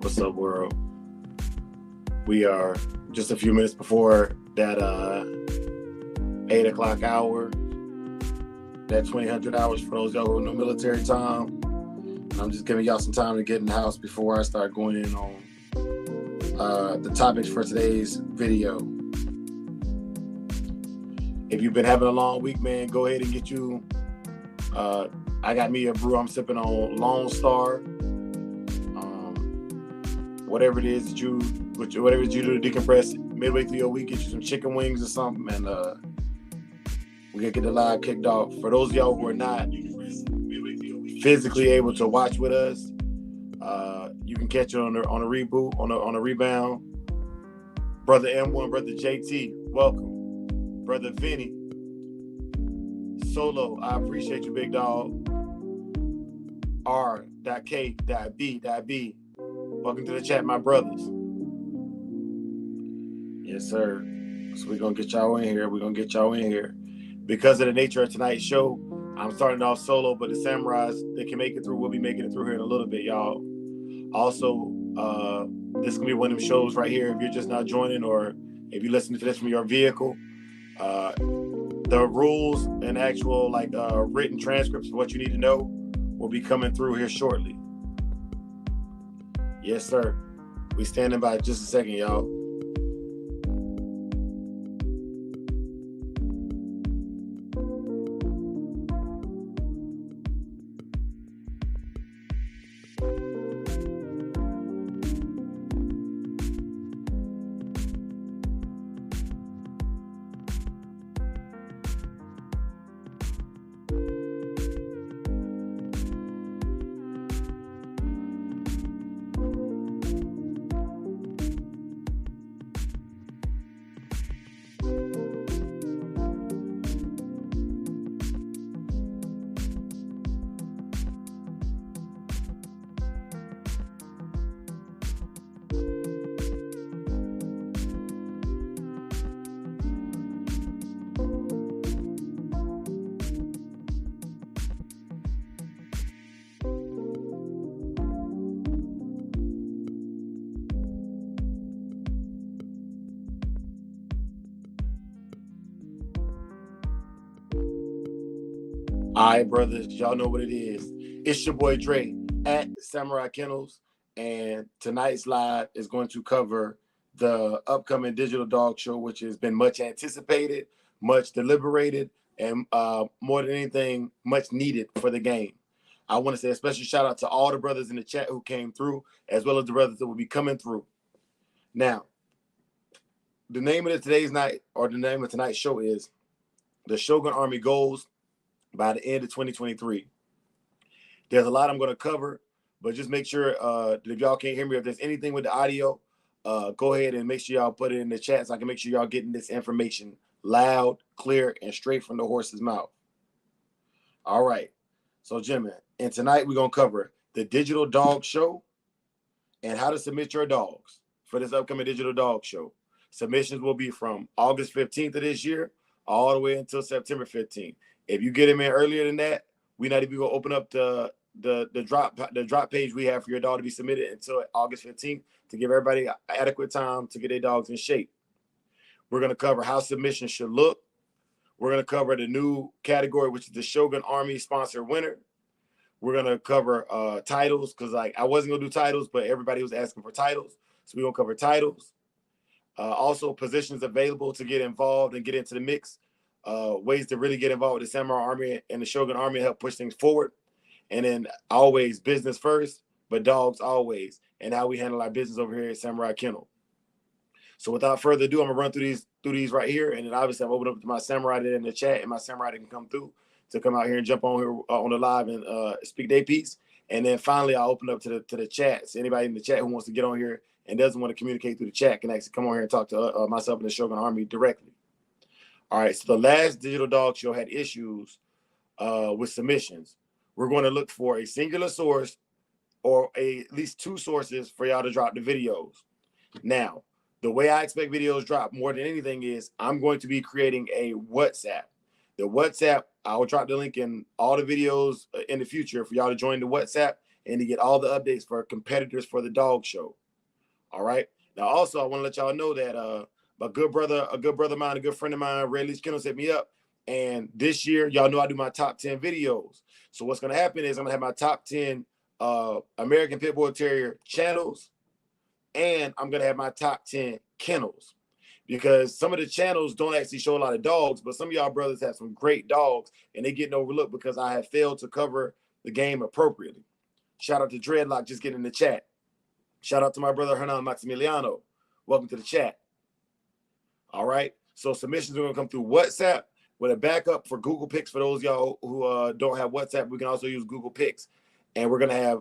What's up, world? We are just a few minutes before that 8 o'clock hour, that 2000 hours for those y'all who know military time. I'm just giving y'all some time to get in the house before I start going in on the topics for today's video. If you've been having a long week, man, go ahead and get you. I got me a brew. I'm sipping on Lone Star. Whatever it is that you do to decompress midway through your week, get you some chicken wings or something, and we're gonna get the live kicked off. For those of y'all who are not physically able to watch with us, you can catch it on a reboot, on a rebound. Brother M1, Brother JT, welcome. Brother Vinny, Solo, I appreciate you, big dog. R.K.B.B. Welcome to the chat, my brothers. Yes, sir. So we're going to get y'all in here. Because of the nature of tonight's show, I'm starting off solo, but the Samurais, they can make it through. We'll be making it through here in a little bit, y'all. Also, this is going to be one of them shows right here. If you're just now joining, or if you're listening to this from your vehicle, the rules and actual written transcripts of what you need to know will be coming through here shortly. Yes, sir. We standing by just a second, y'all. All right, brothers, y'all know what it is. It's your boy Dre at Samurai Kennels, and tonight's live is going to cover the upcoming digital dog show, which has been much anticipated, much deliberated, and more than anything, much needed for the game. I want to say a special shout out to all the brothers in the chat who came through, as well as the brothers that will be coming through. Now, the name of today's night, or the name of tonight's show, is The Shogun Army Goals by the end of 2023. There's a lot I'm going to cover, but just make sure that if y'all can't hear me, if there's anything with the audio, go ahead and make sure y'all put it in the chat so I can make sure y'all getting this information loud, clear, and straight from the horse's mouth. All right. So, gentlemen, and tonight we're going to cover the digital dog show and how to submit your dogs for this upcoming digital dog show. Submissions will be from August 15th of this year all the way until September 15th. If you get them in earlier than that, we're not even going to open up the drop page we have for your dog to be submitted until August 15th to give everybody adequate time to get their dogs in shape. We're going to cover how submissions should look. We're going to cover the new category, which is the Shogun Army Sponsor Winner. We're going to cover titles, because I wasn't going to do titles, but everybody was asking for titles. So we're going to cover titles. Also, positions available to get involved and get into the mix. Ways to really get involved with the Samurai Army and the Shogun Army, help push things forward. And then always business first, but dogs always. And how we handle our business over here at Samurai Kennel. So without further ado, I'm gonna run through these right here, and then obviously I'm open up to my samurai that in the chat and my samurai that can come through to come out here and jump on here on the live and speak their piece. And then finally, I'll open up to the chat. So anybody in the chat who wants to get on here and doesn't want to communicate through the chat can actually come on here and talk to myself and the Shogun Army directly. All right, so the last digital dog show had issues with submissions. We're going to look for a singular source or at least two sources for y'all to drop the videos. Now, the way I expect videos drop more than anything is I'm going to be creating a WhatsApp. The WhatsApp, I will drop the link in all the videos in the future for y'all to join the WhatsApp and to get all the updates for competitors for the dog show. All right. Now, also, I want to let y'all know that a good brother of mine, a good friend of mine, Ray Leach Kennels, hit me up. And this year, y'all know I do my top 10 videos. So what's going to happen is I'm going to have my top 10 American Pit Bull Terrier channels, and I'm going to have my top 10 kennels. Because some of the channels don't actually show a lot of dogs, but some of y'all brothers have some great dogs, and they getting overlooked because I have failed to cover the game appropriately. Shout out to Dreadlock, just getting in the chat. Shout out to my brother Hernan Maximiliano. Welcome to the chat. All right. So submissions are going to come through WhatsApp with a backup for Google Pics. For those y'all who don't have WhatsApp, we can also use Google Pics. And we're going to have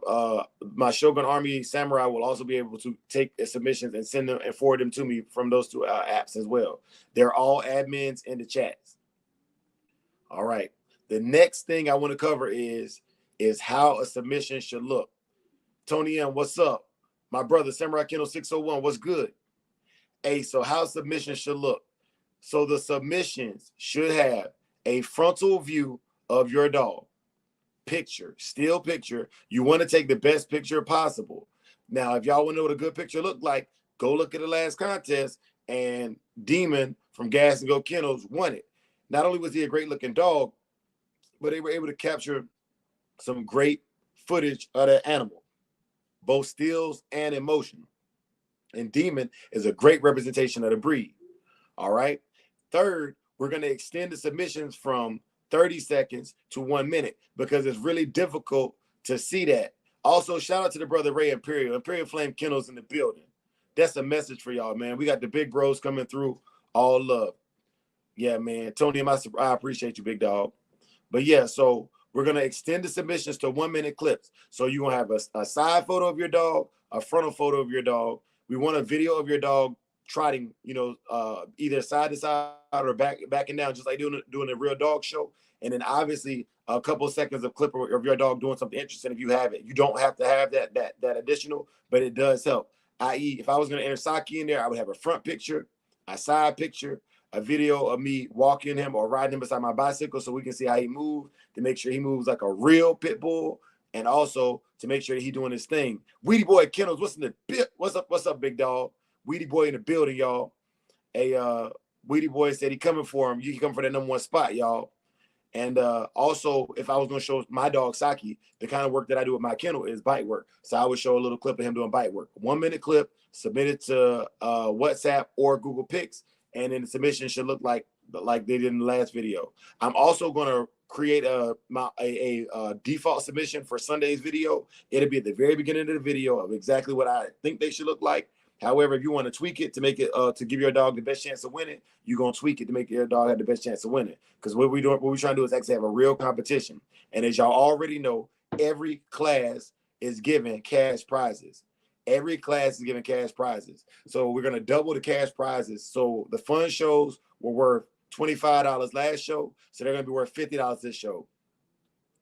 my Shogun Army Samurai will also be able to take submissions and send them and forward them to me from those two apps as well. They're all admins in the chats. All right. The next thing I want to cover is how a submission should look. Tony M, what's up? My brother, Samurai Kennel 601, what's good? Hey, so how submissions should look. So the submissions should have a frontal view of your dog. Picture, still picture. You want to take the best picture possible. Now, if y'all want to know what a good picture looked like, go look at the last contest, and Demon from Gas and Go Kennels won it. Not only was he a great looking dog, but they were able to capture some great footage of that animal, both stills and in motion. And Demon is a great representation of the breed. All right. Third, we're going to extend the submissions from 30 seconds to 1 minute because it's really difficult to see that. Also, shout out to the brother Ray Imperial Flame Kennels in the building. That's a message for y'all, man. We got the big bros coming through. All love. Yeah, man. Tony, I appreciate you, big dog. But yeah, so we're going to extend the submissions to 1 minute clips. So you're going to have a side photo of your dog, a frontal photo of your dog. We want a video of your dog trotting, either side to side or backing down, just like doing a real dog show. And then obviously a couple of seconds of clip of your dog doing something interesting if you have it. You don't have to have that additional, but it does help. I.e., if I was going to enter Saki in there, I would have a front picture, a side picture, a video of me walking him or riding him beside my bicycle so we can see how he moves, to make sure he moves like a real pit bull, and also to make sure that he's doing his thing. Weedy Boy Kennels, what's up, big dog? Weedy Boy in the building, y'all. Weedy Boy said he coming for him. You can come for that #1 spot, y'all. And also, if I was going to show my dog Saki, the kind of work that I do with my kennel is bite work. So I would show a little clip of him doing bite work. 1 minute clip, submit it to WhatsApp or Google Pics, and then the submission should look like they did in the last video. I'm also going to create a default submission for Sunday's video. It'll be at the very beginning of the video of exactly what I think they should look like. However, if you want to tweak it to make it to give your dog the best chance of winning, you're gonna tweak it to make your dog have the best chance of winning. Because what we're trying to do is actually have a real competition. And as y'all already know, every class is given cash prizes. Every class is given cash prizes. So we're gonna double the cash prizes. So the fun shows were worth $25 last show, so they're gonna be worth $50 this show.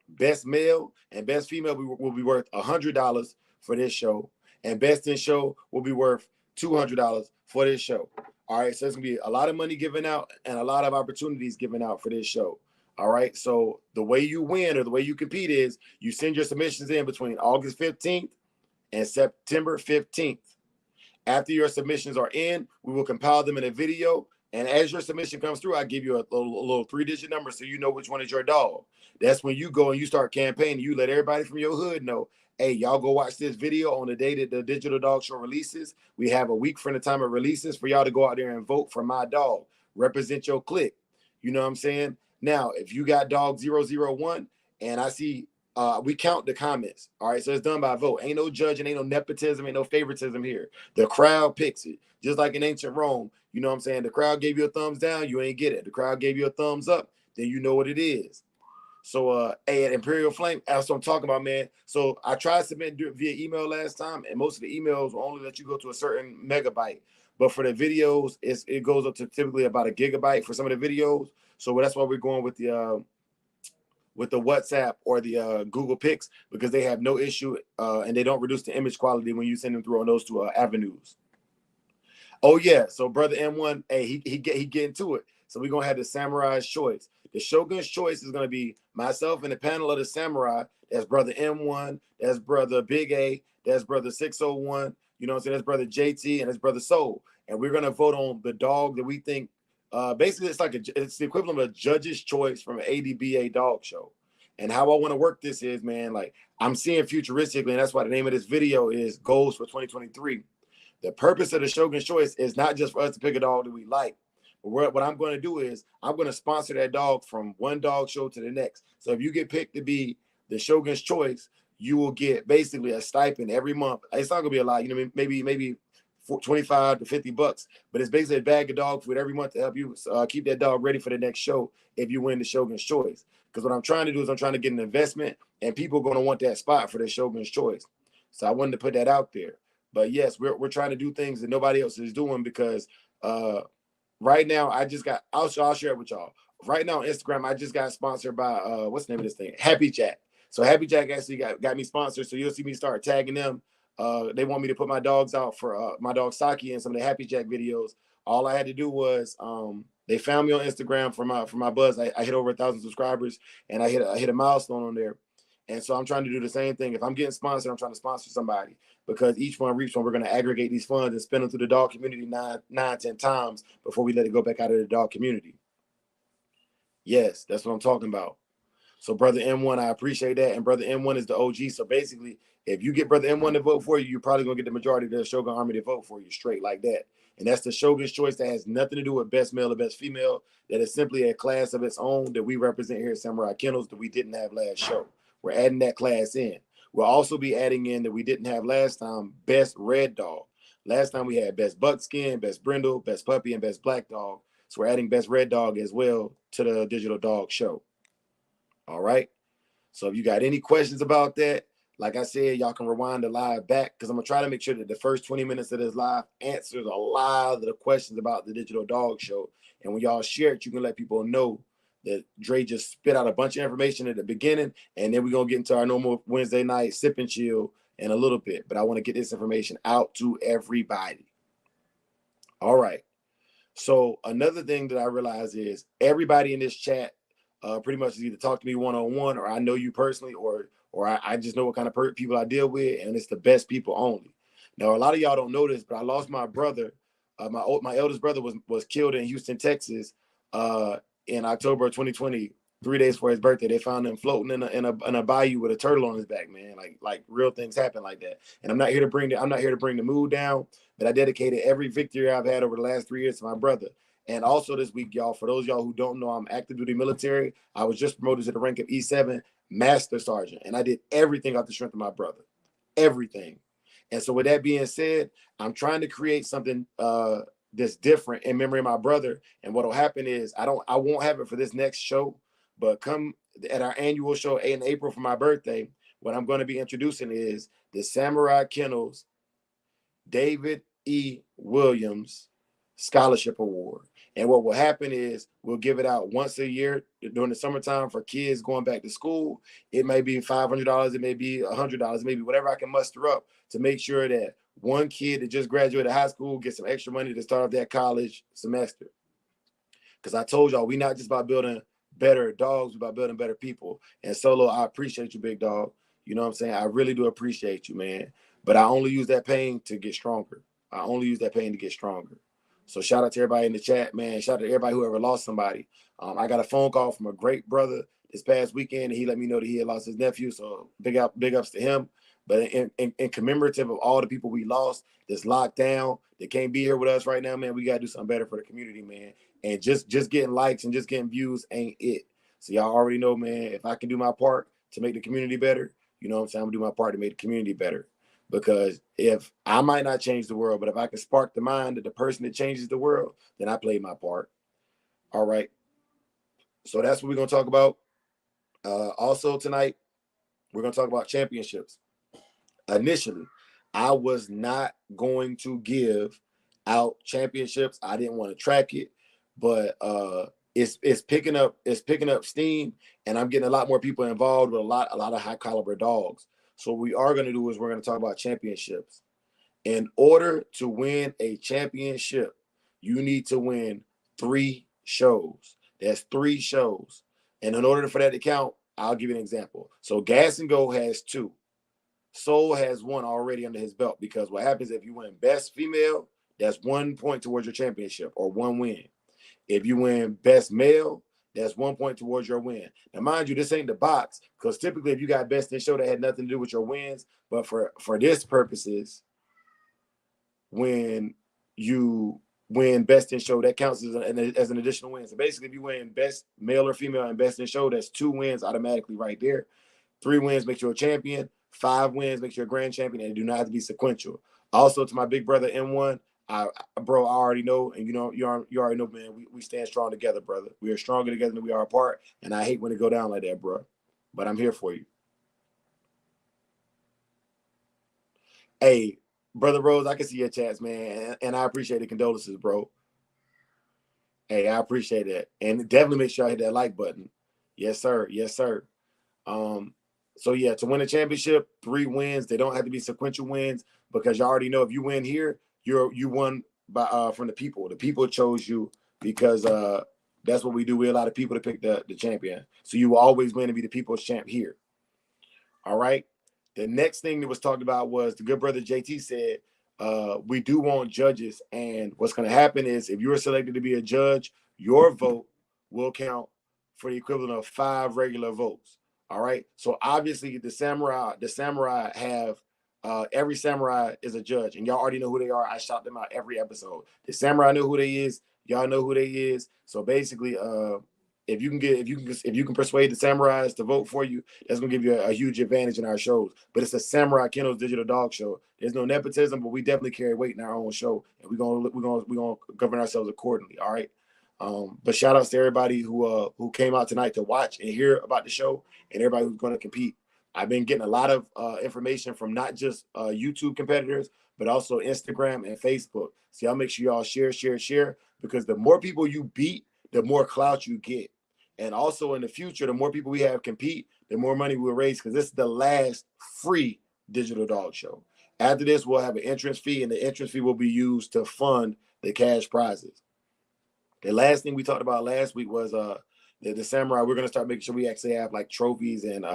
Best male and best female will be worth $100 for this show. And best in show will be worth $200 for this show. All right, so there's gonna be a lot of money given out and a lot of opportunities given out for this show. All right, so the way you win or the way you compete is you send your submissions in between August 15th and September 15th. After your submissions are in, we will compile them in a video. And as your submission comes through, I give you a little 3-digit number so you know which one is your dog. That's when you go and you start campaigning. You let everybody from your hood know, hey, y'all go watch this video on the day that the Digital Dog Show releases. We have a week from the time it releases for y'all to go out there and vote for my dog. Represent your clique. You know what I'm saying? Now, if you got dog 001 and I see, we count the comments. All right, so it's done by vote. Ain't no judging, ain't no nepotism, ain't no favoritism here. The crowd picks it. Just like in ancient Rome, you know what I'm saying? The crowd gave you a thumbs down, you ain't get it. The crowd gave you a thumbs up, then you know what it is. So, hey, at Imperial Flame, that's what I'm talking about, man. So I tried to submit via email last time, and most of the emails will only let you go to a certain megabyte. But for the videos, it goes up to typically about 1 gigabyte for some of the videos. So that's why we're going with the WhatsApp or the Google Pics, because they have no issue and they don't reduce the image quality when you send them through on those two avenues. Oh yeah, so brother M1, hey, he get into it. So we're gonna have the Samurai's Choice. The Shogun's Choice is gonna be myself and the panel of the Samurai. That's brother M1, that's brother Big A, that's brother 601, you know what I'm saying? That's brother JT, and that's brother Soul. And we're gonna vote on the dog that we think. Basically, it's the equivalent of a judge's choice from an ADBA dog show. And how I want to work this is, man, like I'm seeing futuristically, and that's why the name of this video is Goals for 2023. The purpose of the Shogun's Choice is not just for us to pick a dog that we like. But what I'm going to do is I'm going to sponsor that dog from one dog show to the next. So if you get picked to be the Shogun's Choice, you will get basically a stipend every month. It's not going to be a lot, you know, maybe 25 to 50 bucks, but it's basically a bag of dog food every month to help you keep that dog ready for the next show if you win the Shogun's Choice. Because what I'm trying to do is I'm trying to get an investment, and people are going to want that spot for the Shogun's Choice. So I wanted to put that out there. But yes, we're trying to do things that nobody else is doing, because right now I'll share it with y'all. Right now on Instagram, I just got sponsored by what's the name of this thing? Happy Jack. So Happy Jack actually got me sponsored. So you'll see me start tagging them. They want me to put my dogs out for my dog Saki and some of the Happy Jack videos. All I had to do was they found me on Instagram for my buzz. I hit over 1,000 subscribers, and I hit a milestone on there. And so I'm trying to do the same thing. If I'm getting sponsored, I'm trying to sponsor somebody, because each one reach one, we're going to aggregate these funds and spend them through the dog community 10 times before we let it go back out of the dog community. Yes, that's what I'm talking about. So brother M1, I appreciate that. And brother M1 is the OG. So basically, if you get brother M1 to vote for you, you're probably going to get the majority of the Shogun army to vote for you straight like that. And that's the Shogun's Choice. That has nothing to do with best male or best female. That is simply a class of its own that we represent here at Samurai Kennels that we didn't have last show. We're adding that class in. We'll also be adding in that we didn't have last time, best red dog. Last time we had best buckskin, best brindle, best puppy, and best black dog. So we're adding best red dog as well to the digital dog show. All right. So if you got any questions about that, like I said, y'all can rewind the live back, because I'm going to try to make sure that the first 20 minutes of this live answers a lot of the questions about the digital dog show. And when y'all share it, you can let people know that Dre just spit out a bunch of information at the beginning, and then we're going to get into our normal Wednesday night sip and chill in a little bit. But I want to get this information out to everybody. All right. So another thing that I realize is everybody in this chat pretty much is either talk to me one-on-one, or I know you personally, or I just know what kind of people I deal with, and it's the best people only. Now, a lot of y'all don't know this, but I lost my brother. My eldest brother was killed in Houston, Texas, in October of 2020, 3 days before his birthday. They found him floating in a bayou with a turtle on his back, man. Like real things happen like that. And I'm not here to bring the mood down, but I dedicated every victory I've had over the last 3 years to my brother. And also this week, y'all, for those y'all who don't know, I'm active duty military. I was just promoted to the rank of E7 Master Sergeant, and I did everything off the strength of my brother, everything. And so with that being said, I'm trying to create something that's different in memory of my brother. And what'll happen is I won't have it for this next show, but come at our annual show in April for my birthday, what I'm going to be introducing is the Samurai Kennels David E. Williams Scholarship Award. And what will happen is we'll give it out once a year during the summertime for kids going back to school. It may be $500, it may be $100, maybe whatever I can muster up to make sure that one kid that just graduated high school gets some extra money to start off that college semester. Because I told y'all, we not just about building better dogs, we're about building better people. And Solo, I appreciate you, big dog. You know what I'm saying? I really do appreciate you, man. But I only use that pain to get stronger. I only use that pain to get stronger. So shout out to everybody in the chat, man. Shout out to everybody who ever lost somebody. I got a phone call from a great brother this past weekend, and he let me know that he had lost his nephew. So big ups to him. But in commemorative of all the people we lost that's locked down, that can't be here with us right now, man, we got to do something better for the community, man. And just getting likes and just getting views ain't it. So y'all already know, man, if I can do my part to make the community better, you know what I'm saying? I'm going to do my part to make the community better. Because if I might not change the world, but if I can spark the mind of the person that changes the world, then I played my part. All right. So that's what we're going to talk about. Also tonight, we're going to talk about championships. Initially, I was not going to give out championships. I didn't want to track it, but it's picking up steam, and I'm getting a lot more people involved with a lot of high caliber dogs. So what we are going to do is we're going to talk about championships. In order to win a championship, you need to win 3 shows. That's 3 shows. And in order for that to count, I'll give you an example. So Gas and Go has 2. Soul has 1 already under his belt, because what happens if you win best female, that's 1 point towards your championship or 1 win. If you win best male, that's 1 point towards your win. Now, mind you, this ain't the box, because typically if you got best in show, that had nothing to do with your wins. But for this purposes, when you win best in show, that counts as an additional win. So basically, if you win best male or female and best in show, that's 2 wins automatically right there. 3 wins makes you a champion. 5 wins makes you a grand champion, and it do not have to be sequential. Also, to my big brother M1, bro, I already know, and you already know, man. We stand strong together, brother. We are stronger together than we are apart, and I hate when it go down like that, bro. But I'm here for you. Hey, brother Rose, I can see your chats, man, and I appreciate the condolences, bro. Hey, I appreciate that, and definitely make sure I hit that like button. Yes, sir. Yes, sir. So yeah, to win a championship, 3 wins. They don't have to be sequential wins, because you already know if you win here, you won by from the people. The people chose you, because that's what we do. We allow the people to pick the champion. So you will always win and be the people's champ here. All right. The next thing that was talked about was the good brother JT said, we do want judges, and what's going to happen is if you are selected to be a judge, your vote will count for the equivalent of 5 regular votes. All right. So obviously the samurai have every samurai is a judge, and y'all already know who they are. I shout them out every episode. The samurai know who they is. Y'all know who they is. So basically, if you can persuade the samurais to vote for you, that's gonna give you a huge advantage in our shows. But it's a Samurai Kennels digital dog show. There's no nepotism, but we definitely carry weight in our own show, and we're gonna govern ourselves accordingly. All right. But shout outs to everybody who came out tonight to watch and hear about the show, and everybody who's going to compete. I've been getting a lot of information from not just YouTube competitors, but also Instagram and Facebook. So y'all make sure y'all share, because the more people you beat, the more clout you get. And also in the future, the more people we have compete, the more money we'll raise, because this is the last free digital dog show. After this, we'll have an entrance fee, and the entrance fee will be used to fund the cash prizes. The last thing we talked about last week was the samurai. We're gonna start making sure we actually have like trophies and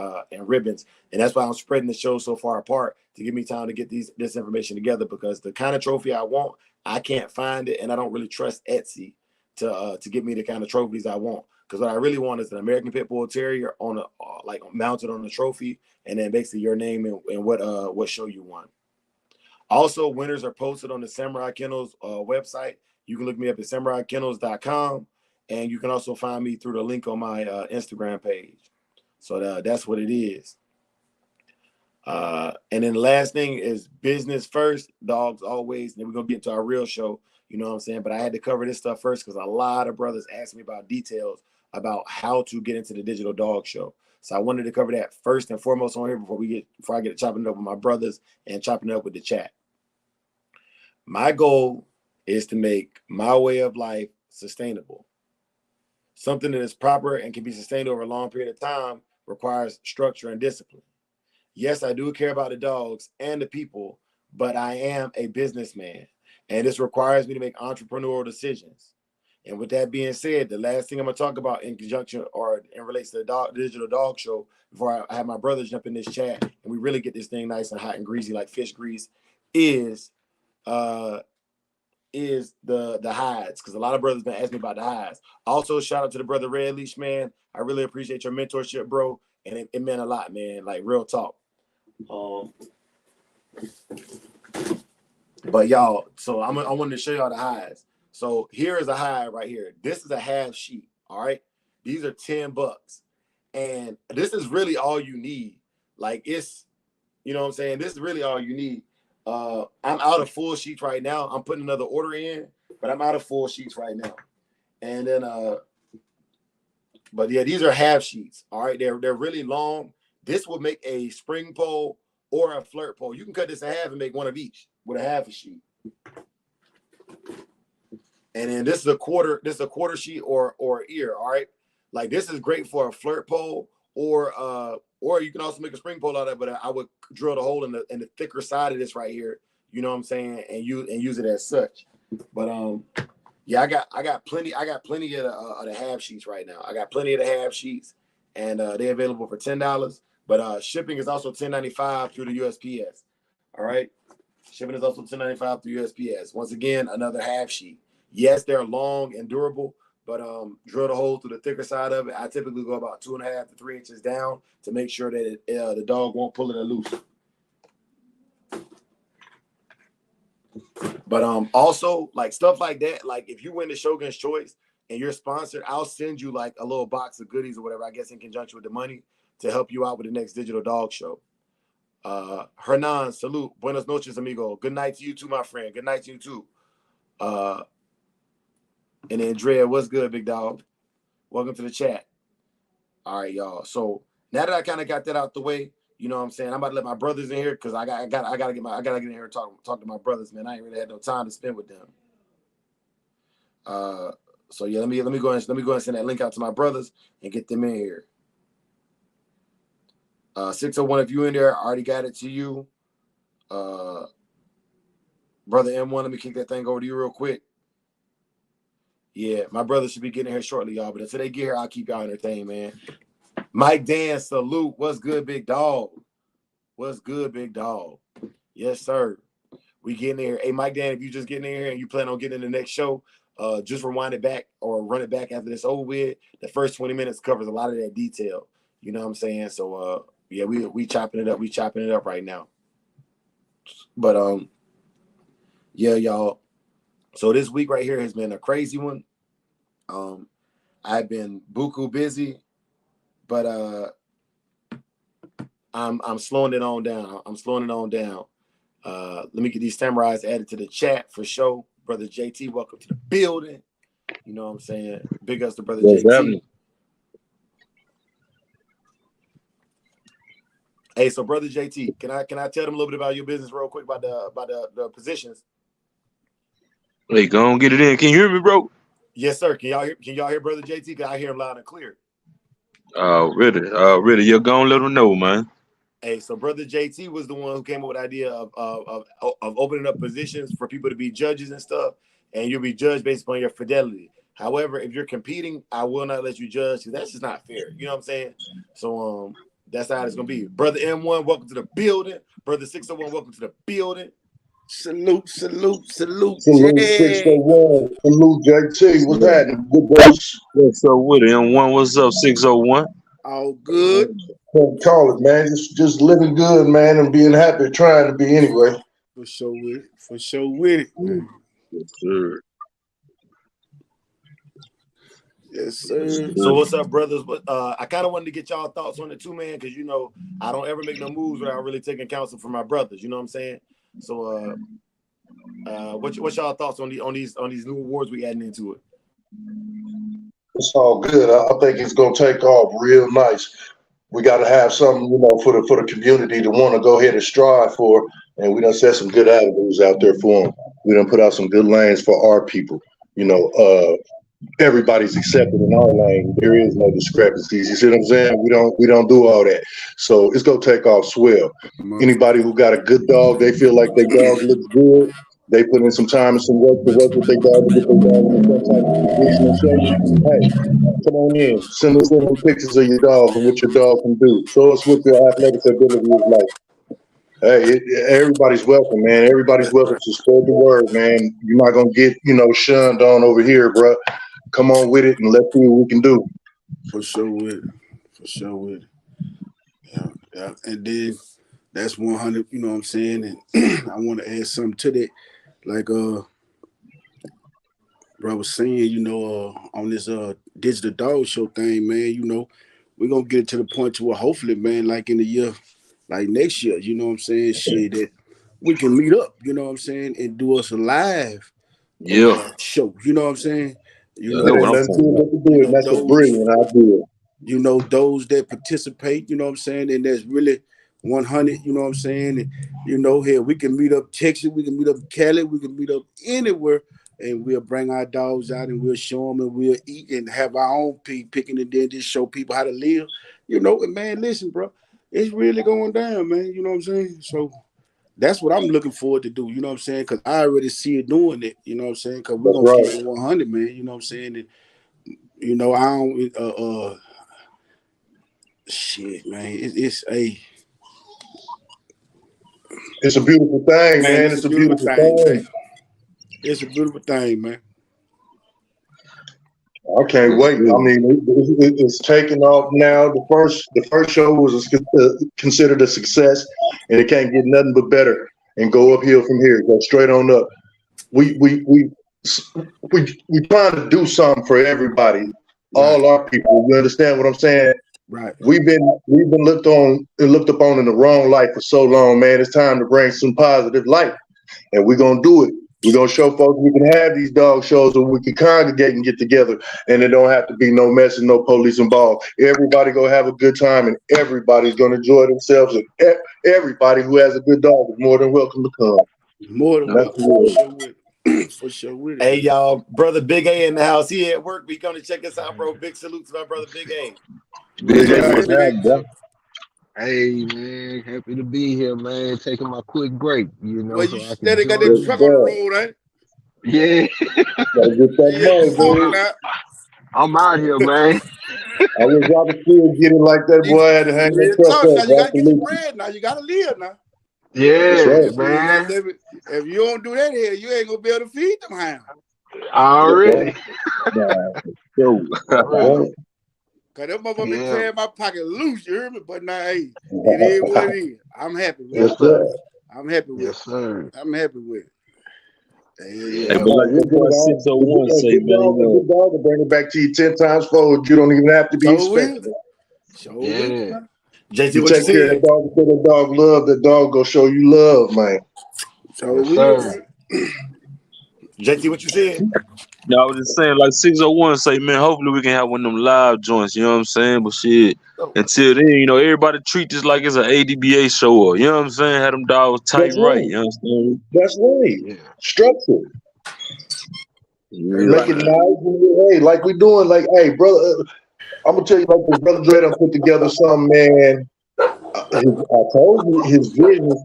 ribbons, and that's why I'm spreading the show so far apart to give me time to get this information together, because the kind of trophy I want, I can't find it, and I don't really trust Etsy to give me the kind of trophies I want. Because what I really want is an American Pit Bull Terrier on a like mounted on the trophy, and then basically your name and what show you won. Also, winners are posted on the Samurai Kennels website. You can look me up at samuraikennels.com, and you can also find me through the link on my Instagram page. So that's what it is. And then the last thing is business first, dogs always. And then we're going to get to our real show, you know what I'm saying? But I had to cover this stuff first because a lot of brothers asked me about details about how to get into the digital dog show. So I wanted to cover that first and foremost on here before I get chopping it up with my brothers and chopping it up with the chat. My goal is to make my way of life sustainable. Something that is proper and can be sustained over a long period of time requires structure and discipline. Yes, I do care about the dogs and the people, but I am a businessman, and this requires me to make entrepreneurial decisions. And with that being said, the last thing I'm going to talk about in conjunction or in relation to the digital dog show, before I have my brothers jump in this chat and we really get this thing nice and hot and greasy like fish grease, is the hides, because a lot of brothers been asking me about the hides. Also, shout out to the brother Red Leash, man. I really appreciate your mentorship, bro, and it meant a lot, man. Like real talk. But y'all, so I wanted to show y'all the hides. So here is a hide right here. This is a half sheet. All right, these are $10, and this is really all you need. Like it's, you know what I'm saying. This is really all you need. I'm out of full sheets right now. I'm putting another order in, but I'm out of full sheets right now. And then, but yeah, these are half sheets. All right, they're really long. This will make a spring pole or a flirt pole. You can cut this in half and make one of each with a half a sheet. And then this is a quarter sheet or ear. All right, like this is great for a flirt pole, or you can also make a spring pole out of it. But I would drill the hole in the thicker side of this right here. You know what I'm saying, and use it as such. But yeah, I got plenty of the half sheets right now. I got plenty of the half sheets, and they're available for $10. But shipping is also $10.95 through the USPS. All right, shipping is also $10.95 through USPS. Once again, another half sheet. Yes, they're long and durable, but drill the hole through the thicker side of it. I typically go about 2.5 to 3 inches down to make sure that the dog won't pull it loose. But also, like, stuff like that, like if you win the Shogun's Choice and you're sponsored, I'll send you like a little box of goodies or whatever, I guess in conjunction with the money, to help you out with the next digital dog show. Hernan, salute. Buenos noches, amigo. Good night to you too, my friend. Good night to you too. And then Drea, what's good, big dog? Welcome to the chat. All right, y'all. So now that I kind of got that out the way, you know what I'm saying, I'm about to let my brothers in here because I gotta get in here and talk to my brothers, man. I ain't really had no time to spend with them. So yeah, let me go ahead and send that link out to my brothers and get them in here. 601, if you in there, I already got it to you. Brother M1, let me kick that thing over to you real quick. Yeah, my brother should be getting here shortly, y'all. But until they get here, I'll keep y'all entertained, man. Mike Dan, salute. What's good, big dog? What's good, big dog? Yes, sir. We getting here. Hey, Mike Dan, if you just getting in here and you plan on getting in the next show, just rewind it back or run it back after this over with. The first 20 minutes covers a lot of that detail. You know what I'm saying? So, yeah, we chopping it up. We chopping it up right now. But, yeah, y'all. So this week right here has been a crazy one. I've been buku busy, but I'm slowing it on down. Let me get these samurais added to the chat for sure. Brother JT, welcome to the building. You know what I'm saying? Big ups to Brother JT. Hey, so Brother JT, can I tell them a little bit about your business real quick about the positions? Hey, go on, get it in. Can you hear me, bro? Yes, sir. Can y'all hear Brother JT? Cause I hear him loud and clear. Really. You're gonna let them know, man. Hey, so Brother JT was the one who came up with the idea of opening up positions for people to be judges and stuff, and you'll be judged based upon your fidelity. However, if you're competing, I will not let you judge because that's just not fair. You know what I'm saying? So that's how it's gonna be. Brother M1, welcome to the building. Brother 601, welcome to the building. Salute. Salute 601. Salute JT. What's happening? Good boys. What's up with it? M1, what's up, 601? All good. Can't call it, man. Just living good, man, and being happy, trying to be anyway. For sure with it. Man. Yes, sir. Yes, sir. So what's up, brothers? I kind of wanted to get y'all thoughts on it too, man, because you know I don't ever make no moves without really taking counsel from my brothers. You know what I'm saying? So, what's y'all thoughts on these new awards we adding into it? It's all good. I think it's gonna take off real nice. We got to have something, for the community to want to go ahead and strive for, and we done set some good avenues out there for them. We done put out some good lanes for our people. Everybody's accepted in our lane. There is no discrepancies. You see what I'm saying? We don't do all that. So it's gonna take off swell. Anybody who got a good dog, they feel like their dog looks good. They put in some time and some work to work with their dog to get their dog in some type of position and shape. Hey, come on in. Send us in some pictures of your dog and what your dog can do. Show us what your athletic ability is like. Hey, everybody's welcome, man. Everybody's welcome to spread the word, man. You're not gonna get, shunned on over here, bro. Come on with it and let's see what we can do. For sure with it. Yeah. And then that's 100, you know what I'm saying? And I want to add something to that. Like bro was saying, on this digital dog show thing, man, we're gonna get it to the point to where hopefully, man, like in the year, like next year, you know what I'm saying, shit, that we can meet up, you know what I'm saying, and do us a live show, you know what I'm saying? That's a brilliant idea. Those that participate, you know what I'm saying, and that's really 100, you know what I'm saying, and here we can meet up Texas, we can meet up Cali, we can meet up anywhere, and we'll bring our dogs out and we'll show them and we'll eat and have our own pig picking and then just show people how to live, and man, listen, bro, it's really going down, man, you know what I'm saying? So that's what I'm looking forward to do, you know what I'm saying, because I already see it doing it, you know what I'm saying, because we're going to keep it 100, man, you know what I'm saying, and, I don't, Shit, man. It's a beautiful thing, man. It's It's a a beautiful beautiful thing, man. thing. It's a beautiful thing, man. I can't wait. I mean, it's taking off now. The first show was considered a success, and it can't get nothing but better and go uphill from here. Go straight on up. We trying to do something for everybody, all our people. You understand what I'm saying? Right. We've been looked upon in the wrong light for so long, man. It's time to bring some positive light, and we're gonna do it. We're gonna show folks we can have these dog shows where we can congregate and get together, and it don't have to be no mess and no police involved. Everybody gonna have a good time, and everybody's gonna enjoy themselves. And everybody who has a good dog is more than welcome to come. More than welcome. For sure with it. For sure with it. Hey, y'all, brother Big A in the house. He at work. We gonna check us out, bro. Big salute to my brother Big A. Hey man, happy to be here, man. Taking my quick break, you know, Well, so you I can steady got that join. truck on the road, eh? Yeah, Gotta get that money, baby. I'm out here, man. I wish I could still get it like that boy. I had to hang that truck Now you gotta get the up. bread. Now you gotta live now. Yeah, right. man. If you don't do that here, you ain't gonna be able to feed them hounds. Already. Cause them motherfuckers be tearing my pocket loose, you hear me? But now, hey, it is what it is. I'm happy with Yes, it. sir. I'm happy with Yes, it. sir. I'm happy with it. Hey, but like that boy 601 say, man, good dog will bring it back to you 10 times forward. You don't even have to be expecting it. Yeah. JT, what you take care of said? that dog, show that dog love. That dog gonna show you love, man. So Yes, sir. JT, what you said? No, I was just saying, like 601 say, man, hopefully we can have one of them live joints, you know what I'm saying? But shit, until then, you know, everybody treat this like it's an ADBA show, or, you know what I'm saying? Have them dogs tight That's right, right. you understand? That's right. Yeah. Structure. Yeah. Make it nice. Hey, like we doing, like, hey, brother, I'm gonna tell you, like, this brother Dre done put together something, man. I told you his vision.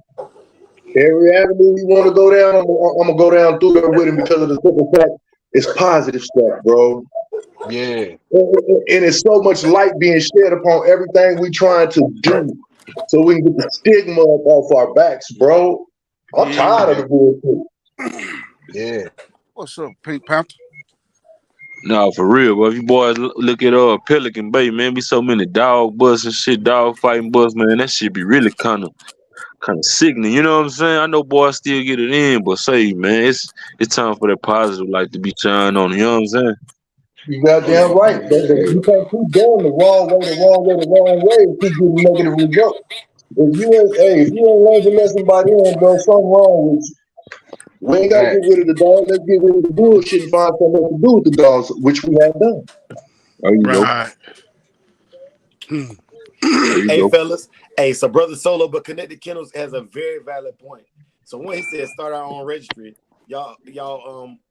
Every avenue you want to go down, I'm gonna go down through there with him because of the simple fact it's positive stuff, bro. Yeah. And it's so much light being shed upon everything we trying to do, so we can get the stigma up off our backs, bro. I'm tired of the bullshit. Yeah. What's up, Pink Panther? No, for real, bro. If you boys look at Pelican Bay, man, be so many dog busts and shit, dog fighting busts, man. That shit be really kind of sickening. You know what I'm saying? I know boys still get it in, but say, man, it's time for that positive light to be shining on. You know what I'm saying? You goddamn right. You can't keep going the wrong way and keep getting negative results. If you ain't learned your lesson by then, bro, something wrong with you. We ain't gotta get rid of the dog. Let's get rid of the bullshit and find something to do with the dogs, which we have done. There you go. Hey, fellas. Hey, so Brother Solo, but Connected Kennels has a very valid point. So when he said start our own registry, y'all,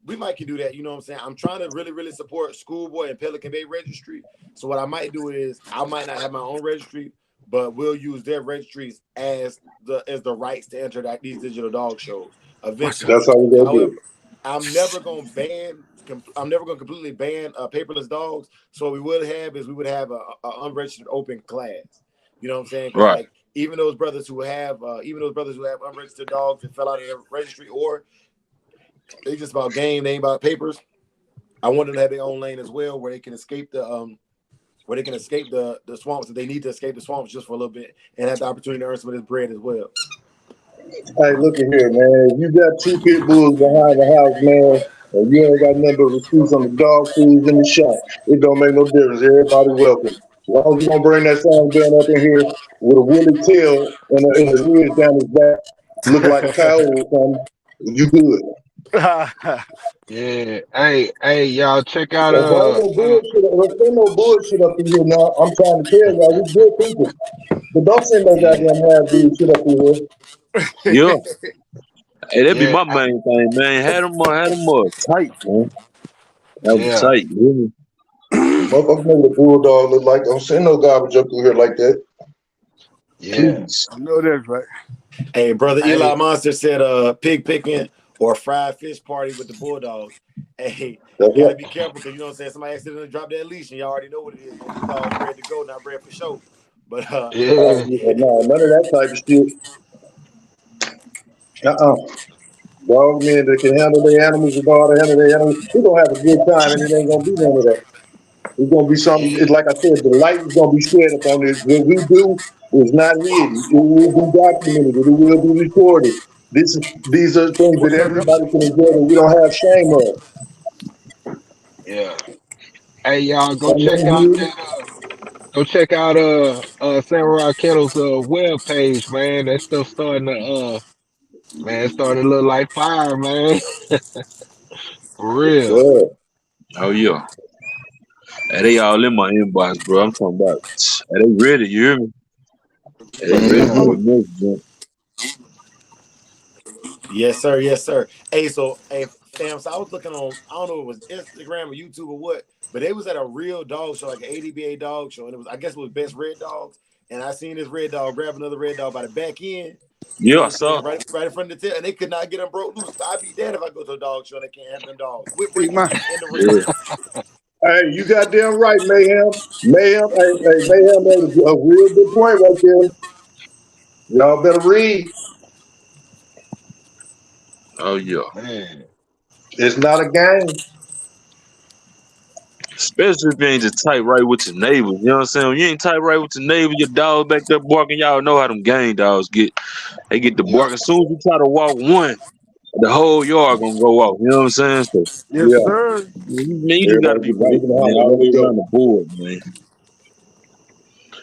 we might can do that. You know what I'm saying? I'm trying to really support Schoolboy and Pelican Bay Registry. So what I might do is I might not have my own registry, but we'll use their registries as the rights to enter these digital dog shows eventually. That's how we However, do it. I'm never gonna completely ban paperless dogs. So what we would have is we would have a unregistered open class. You know what I'm saying? Because like even those brothers who have unregistered dogs that fell out of their registry, or they just about game, they ain't about papers. I want them to have their own lane as well, where they can escape the swamps if they need to escape the swamps just for a little bit and have the opportunity to earn some of this bread as well. Hey, look at here, man. If you got 2 pit bulls behind the house, man, and you ain't got nothing but receipts on the dog foods in the shop, it don't make no difference. Everybody welcome. As long as you don't bring that song gun up in here with a woolly tail and a ridge down his back, look like a coyote or something, you good. Yeah. Hey, y'all check out There's no bullshit up in here now. I'm trying to tell y'all, we good people. But don't send no goddamn half dude shit up in here. Yeah. Hey, that'd be my main thing, man. Had them tight, man. That was tight, really. Motherfuckers know what a bulldog look like. Don't send no garbage up through here like that. Yeah. Please. I know that's right. Hey, brother Eli Monster said pig picking or fried fish party with the Bulldogs. Hey, you gotta be careful because you know what I'm saying, somebody accidentally dropped that leash and y'all already know what it is, man. These dogs ready to go, not ready for show. But Yeah. No, none of that type of shit. Dog men that can handle their animals and know how to handle their animals, we're gonna have a good time, and it ain't gonna be none of that. It's gonna be something. It's like I said, the light is gonna be shed upon this. What we do is not hidden. It will be documented. It will be recorded. These are things that What's up, yo? everybody can enjoy that we don't have shame of. Yeah. Hey y'all, I know you. go check out Samurai Kennels web page, man. That stuff starting to man, it's starting to look like fire, man. For real. Yeah. Oh yeah. Hey, they all in my inbox, bro. I'm talking about. Hey, they ready? You hear me? Hey, they ready Yeah. for the next jump. yes, sir. Yes, sir. Hey, so hey, fam. So I was looking on. I don't know if it was Instagram or YouTube or what, but they was at a real dog show, like an ADBA dog show, and it was. I guess it was Best Red Dogs. And I seen this red dog grab another red dog by the back end. You know Yeah, what I I'm saying? saw. Right in front of the tail, and they could not get them broke loose. I'd be dead if I go to a dog show and they can't have them dogs with Big breaking man. in the ring. Yeah. Hey, you goddamn right, Mayhem. Mayhem, Mayhem made a real good point right there. Y'all better read. Oh yeah. Man. It's not a game. Especially if you ain't just tight right with your neighbors. You know what I'm saying? When you ain't tight right with your neighbor, your dog back there barking. Y'all know how them gang dogs get. They get the Yep. bark. As soon as you try to walk one, the whole yard gonna go off. You know what I'm saying? So Yes, Yeah. sir. man, you just gotta Everybody be get to right, live in the man. holler. All Let the it way go. around the board, man.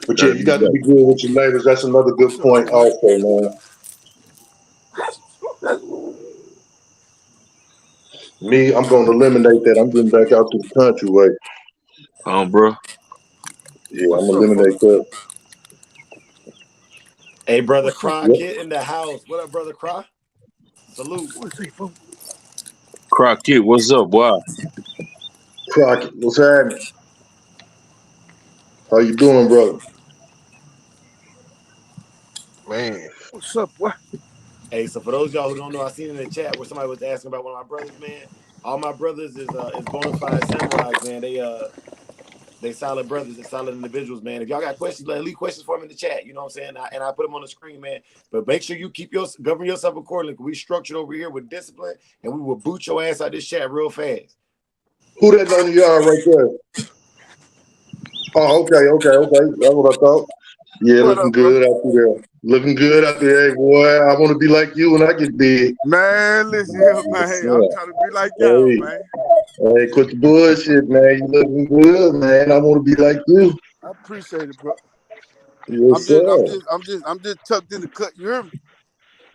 But yeah, Gotta you be got to right. be good with your neighbors. That's another good What's up, point big man? also, man. Me, I'm going to eliminate that. I'm getting back out to the country way. Bro. Yeah, I'm What's going to up, folks? eliminate that. Hey, brother What's up? Cry Yep. Kid in the house. What up, brother Cry? Salute. What's up, folks? Crockett, what's up, boy? Crockett, what's happening? How you doing, brother? Man. What's up, boy? Hey, so for those of y'all who don't know, I seen in the chat where somebody was asking about one of my brothers, man. All my brothers is bona fide samurais, man. They solid brothers, they solid individuals, man. If y'all got questions, leave questions for them in the chat. You know what I'm saying? And I put them on the screen, man. But make sure you govern yourself accordingly. We structured over here with discipline, and we will boot your ass out this chat real fast. Who that on the yard right there? Oh, okay. That's what I thought. Yeah, What looking up, bro? good out there. Looking good out there, hey, boy. I want to be like you when I get big. Man, listen here, man. Yes, Hey, I'm sir. trying to be like y'all, Hey, man. hey, quit the bullshit, man. You looking good, man. I want to be like you. I appreciate it, bro. Yes, sir. I'm just tucked in the cut. You hear me?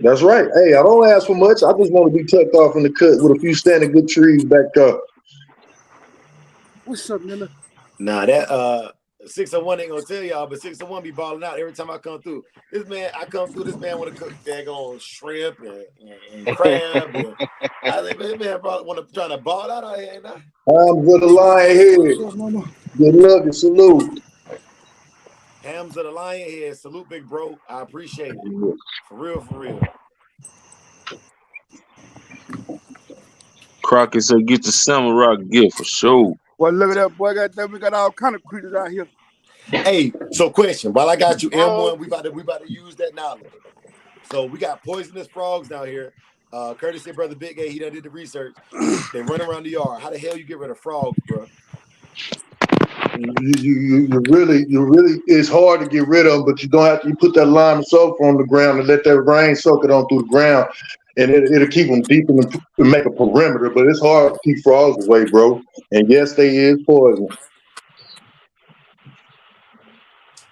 That's right. Hey, I don't ask for much. I just want to be tucked off in the cut with a few standing good trees back up. What's up, nigga? Nah, that 601 ain't gonna tell y'all, but 601 be balling out every time I come through. I come through, this man want to cook daggone shrimp and crab. And I think this man want to trying to ball out here, ain't I? I'm with the lion What's head. up, mama? Good luck and salute. Hams of the Lion Head. Salute, big bro. I appreciate it. For real, for real. Crockett said get the samurai gift for sure. Well, look at that boy. We got all kind of creatures out here. Hey, so question. While I got you, Frog. M1, we about to use that knowledge. So we got poisonous frogs down here. Courtesy of Brother Big A, he done did the research. They run around the yard. How the hell you get rid of frogs, bro? You really, it's hard to get rid of them, but you don't have to. You put that lime and sulfur on the ground and let that rain soak it on through the ground, and it'll keep them deep and make a perimeter. But it's hard to keep frogs away, bro. And yes, they is poison.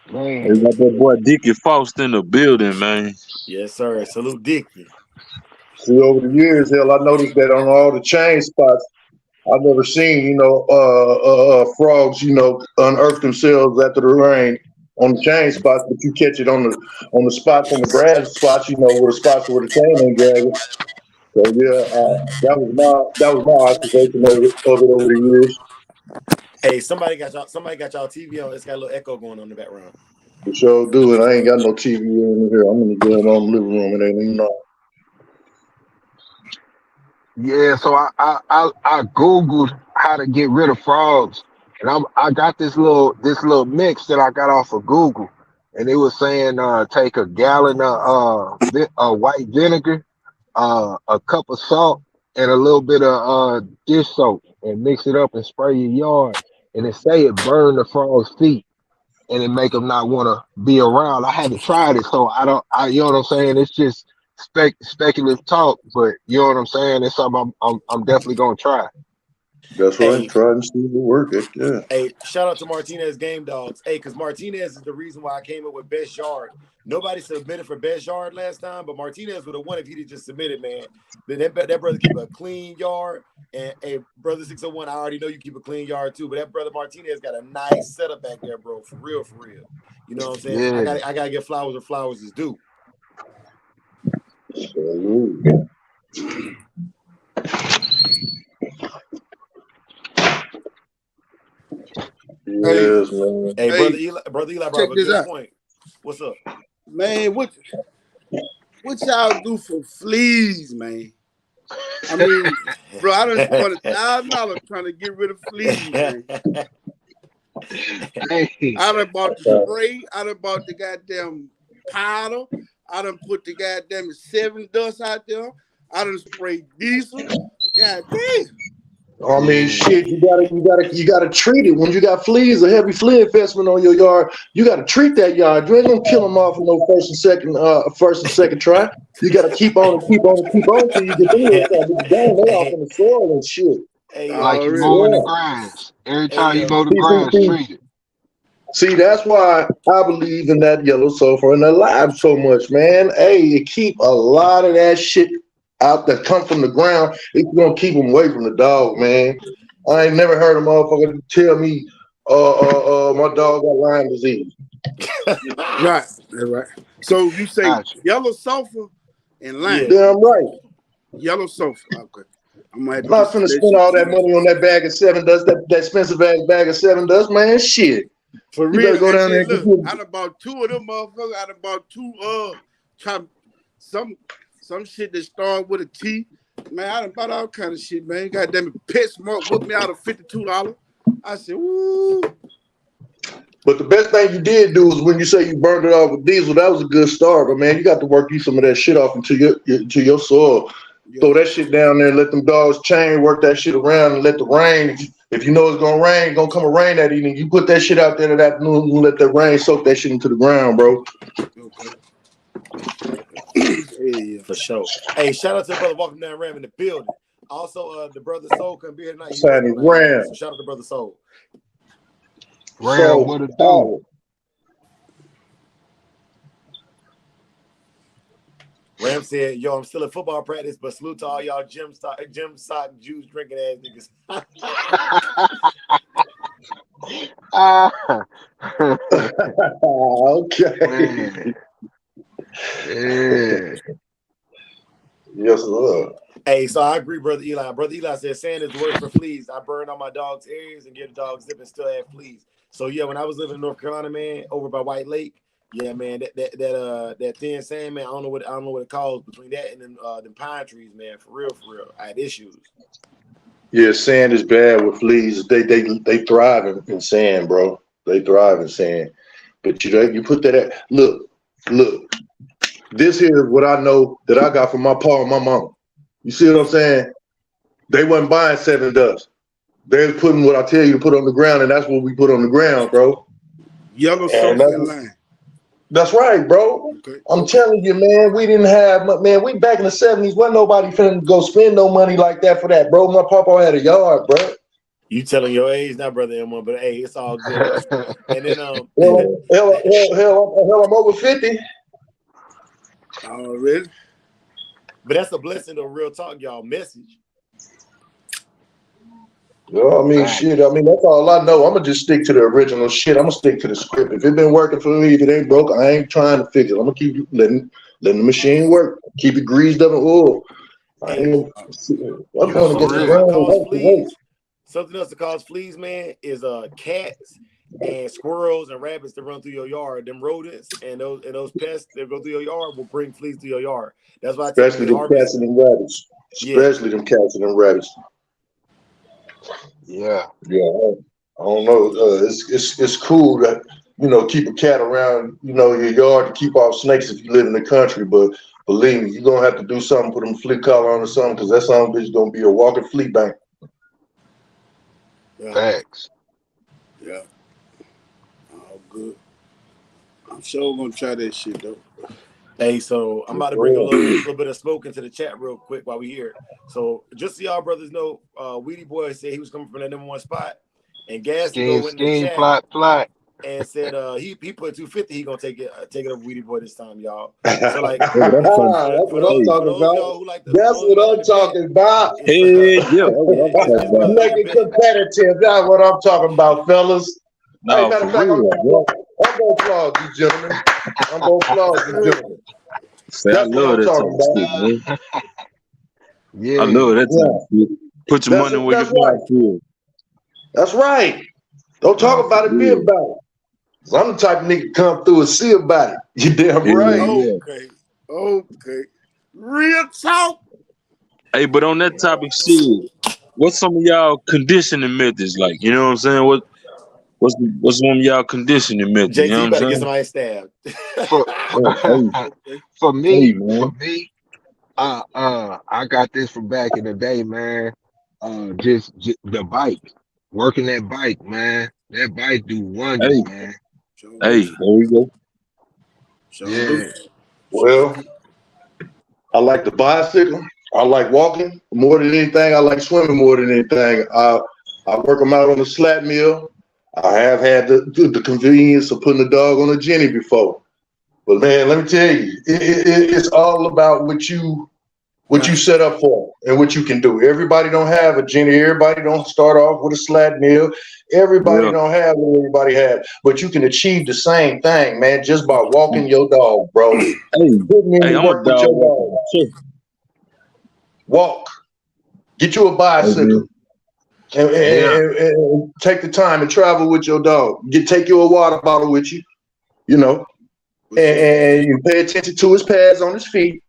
They Man. got that boy Dickie Faust in the building, man. Yes, sir. Salute Dickie. See, over the years, hell, I noticed that on all the chain spots, I've never seen, frogs, unearth themselves after the rain on the chain spots, but you catch it on the spots, on the grass spots, where the spots where the chain ain't dragging. So yeah, that was my observation of it over the years. Hey, somebody got y'all TV on. It's got a little echo going on in the background. For sure do it. I ain't got no TV in here. I'm in the damn living room. It ain't even on. Yeah, so I googled how to get rid of frogs, and I got this little mix that I got off of Google, and it was saying take a gallon of white vinegar, a cup of salt, and a little bit of dish soap, and mix it up and spray your yard. And it say it burn the frog's feet, and it make them not want to be around. I haven't tried it, so I don't. You know what I'm saying? It's just speculative talk, but you know what I'm saying? It's something I'm definitely gonna try. That's right. Hey, Try and see if it work. Yeah. hey, shout out to Martinez Game Dogs. Hey, because Martinez is the reason why I came up with best yard. Nobody submitted for best yard last time, but Martinez would have won if he'd just submitted, man. That brother keep a clean yard. And hey, brother 601, I already know you keep a clean yard too, but that brother Martinez got a nice setup back there, bro. For real, for real. You know what I'm saying? Yeah. I gotta get flowers where flowers is due. Yes, man. Hey, Hey, brother Eli brought check up a this good out. point. What's up? Man, what y'all do for fleas, man? I mean, bro, I done spent $1,000 trying to get rid of fleas, man. Hey, I done bought the spray. I done bought the goddamn powder. I done put the goddamn 7 dust out there. I done sprayed diesel. God damn. I mean, shit, you gotta treat it. When you got fleas, a heavy flea infestation on your yard, you gotta treat that yard. You ain't gonna kill them off in no first and second try. You gotta keep on till you get through it. They off in the soil and shit. Hey, like you Already. mowing the grass. Every time you mow the See, grass, treat it. See, that's why I believe in that yellow sulfur and that lime so much, man. Hey, it keep a lot of that shit out that come from the ground. It's gonna keep them away from the dog, man. I ain't never heard a motherfucker tell me, my dog got Lyme disease. Right, that's right. So you say Gotcha. yellow sulfur and lime. Damn right. Yellow sulfur. Okay. I'm gonna have I'm to not finna spend all that money on that bag of 7 dust, that expensive ass bag of 7 dust, man. Shit. For You real. better go And down there then, and look, get I done bought 2 of them motherfuckers. I done bought 2 some shit that start with a T. Man, I done bought all kind of shit, man. Goddamn it, PetSmart whooped me out of $52. I said, ooh. But the best thing you did do is when you say you burned it off with diesel, that was a good start. But man, you got to work you some of that shit off into your soil. Yeah. Throw that shit down there, let them dogs chain, work that shit around, and let the rain. If you know it's gonna rain, it's gonna come a rain that evening. You put that shit out there that afternoon, you let that rain soak that shit into the ground, bro. Okay. Yeah. for sure. Hey, shout out to the brother walking down Ram in the building. Also, the brother Soul couldn't be here tonight. He Signing working tonight, man. Ram. So shout out to brother Soul. Ram, So, what it do? Ram said, "Yo, I'm still at football practice, but salute to all y'all gym sock juice drinking ass niggas." okay. Man. Yeah. Yes, sir. Hey, so I agree, brother Eli. Brother Eli said sand is the worst for fleas. I burn on my dog's ears and get the dog zip and still have fleas. So yeah, when I was living in North Carolina, man, over by White Lake, yeah, man, that thin sand, man, I don't know what it calls between that and them pine trees, man. For real, I had issues. Yeah, sand is bad with fleas. They thrive in sand, bro. They thrive in sand. But you put that at look. This here is what I know that I got from my pa and my mama. You see what I'm saying? They wasn't buying 7 dust. They was putting what I tell you to put on the ground, and that's what we put on the ground, bro. Yellow sulfur and lime. That's right, bro. Okay. I'm telling you, man, we didn't have, man, we back in the 70s, wasn't nobody finna go spend no money like that for that, bro. My papa had a yard, bro. You telling your age now, brother M1, but hey, it's all good. Listen. And then hell, I'm over 50. Already. But that's a blessing of real talk, y'all. Message. I mean, shit. I mean, that's all I know. I'm gonna just stick to the original shit. I'm gonna stick to the script. If it been working for me, if it ain't broke, I ain't trying to fix it. I'm gonna keep letting the machine work. Keep it greased up and oil. Hey, I'm going to get the ground. Something else that cause fleas, man, is cats and squirrels and rabbits that run through your yard. Them rodents and those pests that go through your yard will bring fleas to your yard. That's why I tell especially them cats and them rabbits. Especially them cats and them rabbits. Yeah. Yeah. I don't know. It's cool that keep a cat around, your yard to keep off snakes if you live in the country. But believe me, you're gonna have to do something, put them flea collar on or something, because that son of a bitch is gonna be a walking flea bank. Yeah, Facts. yeah. All good. I'm sure gonna try that shit though. Hey, so I'm about to bring a little bit of smoke into the chat real quick while we here. So just so y'all brothers know, Weedy Boy said he was coming from the #1 spot, and Gaston went in the chat Plot. and said he put 250. He gonna take it over Weedy Boy this time, y'all. So like That's what I'm talking about. That's what I'm talking about. Hey, yeah, that's what I'm talking about. Make it competitive. That's what I'm talking about, fellas. Hey, No, matter for of fact, real, I'm gonna applaud you, gentlemen. I'm gonna applaud you, gentlemen. say, I That's what love I'm that type talking of shit, about. man. Yeah. I love that type of shit. Put your money where your Right. mouth is. That's right. Don't talk about it, be about it. So I'm the type of nigga to come through and see about it. You damn right. Okay. Real talk. Hey, but on that topic, shit, what's some of y'all conditioning methods like? You know what I'm saying? What's one of y'all conditioning methods? You JT, know you what better I'm get saying? somebody stabbed. For me, man. I got this from back in the day, man. Just the bike, working that bike, man. That bike do wonders, man. Hey, there we go. Yeah. Well, I like the bicycle. I like walking more than anything. I like swimming more than anything. I work them out on the slat mill. I have had the convenience of putting the dog on a Jenny before. But man, let me tell you, it's all about what you set up for and what you can do. Everybody don't have a Jenny. Everybody don't start off with a slat mill. Everybody don't have what everybody has. But you can achieve the same thing, man, just by walking your dog, bro. Hey, Putting in the I'm a work with dog your dog. walker too. Walk. Get you a bicycle. And take the time and travel with your dog. Take you a water bottle with you, and you pay attention to his pads on his feet.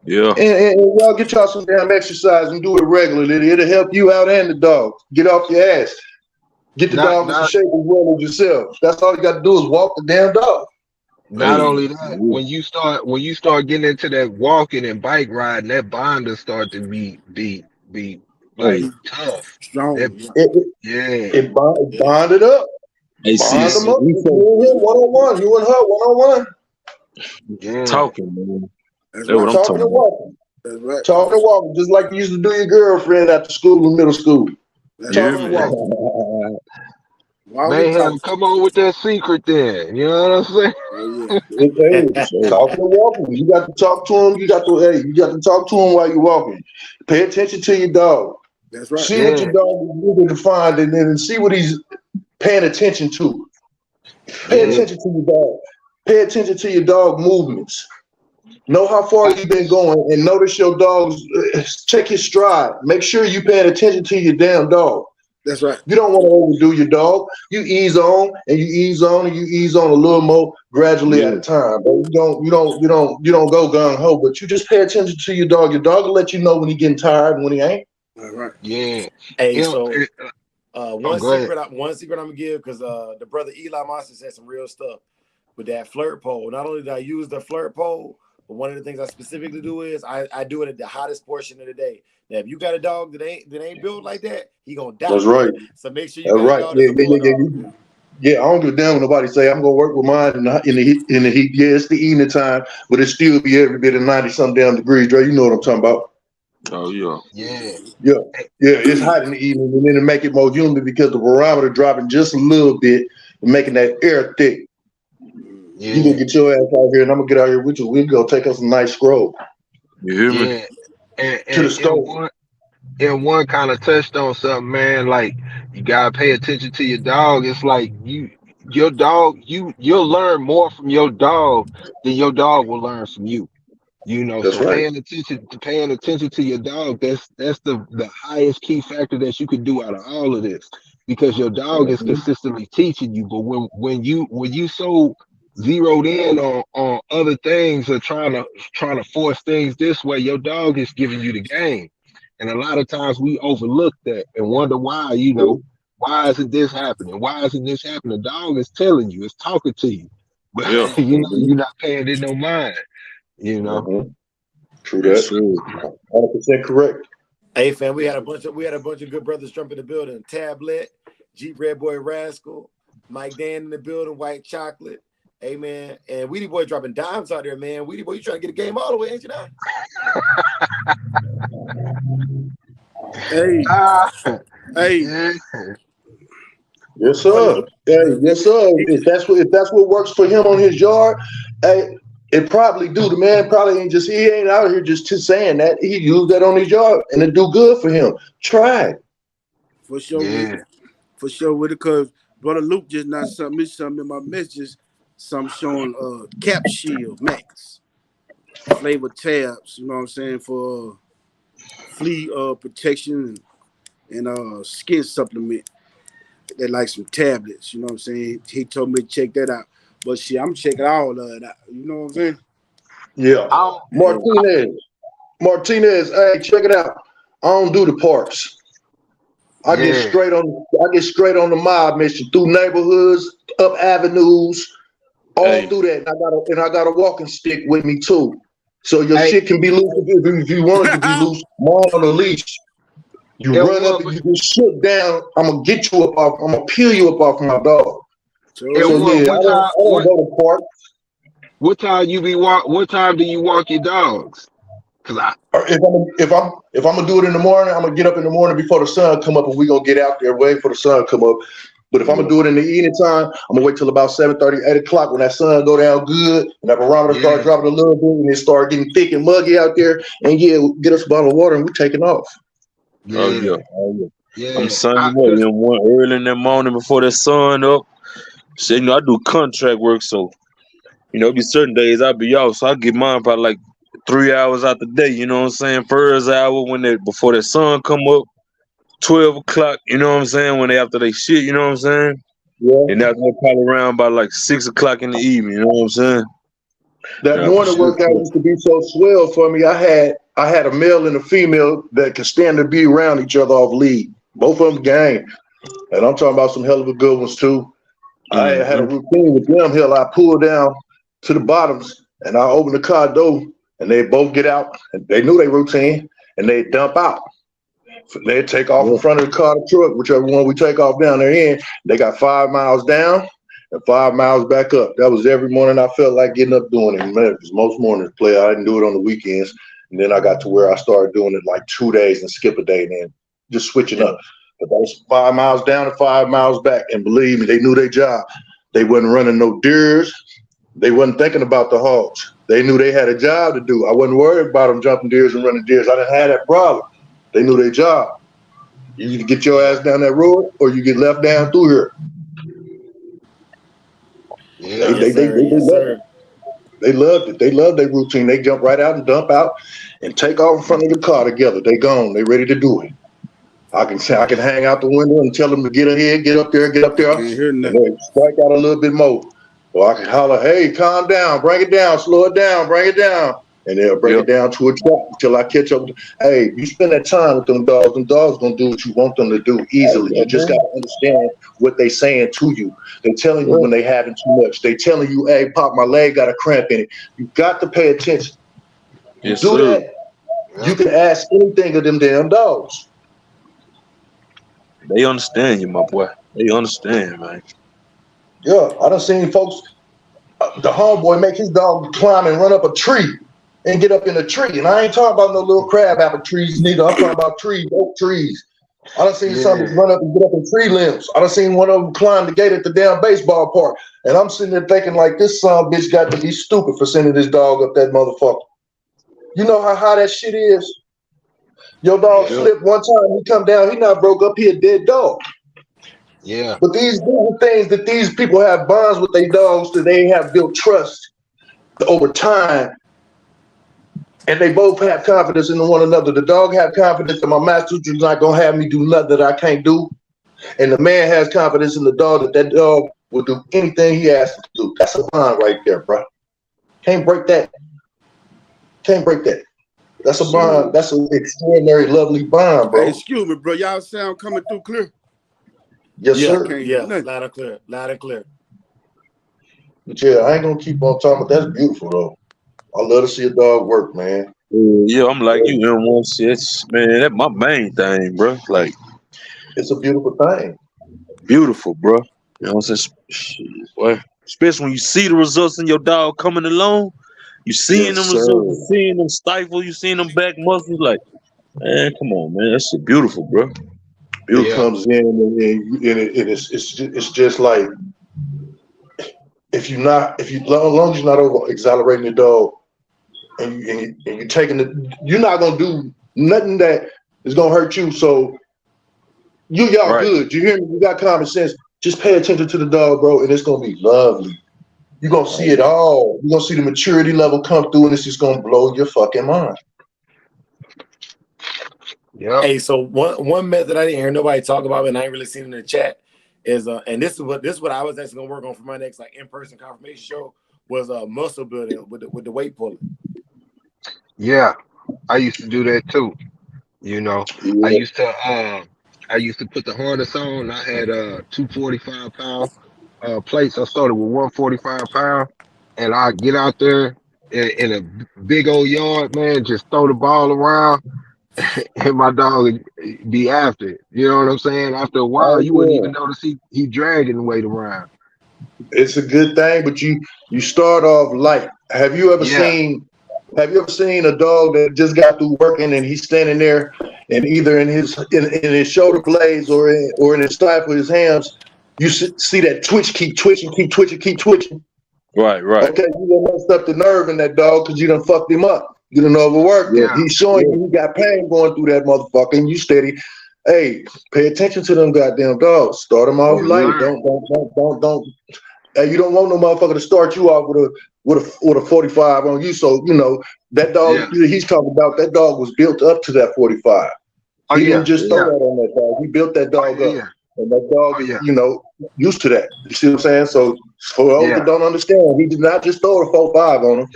Yeah. And y'all get y'all some damn exercise and do it regularly. It'll help you out and the dog. Get off your ass. Get the dog in shape as well as yourself. That's all you got to do is walk the damn dog. Not only that, when you start getting into that walking and bike riding, that bonder start to be like tough. Strong. It bonded up. Hey, Bond see, them up. You one-on-one. You and her one-on-one. Yeah. Talking, man. That's what I'm talking about. Walking. That's right. Talking and walking, just like you used to do your girlfriend after school in middle school. Talking and walking. Mayhem, come on with that secret then. You know what I'm saying? Talking and walking. You got to talk to him. You got to talk to him while you're walking. Pay attention to your dog. That's right. See what your dog is moving to find, and then see what he's paying attention to. Pay attention to your dog. Pay attention to your dog movements. Know how far you've been going, and notice your dog's. Check his stride. Make sure you're paying attention to your damn dog. That's right. You don't want to overdo your dog. You ease on and you ease on and you ease on a little more gradually at a time. But you don't go gung ho. But you just pay attention to your dog. Your dog will let you know when he's getting tired and when he ain't. All right. Yeah. Hey, so one secret I'm gonna give, because the brother Eli Monster said some real stuff with that flirt pole. Not only did I use the flirt pole, but one of the things I specifically do is I do it at the hottest portion of the day. Now, if you got a dog that ain't built like that, he gonna die. That's right. So make sure you got a dog that's a bulldog. Yeah, I don't give a damn when nobody say I'm gonna work with mine in the heat. Yeah, it's the evening time, but it still be every bit of 90-some damn degrees, Dre. You know what I'm talking about. Oh yeah. Yeah. It's hot in the evening, and then to make it more humid because the barometer dropping just a little bit and making that air thick. Yeah. You gonna get your ass out here, and I'm gonna get out here with you. We'll go take us a nice scroll. You hear me? To the stove. And one kind of touched on something, man. Like, you gotta pay attention to your dog. It's like you'll learn more from your dog than your dog will learn from you. That's So right. paying attention to your dog, that's the highest key factor that you could do out of all of this, because your dog is consistently teaching you. But when you so zeroed in on other things or trying to force things this way, your dog is giving you the game. And a lot of times we overlook that and wonder why Why isn't this happening? Why isn't this happening? The dog is telling you, it's talking to you, but Yeah. you're not paying it no mind. You know. True Yes, that. sir. 100% correct. Hey fam, we had a bunch of good brothers jump in the building. Tablet, Jeep Red Boy Rascal, Mike Dan in the building, White Chocolate. Hey man, and Weedy Boy dropping dimes out there, man. Weedy Boy, you trying to get a game all the way, ain't you now? Hey, Ah, hey, yeah, Yes, brother sir. Luke, Hey, yes, sir. If that's what works for him on his yard, hey, it probably do. The man probably ain't just he ain't out here just saying that. He used that on his yard and it do good for him. Try it. for sure with yeah, it. For sure with it, because brother Luke just not something in my messages. Some showing cap shield max flavor tabs. You know what I'm saying for flea protection and skin supplement. They like some tablets. You know what I'm saying. He told me to check that out. But shit, I'm checking all of it out. You know what I'm saying. Yeah. I don't, Martinez, hey, check it out. I don't do the parks. I get yeah, straight on the mob mission through neighborhoods, up avenues, all Hey, through that. And I got a walking stick with me too. So your hey, shit can be loose if you want it to be loose. Mine on a leash. You it run up was, and you get shit down. I'm gonna get you up off. I'm gonna peel you up off my dog. Told it So you. was. yeah, I don't go to park. What time you be walk? What time do you walk your dogs? Cause I, Or if I'm gonna do it in the morning, I'm gonna get up in the morning before the sun come up, and we gonna get out there waiting for the sun come up. But if I'm yeah, gonna do it in the evening time, I'm gonna wait till about 7:30, 8 o'clock when that sun go down good and that barometer start yeah, dropping a little bit and it start getting thick and muggy out there. And yeah, get us a bottle of water and we taking off. oh yeah, yeah, oh yeah. I'm yeah. same way. Cause One early in the morning before the sun up. So, I do contract work, so it be certain days I be off, so I get mine probably like 3 hours out the day. You know what I'm saying? First hour before the sun come up, 12 o'clock. You know what I'm saying? When they after they shit. You know what I'm saying? Yeah. And that's probably around by like 6 o'clock in the evening. You know what I'm saying? That Nah, for morning sure. workout used to be so swell for me. I had a male and a female that could stand to be around each other off lead. Both of them game. And I'm talking about some hell of a good ones too. I had a Mm-hmm. routine with them. Hell, I pull down to the bottoms and I open the car door and they both get out and they knew their routine and they dump out. They take off in Yeah. front of the car, the truck, whichever one we take off down there in. They got 5 miles down and 5 miles back up. That was every morning I felt like getting up doing it. Man, because most mornings play, I didn't do it on the weekends. And then I got to where I started doing it like 2 days and skip a day and then just switching Yeah. up. But that was 5 miles down and 5 miles back. And believe me, they knew their job. They wasn't running no deers. They wasn't thinking about the hogs. They knew they had a job to do. I wasn't worried about them jumping deers and running deers. I didn't have that problem. They knew their job. You either get your ass down that road or you get left down through here. They yeah, Yes, they they they, sir. they Yes, loved it. sir. They loved it. They loved their routine. They jump right out and dump out and take off in front of the car together. They gone. They ready to do it. I can hang out the window and tell them to get ahead, get up I there, can't hear and nothing. they strike out a little bit more. Or I can holler, hey, calm down, bring it down, slow it down, bring it down. And they'll break Yeah. it down to a trot until I catch up. Hey, you spend that time with them dogs gonna do what you want them to do easily. You just gotta understand what they saying to you. They telling you Yeah. when they having too much. They telling you, hey, pop, my leg got a cramp in it. You got to pay attention. You Yes, do sir. that, yeah, you can ask anything of them damn dogs. They understand you, my boy. They understand, man. Yeah, I done seen folks, the homeboy make his dog climb and run up a tree and get up in a tree. And I ain't talking about no little crab apple trees neither. I'm talking about trees, oak trees. I done seen some yeah, run up and get up in tree limbs. I done seen one of them climb the gate at the damn baseball park. And I'm sitting there thinking like this son of a bitch got to be stupid for sending this dog up that motherfucker. You know how high that shit is? Your dog yeah, Yeah. slipped one time, he come down, he not broke up, he a dead dog. yeah, But these are things that these people have bonds with their dogs that they have built trust over time, and they both have confidence in one another. The dog have confidence that my master is not gonna have me do nothing that I can't do, and the man has confidence in the dog that that dog will do anything he asks to do. That's a bond right there, bro. Can't break that. Can't break that. That's a Sir. bond. That's an extraordinary, lovely bond, Hey, bro. excuse me, bro. Y'all sound coming through clear. Yes, Yeah, sir. Can't do yeah, nothing. loud and clear, loud and clear. But yeah, I ain't gonna keep on talking, but that's beautiful though. I love to see a dog work, man. Yeah, I'm like you, M1 shit. Man, that's my main thing, bro. Like, It's a beautiful thing. beautiful, bro. You know what I'm saying? Shit, boy. Especially when you see the results in your dog coming along, you seeing Yes, them sir. results, you seeing them stifle, you seeing them back muscles. Like, man, come on, man. That shit beautiful, bro. It Beautiful. Yeah. comes in and it's just like if you as long as you're not over exonerating the dog and you taking you're not gonna do nothing that is gonna hurt you. So y'all Right. good. You hear me? You got common sense. Just pay attention to the dog, bro, and it's gonna be lovely. You're gonna see it all. You're gonna see the maturity level come through, and it's just gonna blow your fucking mind. Yep. Hey, so one method I didn't hear nobody talk about, and I ain't really seen in the chat is and this is what I was actually gonna work on for my next like in-person confirmation show was muscle building with the weight pulling. Yeah. I used to do that too. You know, I Yeah. used to put the harness on. I had 245-pound plates. I started with 145-pound, and I get out there in a big old yard, man, just throw the ball around, and my dog would be after it. You know what I'm saying? After a while, Oh you wouldn't even yeah. notice he dragging the weight around. It's a good thing, but you start off light. Yeah, Have you ever seen a dog that just got through working and he's standing there and either in his shoulder blades or in his thigh with his hams, you see that twitch keep twitching, keep twitching, keep twitching. Right, right. Okay, you done messed up the nerve in that dog because you done fucked him up. You done overworked him. yeah, He's showing you he got pain going through that motherfucker, and you steady. Hey, pay attention to them goddamn dogs. Start them off yes, light. sir. Don't. Hey, you don't want no motherfucker to start you off with a 45 on you. So you know that dog Yeah. he's talking about. That dog was built up to that 45. Oh He didn't yeah, just throw yeah. that on that dog. He built that Oh dog yeah, up, yeah. and that dog Oh is yeah, used to that. You see what I'm saying? So for those that yeah, don't understand, he did not just throw a 4.5 on him.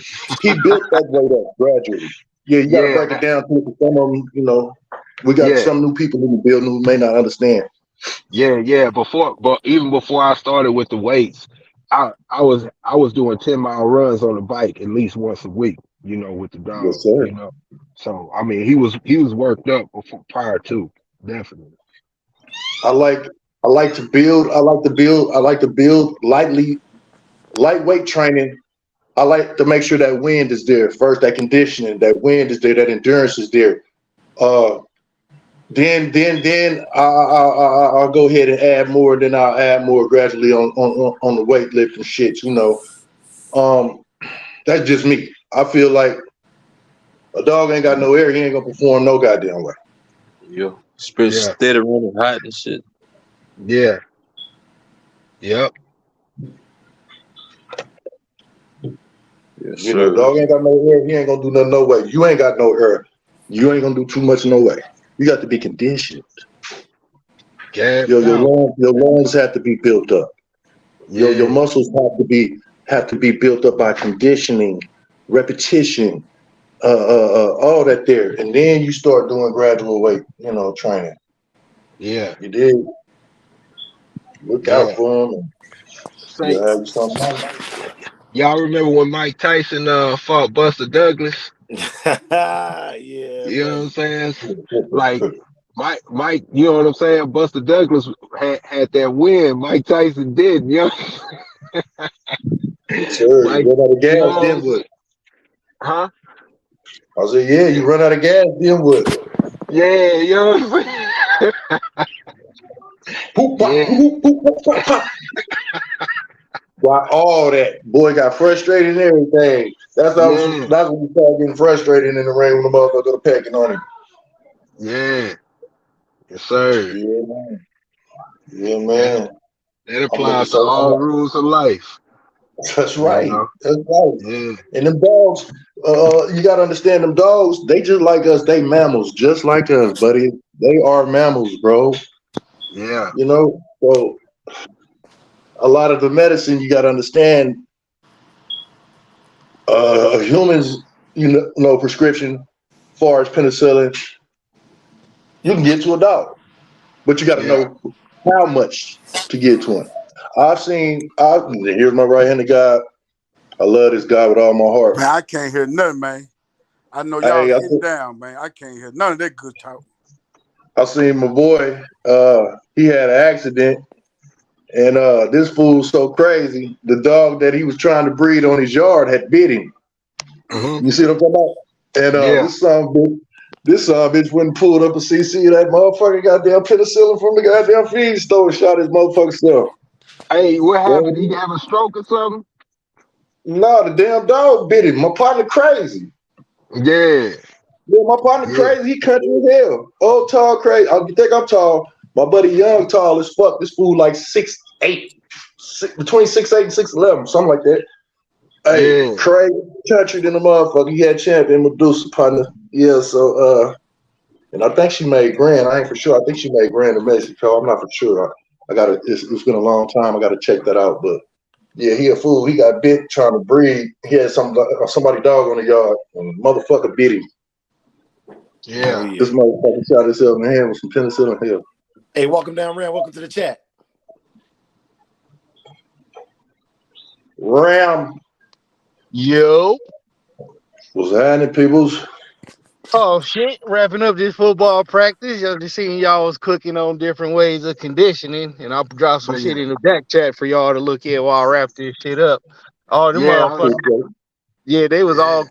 He built that weight up gradually. Yeah, you got to yeah. break it down to it. Some of them, we got Yeah. some new people in the building who may not understand. Yeah. But even before I started with the weights, I was doing 10-mile runs on the bike at least once a week, with the Yes, dog, sir. So I mean he was worked up before, prior to, definitely. I like to build. I like to build lightweight training. I like to make sure that wind is there first, that conditioning, that wind is there, that endurance is there. Uh, then I'll go ahead and add more. Then I'll add more gradually on the weightlifting shit. That's just me. I feel like a dog ain't got no air. He ain't gonna perform no goddamn way. Yeah. Especially Yeah, steady running hot and shit. yeah, yep, Yes, sir. Dog ain't got no air. He ain't gonna do nothing no way. You ain't got no air. You ain't gonna do too much no way. You got to be conditioned. gassed out. Your lungs have to be built up. Your Yeah, muscles have to be built up by conditioning, repetition, all that there, and then you start doing gradual weight, training. yeah, You did look out yeah. for them, and Say, you'll have you something. y'all remember when Mike Tyson fought Buster Douglas? Yeah, You know what I'm buddy. saying? Like Mike, you know what I'm saying? Buster Douglas had that win. Mike Tyson did, Yes, sir. You Mike, run out of you gas, know what then I'm saying? what? Huh? I said, yeah, you run out of gas, then what? Yeah, you know what I'm saying? Poop, pop, Yeah, poop, poop, poop, pop, pop. Why all that boy got frustrated and everything. yeah, That's when you start getting frustrated in the ring when the motherfucker go pecking on him. yeah. Yes, sir. Yeah, man. Yeah, That man. that I'm looking applies to so. all rules of life, That's you right. know? That's right. Yeah, And them dogs, you gotta understand them dogs. They just like us. They mammals, just like us, buddy. They are mammals, bro. yeah, So a lot of the medicine you gotta understand. Humans, prescription, far as penicillin, you can get to a dog, but you got to yeah, know how much to get to him. Here's my right-handed guy. I love this guy with all my heart. Man, I can't hear nothing, man. I know y'all sitting down, man. I can't hear none of that good talk. I seen my boy. He had an accident, and this fool's so crazy. The dog that he was trying to breed on his yard had bit him. Mm-hmm. You see what I'm talking about? And this son of a bitch went and pulled up a CC of that motherfucking goddamn penicillin from the goddamn feed store and shot his motherfucking self. Hey, what happened? Did he have a stroke or something? No, the damn dog bit him. My partner crazy. Yeah. Yeah, my partner crazy. He country as hell. Old, tall, crazy. You think I'm tall? My buddy Young, tall as fuck. This fool like 6'8", between 6'8" and 6'11", something like that. Hey, crazy country than the motherfucker. He had champion Medusa partner. Yeah, so and I think she made grand. I ain't for sure. I think she made grand in Mexico. I'm not for sure. I gotta. It's been a long time. I gotta check that out. But yeah, he a fool. He got bit trying to breed. He had somebody dog on the yard, and the motherfucker bit him. Yeah. This motherfucker shot himself in the hand with some penicillin here. Hey, welcome down, Ram. Welcome to the chat. Ram. Yo. What's happening, peoples? Oh shit! Wrapping up this football practice. Just seeing y'all was cooking on different ways of conditioning, and I'll drop some shit in the back chat for y'all to look at while I wrap this shit up. All the motherfuckers. Yeah, they was all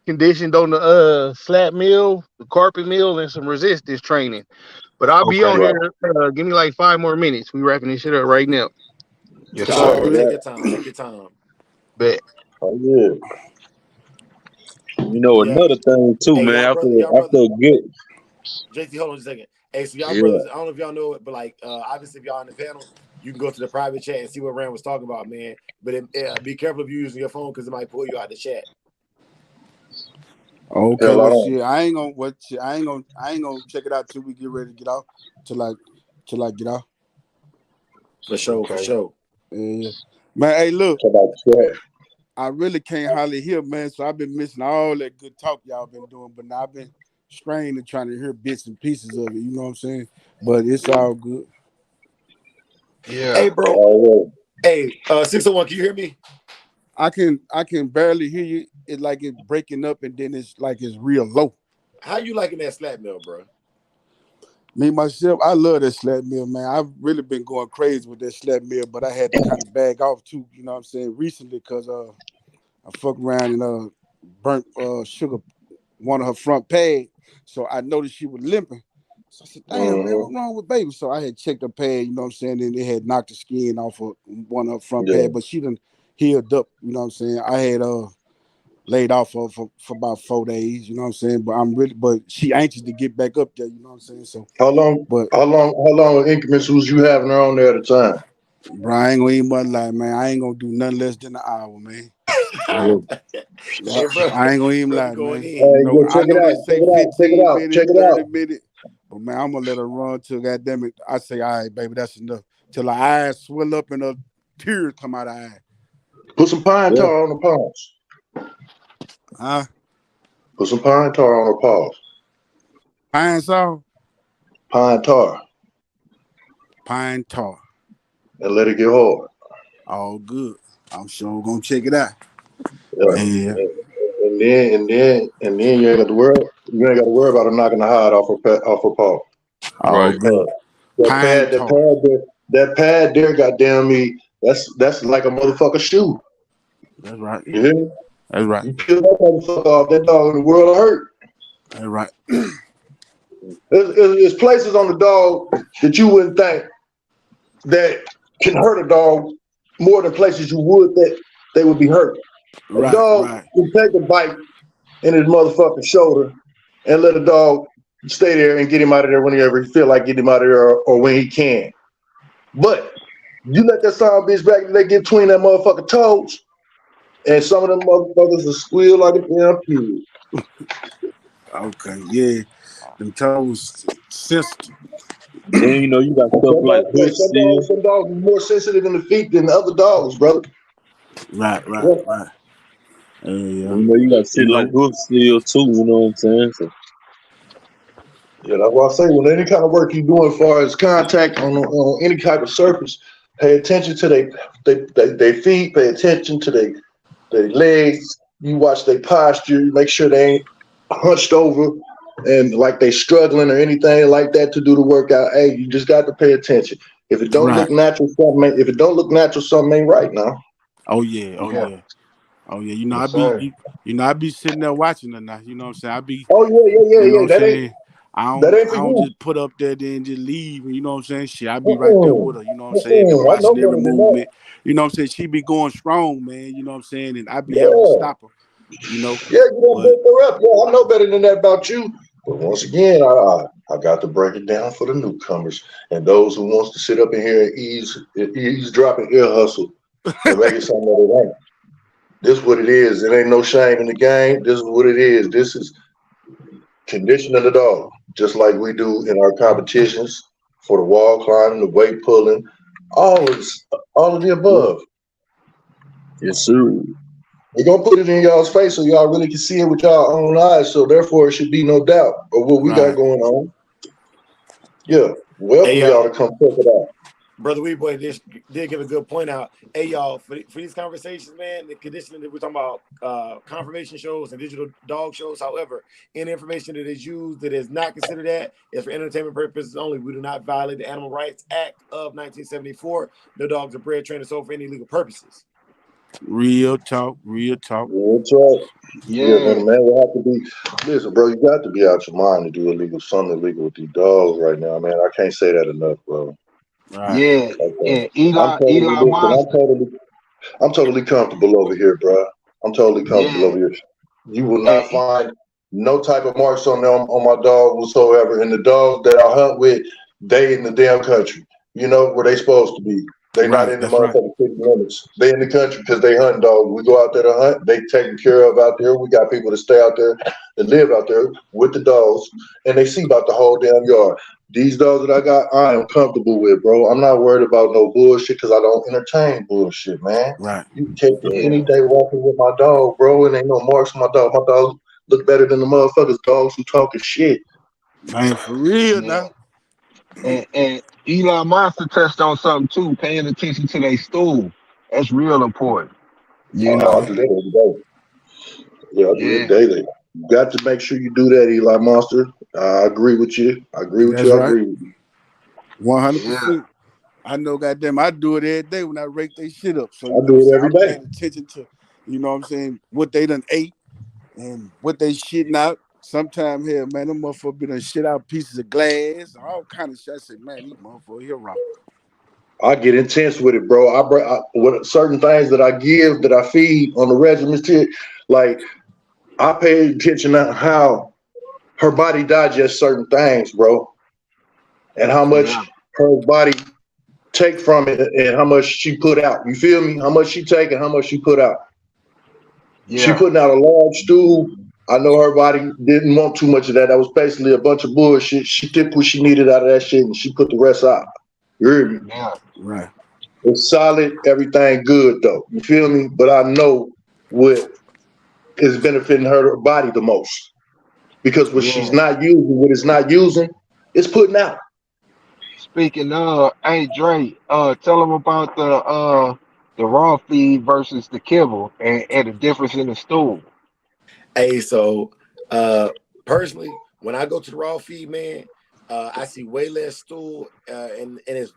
conditioned on the slap meal, the carpet meal, and some resistance training. But I'll be on here. Give me like 5 more minutes. We wrapping this shit up right now. Yes, sir. Take your time. Take your time. Bet. Oh yeah. You know, another thing too, man. After good. JT, hold on just a second. Hey, so y'all brothers, I don't know if y'all know it, but like obviously if y'all on the panel, you can go to the private chat and see what Rand was talking about, man. But be careful if you're using your phone because it might pull you out of the chat. Okay, well shit. I ain't gonna check it out till we get ready to get off. Till I get off. For sure. Yeah. Man, hey, look. I really can't hardly hear, man. So I've been missing all that good talk y'all been doing, but now I've been strained and trying to hear bits and pieces of it. You know what I'm saying? But it's all good. Yeah. Hey, bro. Hey, 601, can you hear me? I can barely hear you. It's like it's breaking up and then it's like it's real low. How you liking that slap meal, bro? Me, myself, I love that slap meal, man. I've really been going crazy with that slap meal, but I had to kind of bag off too, you know what I'm saying, recently because I fucked around and burnt sugar one of her front pads. So I noticed she was limping. So I said, damn, man, what's wrong with baby? So I had checked her pad, you know what I'm saying, and it had knocked the skin off of one of her front pad, but she done healed up, you know what I'm saying. I had laid off for about 4 days, you know what I'm saying? But she anxious to get back up there, you know what I'm saying? So how long increments was you having her on there at a time? Bro, I ain't gonna even much lie, man. I ain't gonna do nothing less than an hour, man. Hey, bro, I ain't gonna even lie, man. You know, I know they say 15 minutes, 30 minutes, but man, I'm gonna let her run till goddamn it. I say, all right, baby, that's enough. Till her eyes swell up and her tears come out of her eye. Put some pine tar on the paws. Huh? Put some pine tar on her paws. Pine saw? Pine tar. Pine tar. And let it get hard. All good. I'm sure gonna check it out. Yeah. And then you ain't got to worry. You ain't got to worry about her knocking the hide off her paw. All good. That pad there, goddamn me, that's like a motherfucker shoe. That's right. You hear me? That's right. You peel that motherfucker off, that dog in the world will hurt. That's right. There's places on the dog that you wouldn't think that can hurt a dog more than places you would that they would be hurt. A dog can take a bite in his motherfucking shoulder and let a dog stay there and get him out of there whenever he feel like getting him out of there or when he can. But you let that son of a bitch back and they get between that motherfucking toes, and some of them motherfuckers will squeal like a damn pig. Okay, yeah. Them toes sensitive. Then you know you got stuff like some dogs are more sensitive in the feet than other dogs, brother. Right. You know you got shit like hoof seal too, you know what I'm saying? So Yeah, that's why I say when any kind of work you do as far as contact on any type of surface, pay attention to they feet, pay attention to their legs. You watch their posture, make sure they ain't hunched over and like they struggling or anything like that to do the workout. Hey, you just got to pay attention. If it don't Right. look natural, if it don't look natural, something ain't right now. Oh yeah. Oh Yeah. yeah. Oh yeah. I Yes, be sir. I be sitting there watching her now. You know what I'm saying? I be, Oh yeah, yeah, you yeah, know what yeah. I'm That ain't saying? I that don't ain't I for don't you. just put up there then just leave. And you know what I'm saying? Shit, I be right there with Mm-mm. her. You know what I'm saying? And Mm-mm. I know watching every better than that. movement. You know what I'm saying? She be going strong, man. You know what I'm saying? And I be having to Yeah. stop her. You know, Yeah, you don't but break her up. Yeah, I know better than that about you. But once again, I got to break it down for the newcomers and those who wants to sit up in here and eavesdrop and ear hustle and make it something that it ain't. This is what it is. It ain't no shame in the game. This is what it is. This is conditioning the dog, just like we do in our competitions for the wall climbing, the weight pulling, all of this, all of the above. Yes, sir. We're gonna put it in y'all's face so y'all really can see it with y'all own eyes. So therefore, it should be no doubt of what we got right. going on. Yeah, welcome Hey y'all to y'all, come check it out. Brother Weeboy did give a good point out. Hey y'all, for these conversations, man, the conditioning that we're talking about, confirmation shows and digital dog shows. However, any information that is used that is not considered that is for entertainment purposes only. We do not violate the Animal Rights Act of 1974. No dogs are bred, trained, or sold for any legal purposes. Real talk. Real talk. That's right. Yeah, Yeah. man, man will have to be. Listen, bro, you got to be out your mind to do illegal, something illegal with these dogs right now, man. I can't say that enough, bro. Right. Yeah. Okay. And I'm totally Eli listen. Monster. I'm totally comfortable over here, bro. I'm totally comfortable Yeah. over here. You will And not find no type of marks on them on my dog whatsoever. And the dogs that I hunt with, they in the damn country. You know where they supposed to be. They not Right. in the That's right. motherfucking city limits. They in the country because they hunting dogs. We go out there to hunt. They taken care of out there. We got people that stay out there and live out there with the dogs, and they see about the whole damn yard. These dogs that I got, I am comfortable with, bro. I'm not worried about no bullshit because I don't entertain bullshit, man. Right. You can catch me yeah. any day walking with my dog, bro, and ain't no marks on my dog. My dog look better than the motherfuckers dogs who talking shit. Man, for real Yeah. now. And Eli Monster touched on something too, paying attention to their stool. That's real important. You Oh, I know. do that every day. Yeah, I do it Yeah. daily. You got to make sure you do that, Eli Monster. I agree with you. I agree with That's you. I right. agree with you. Yeah. 100%. I know, goddamn, I do it every day when I rake they shit up. So, I you know what I'm do it saying? every I'm day. paying attention to, you know what I'm saying, what they done ate and what they shitting out. Sometimes here, man, them motherfuckers be done shit out pieces of glass, all kind of shit. I say, man, these motherfuckers here wrong. I get intense with it, bro. With certain things that I give, that I feed on the regimen shit, like I pay attention to how her body digests certain things, bro, and how Yeah. much her body take from it and how much she put out. You feel me? How much she take and how much she put out. She Yeah. putting out a large stool. I know her body didn't want too much of that. That was basically a bunch of bullshit. She took what she needed out of that shit and she put the rest out. You hear me? Yeah. Right. It's solid, everything good though. You feel me? But I know what is benefiting her body the most. Because what she's Yeah. not using, what it's not using, it's putting out. Speaking of, hey Dre, tell them about the raw feed versus the kibble and the difference in the stool. Hey, so personally, when I go to the raw feed, man, I see way less stool, and it's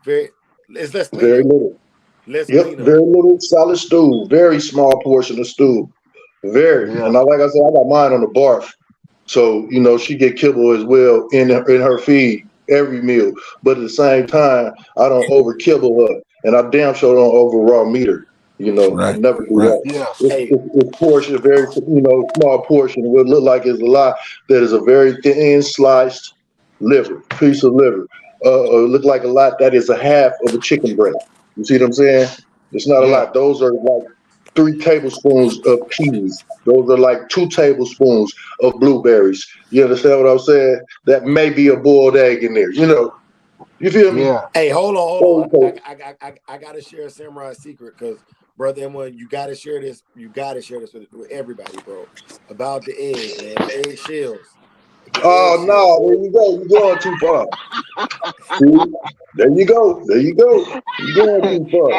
less Very cleanup, little. less Yep, cleanup. very little solid stool. Very small portion of stool. Very. Yeah. And like I said, I got mine on the barf. So, she get kibble as well in her feed every meal. But at the same time, I don't over kibble her. And I damn sure don't over raw meat her. I Right. never do Right. that. Yeah. Hey, It's portion, very, small portion. It would look like it's a lot. That is a very thin sliced piece of liver. Look like a lot that is a half of a chicken breast. You see what I'm saying? It's not a Yeah. lot. Those are like 3 tablespoons of peas. Those are like 2 tablespoons of blueberries. You understand what I'm saying? That may be a boiled egg in there. You feel me? Yeah. hey, hold on. So, I gotta share a samurai secret because brother M1, you gotta share this. You gotta share this with everybody, bro. About the eggs, man. The egg shells. Oh no, there you go. You're going too far. See? There you go. There you go. You're going too far.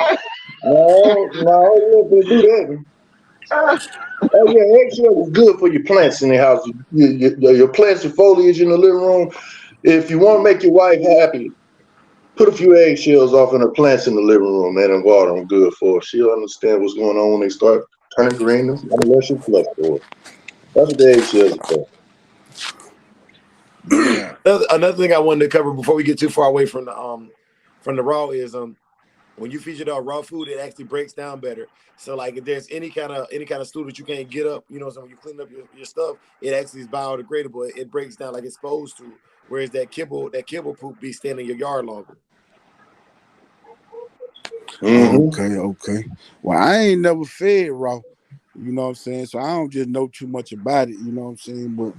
No, you don't do that. Oh yeah, eggshell is good for your plants in the house. Your plants and foliage in the living room. If you want to make your wife happy, put a few eggshells off in her plants in the living room, man, and water them good for her. She'll understand what's going on when they start turning green. Unless you flush for it. That's what the eggshells are for. Yeah. Another thing I wanted to cover before we get too far away from the raw is when you feed your dog raw food, it actually breaks down better. So like if there's any kind of stool that you can't get up, you know, so when you clean up your stuff, it actually is biodegradable. It breaks down like it's supposed to. Whereas that kibble poop be staying in your yard longer. Mm-hmm. Okay. Well, I ain't never fed raw. You know what I'm saying? So I don't just know too much about it, you know what I'm saying? But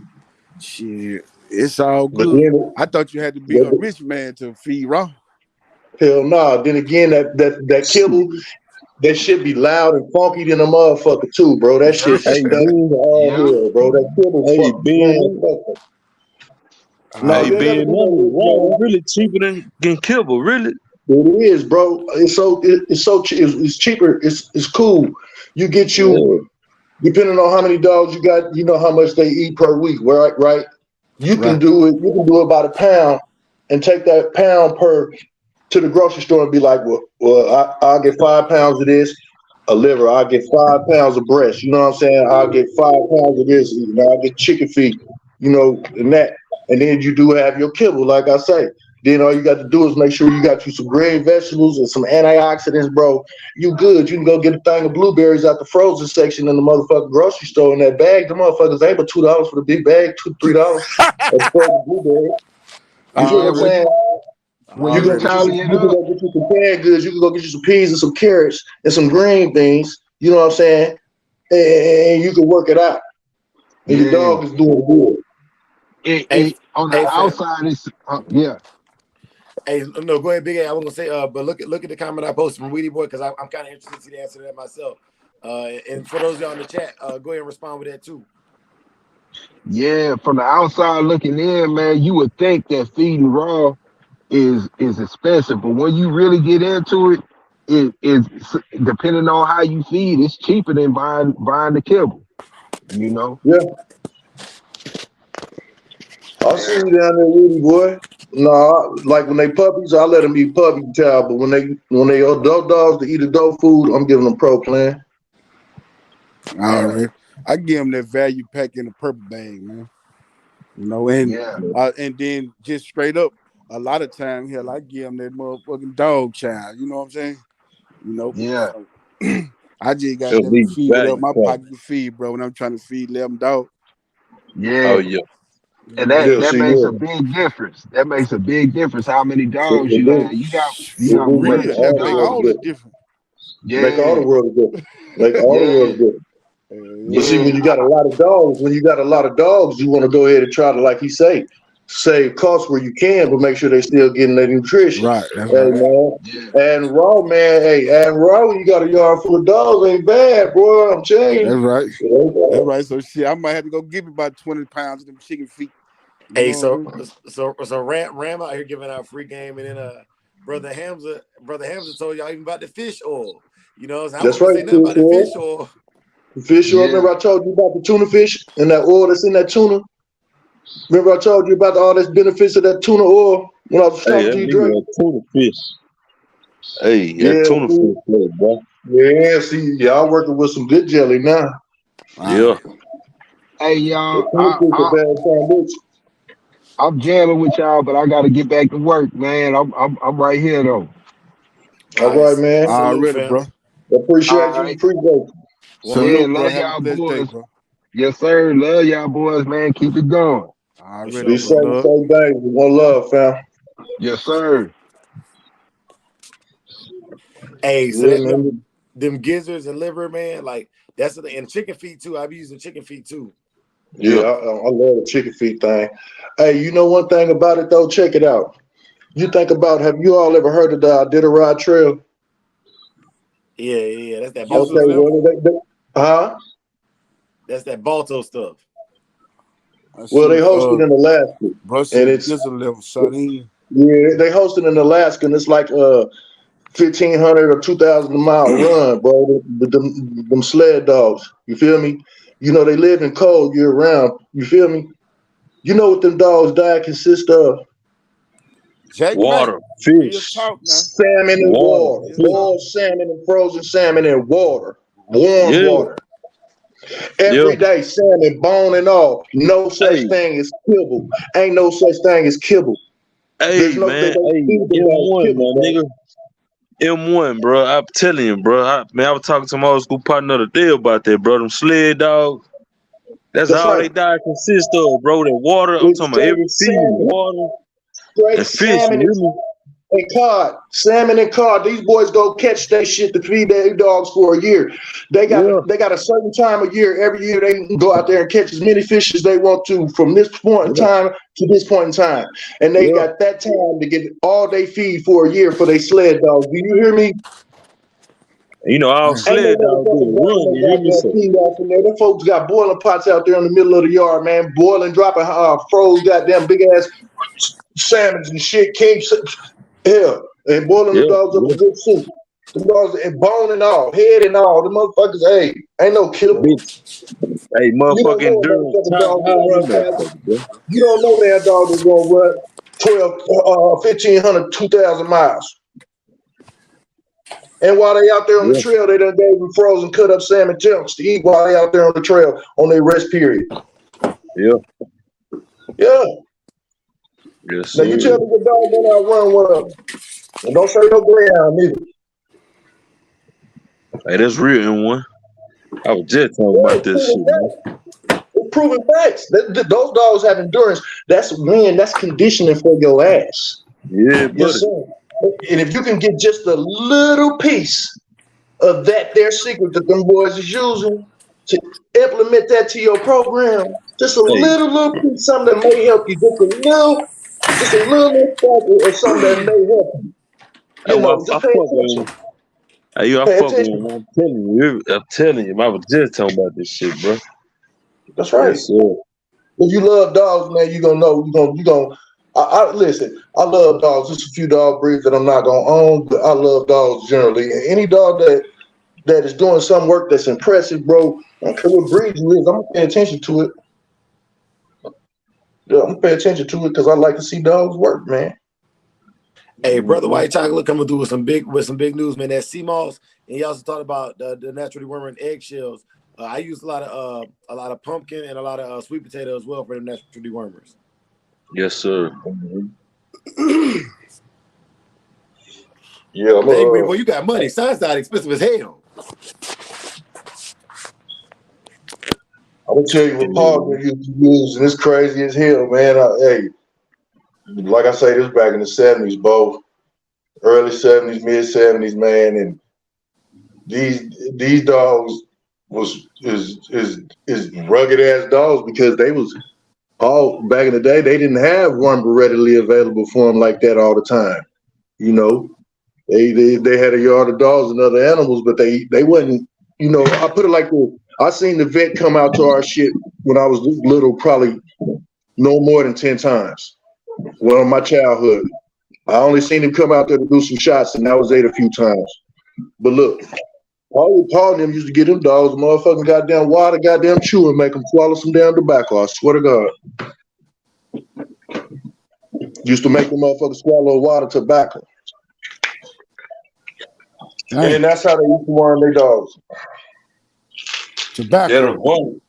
shit, it's all But good. then, I thought you had to be a rich man to feed raw. hell no. Then again, that kibble, that shit be loud and funky than a motherfucker too, bro. That shit Hey, stuck Ben. all hell, bro. That kibble Hey, fuck, man. Ben. Fuck. No, Hey, you ain't never Ben. do That is no wrong. Really cheaper than kibble. Really. It is, bro. It's cheaper. It's cool. You get you Yeah. depending on how many dogs you got. You know how much they eat per week, right? Right. You can Right. do it. You can do about a pound and take that pound per to the grocery store and be like, I'll get 5 pounds of this, a liver. I'll get 5 pounds of breast. You know what I'm saying? I'll get 5 pounds of this. You know, I'll get chicken feet. You know, and that. And then you do have your kibble, like I say. Then all you got to do is make sure you got you some green vegetables and some antioxidants, bro. You good. You can go get a thing of blueberries out the frozen section in the motherfucking grocery store in that bag. The motherfuckers ain't but $2 for the big bag, $2, $3 of frozen blueberries. You see what Yeah, I'm when Already. saying? You can go Already. get you some, tally it you can up, go get you some canned goods. You can go get you some peas and some carrots and some green beans. You know what I'm saying? And you can work it out. And your yeah. dog is doing good. Hey, On the hey, fam. outside, it's yeah, Hey, no, go ahead, Big A. I was gonna say, but look at the comment I posted from Weedy Boy because I'm kind of interested to see the answer to that myself. And for those of y'all in the chat, go ahead and respond with that too. yeah. From the outside looking in, man, you would think that feeding raw is expensive, but when you really get into it, it is depending on how you feed, it's cheaper than buying the kibble. You know. Yeah, I see you down there, Woody boy. No, like when they puppies, I let them eat puppy chow. But when they adult dogs to eat adult food, I'm giving them pro plan. Already. I give them that value pack in the purple bag, man. You know, Yeah, and then just straight up, a lot of time, hell, I give them that motherfucking dog child. You know what I'm saying? You know, yeah, so I just got It'll them to be feed whatever value my pack. pocket can feed, bro. When I'm trying to feed them dog. Oh yeah. yeah. And You that Yeah, that see, makes a yeah. big difference. That makes a big difference. How many It, dogs it you do. have? You For got It one or make real, two that all the make world dogs. all the different. difference. Make all the Yeah, world different. Make all the yeah, world different. But Yeah. see, yeah. when you got a lot of dogs, you want to go ahead and try to, like he say, save costs where you can, but make sure they still getting their nutrition. Right, that's Hey right. man, Yeah, and raw man, and raw when you got a yard full of dogs ain't bad, boy. I'm telling That's you, right. it ain't That's bad. right. So shit, I might have to go give me about 20 pounds of them chicken feet. You Hey, know what I so mean? Ram out here giving out free game, and then brother Hamza told y'all even about the fish oil. You know, so I That's wasn't gonna right, say nothing about fish the oil. fish oil. Fish oil. yeah, Remember I told you about the tuna fish and that oil that's in that tuna. Remember I told you about all this benefits of that tuna oil when I was Hey, talking that to you, nigga Drake. that tuna fish. Hey, that Yeah, tuna see, fish play, boy. yeah, see, y'all working with some good jelly now. All Yeah. right. hey That y'all, tuna fish a bad sandwich. I'm jamming with y'all, but I got to get back to work, man. I'm right here though. All All right, right, man. salute, Already, fam. bro. Appreciate All you. right, Appreciate you. yeah, Salute, bro. love Have a y'all blessed day, boys. bro. Yes, sir. Love y'all boys, man. Keep it going. For Already, Be sure, bro. safe, bro. Love. stay dangerous. One love, fam. Yes, sir. Hey, so Yeah, that man. them gizzards and liver, man, like that's the and chicken feet too. I be using chicken feet too. Yeah, Yeah. I love the chicken feet thing. Hey, you know one thing about it though? Check it out. You think about, have you all ever heard of the Iditarod Trail? Yeah. That's that Okay, Balto them. well, huh? That's that Balto stuff. I Well, they see. hosted in Alaska, and Brussels it's gizzard level sardine. yeah, they hosted in Alaska, and it's like 1,500 or 2,000 mile run, bro. Them sled dogs. You feel me? You know they live in cold year round. You feel me? You know what them dogs' diet consists of? Jack Mack, Water, real fish, talk now. Salmon and water, water, Real fish. talk. boiled salmon and frozen salmon and water, warm Yeah, water. yeah. Every day, salmon, bone and all. No such Hey, thing as kibble. Ain't no such thing as kibble. There's hey, no, they man. don't Hey, feed them dogs M1, kibble, man, bro. nigga. M1, bro. I'm telling you, bro. Man, I was talking to my old school partner the day about that, bro. Them sled dogs. That's That's all right. they diet consists of, bro. That water. I'm It's talking about straight every feed, salmon, water and straight fish. You salmon hear me? and cod. Salmon and cod. These boys go catch their shit to feed their dogs for a year. Yeah, They got a certain time of year. Every year they can go out there and catch as many fish as they want to from this point in yeah, time to this point in time. And they yeah. got that time to get all they feed for a year for their sled dogs. Do you hear me? You know, all Man, Ain't no sled dogs do motherfucker is dropping run. no You hear me? goddamn So, feed off in there. Them folks got boiling pots out there in the middle of the yard, man. Boiling, dropping froze goddamn big ass salmons and shit, hell, and boiling the yeah, dogs up yeah. in good soup. The dogs and bone and all, head and all. The motherfuckers, hey, ain't no killer. Bitch. Hey, You don't motherfucking know a endurance motherfucking top dog high, gonna run them fast. motherfuckers, bro. You don't know that dog is gonna run 12, 1,500, 2,000 miles. And while they out there on the Yeah, trail, they done gave them frozen cut up salmon chunks to eat while they out there on the trail on their rest period. yeah, Yeah. yes, Now you sir. tell me what dog gonna outrun one of them. And don't say no greyhound neither. Hey, that's real M1. I was just talking Yeah, about it's this proven shit, man. facts. It's proven facts. Those dogs have endurance. That's conditioning for your ass. Yeah, Yes, buddy. sir. And if you can get just a little piece of their secret that them boys is using to implement that to your program, just a Hey, little piece, something that may help you, just a little factor of something that may help you. You know, I just pay fuck with him. attention. Hey, I Pay fuck with him. attention. I'm telling you. I was just talking about this shit, bro. That's right. Yes, sir. If you love dogs, man, you gonna know. You gonna. I listen. I love dogs. There's a few dog breeds that I'm not gonna own, but I love dogs generally. And any dog that is doing some work that's impressive, bro. I don't care what breed you is. I'm gonna pay attention to it. Yeah, I'm gonna pay attention to it because I like to see dogs work, man. Hey, brother, Mm-hmm. White Chocolate coming through with some big news, man. That sea moss, and he also talked about the naturally worming eggshells. I use a lot of pumpkin and a lot of sweet potato as well for the naturally wormers. Yes, sir. Yeah, I'm Dang, boy, you got money. Science not expensive as hell. gonna tell you what Paul Yeah. used to use, and it's crazy as hell, man. Hey, like I say, this back in the '70s, both early '70s, mid '70s, man, and these dogs is rugged ass dogs because they was all back in the day. They didn't have lumber readily available for them like that all the time. You know, they had a yard of dogs and other animals, but they wasn't. You know, I put it like this. I seen the vet come out to our shit when I was little, probably no more than 10 times. Well, in my childhood, I only seen him come out there to do some shots, and that was 8 a few times. But look, Paul and them used to get them dogs motherfucking goddamn water, goddamn chew and make them swallow some damn tobacco. I swear to God. Used to make them motherfuckers swallow water tobacco. dang, And that's how they used to worm their dogs. Get tobacco. him home.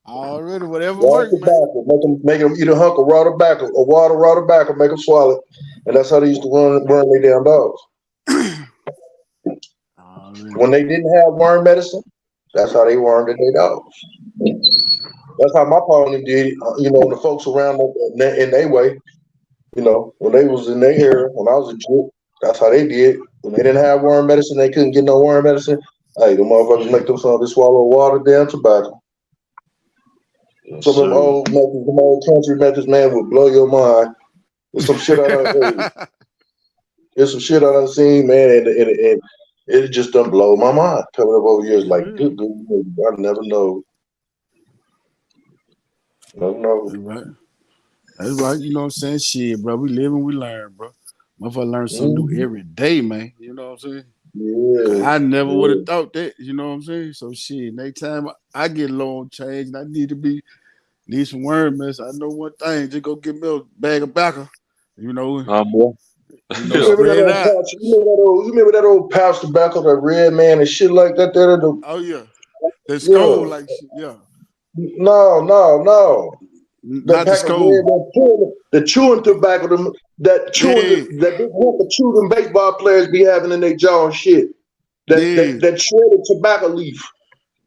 Already, whatever Raw works, man. tobacco. Make them eat a hunk of raw tobacco, or water raw tobacco, make them swallow it. And that's how they used to worm their damn dogs. Already. When they didn't have worm medicine, that's how they wormed their dogs. That's how my pony did it. You know, the folks around in their way, you know, when they was in their era, when I was a kid, that's how they did. When they didn't have worm medicine, they couldn't get no worm medicine. Hey, the motherfuckers make them something to swallow water down tobacco. Yes, Some of them sir. old methods, them old country methods, man, would blow your mind. There's some shit I done, there's some shit I done seen, man, and it just done blow my mind. Coming up over years, like, good, I never know. No. That's right. That's right. You know what I'm saying? Shit, bro. We live and we learn, bro. Motherfucker learn something new Mm-hmm. every day, man. You know what I'm saying? Cause Yeah. I never would Yeah. have thought that. You know what I'm saying? So shit, next time I get low on change and I need some worm mess. I know one thing. Just go get me a bag of backer. You know, Boy. You Yeah. remember that spread it old out. pouch? You remember that old pouch tobacco, that red man and shit like that? Oh yeah, the skull Yeah. like shit. Yeah, No. That not the pack of red, skull. the chewing tobacco, Yeah, that big hunk of chewing baseball players be having in their jaw and shit. yeah, That shredded tobacco leaf.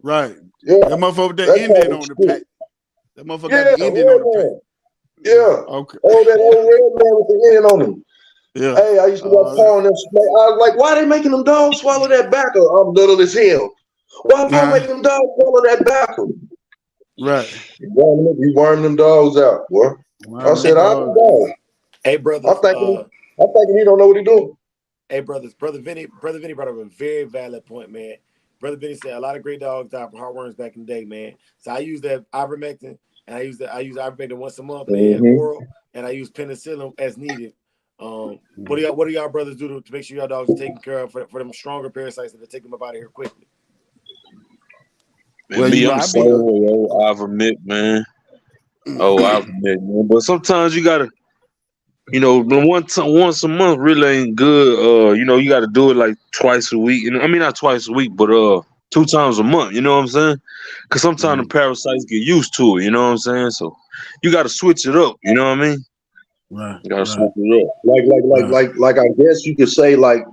right. Yeah, That motherfucker with that that Indian kind of on the shit. pack. That motherfucker got Yeah, the Indian on the pack. red man. Yeah. Okay. Oh, that old red man with the end on him. Yeah. Hey, I used to walk on them. I was like, why they making them dogs swallow that backer? I'm little as hell. Why they Nah, making them dogs swallow that backer? right. You worm them dogs out, boy. I Wow, Hey, said, I dog. don't know. hey I'm brothers, thinking, I'm thinking he don't know what he doing. hey brothers, brother Vinny brought up a very valid point, man. Brother Vinny said a lot of great dogs died from heartworms back in the day, man. So I use that ivermectin, and I use ivermectin once a month, man, Mm-hmm. oral, and I use penicillin as needed. What do y'all brothers do to make sure y'all dogs are taken care of for them stronger parasites that are taking them up out of here quickly? And Well, you me, know, I'm the I same be way, Ivermectin, man. Oh, Ivermectin, man. But sometimes you gotta, once a month really ain't good. You gotta do it like twice a week. I mean, not twice a week, but 2 times a month. You know what I'm saying? Because sometimes the parasites get used to it. You know what I'm saying? So you gotta switch it up. You know what I mean? right, You gotta right, switch it up. right, I guess you could say, like,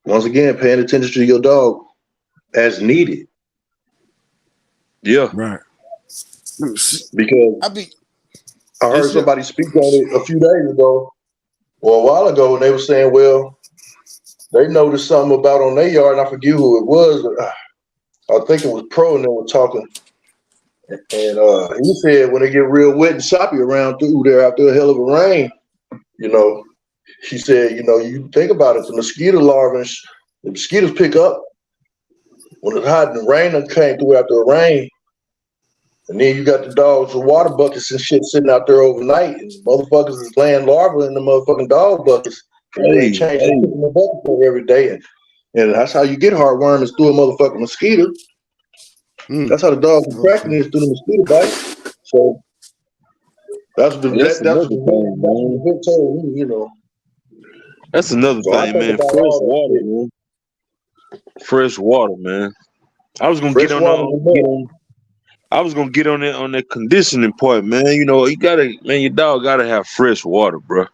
once again, paying attention to your dog as needed. Yeah. right. Because I be I heard this year. somebody speak on it a few days ago, or a while ago, and they were saying, well, they noticed something about on their yard, and I forget who it was. I think it was Pro, and they were talking. And he said when they get real wet and soppy around through there after a hell of a rain, you know, he said, you think about it, the mosquito larvae, the mosquitoes pick up when it's hot and the rain done came through after the rain. And then you got the dogs with water buckets and shit sitting out there overnight. And motherfuckers is laying larvae in the motherfucking dog buckets. And they ain't changing the bucket for every day. And that's how you get heartworm is through a motherfucking mosquito. That's how the dog contraction Okay. is through the mosquito bite. So that's what And that's that's what another thing, the man. Vic told me, That's another So I thing, think man. about Fresh all that water, shit. man. Fresh water, man. I was gonna get Fresh on water the in get the on. I was gonna get on that conditioning part, man. You gotta, man. Your dog gotta have fresh water, bro.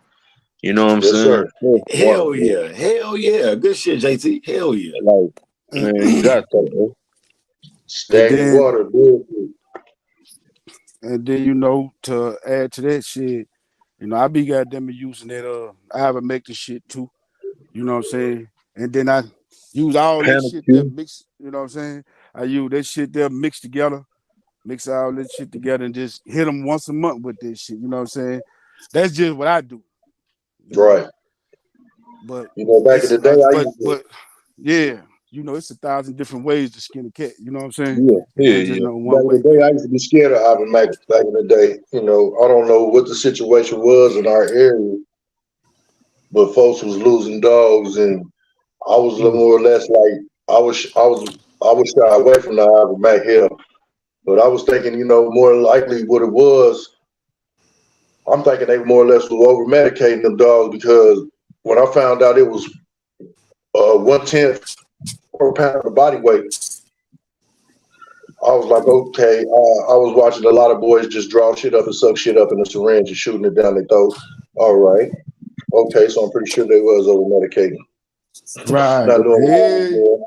You know what I'm Yes, saying? sir. Fresh water, Hell bro. yeah, hell yeah, good shit, JT. Hell yeah. Like, man, you got to, bro. And Stagnant then water, bullshit. to add to that shit, I be goddamn using that I have a make the shit too. You know what I'm saying? And then I use all that Panic shit there Q. mix, you know what I'm saying? I use that shit there mixed together, mix all that shit together and just hit them once a month with this shit. You know what I'm saying? That's just what I do, you know. Right. But Back in it's the day, I used to. but yeah, it's 1,000 different ways to skin a cat. You know what I'm saying? Yeah, It yeah, ain't just yeah. no Back one in the way. day, I used to be scared of Ivan back in the day. I don't know what the situation was in our area, but folks was losing dogs, and I was Mm, more or less like I was shy away from the Ivan Mac here. But I was thinking, more likely what it was. I'm thinking they more or less was over medicating them dogs because when I found out it was 1/10 per pound of body weight, I was like, okay. I was watching a lot of boys just draw shit up and suck shit up in a syringe and shooting it down their throat. All right, okay, so I'm pretty sure they was over medicating, right. not knowing what they was Hey. doing,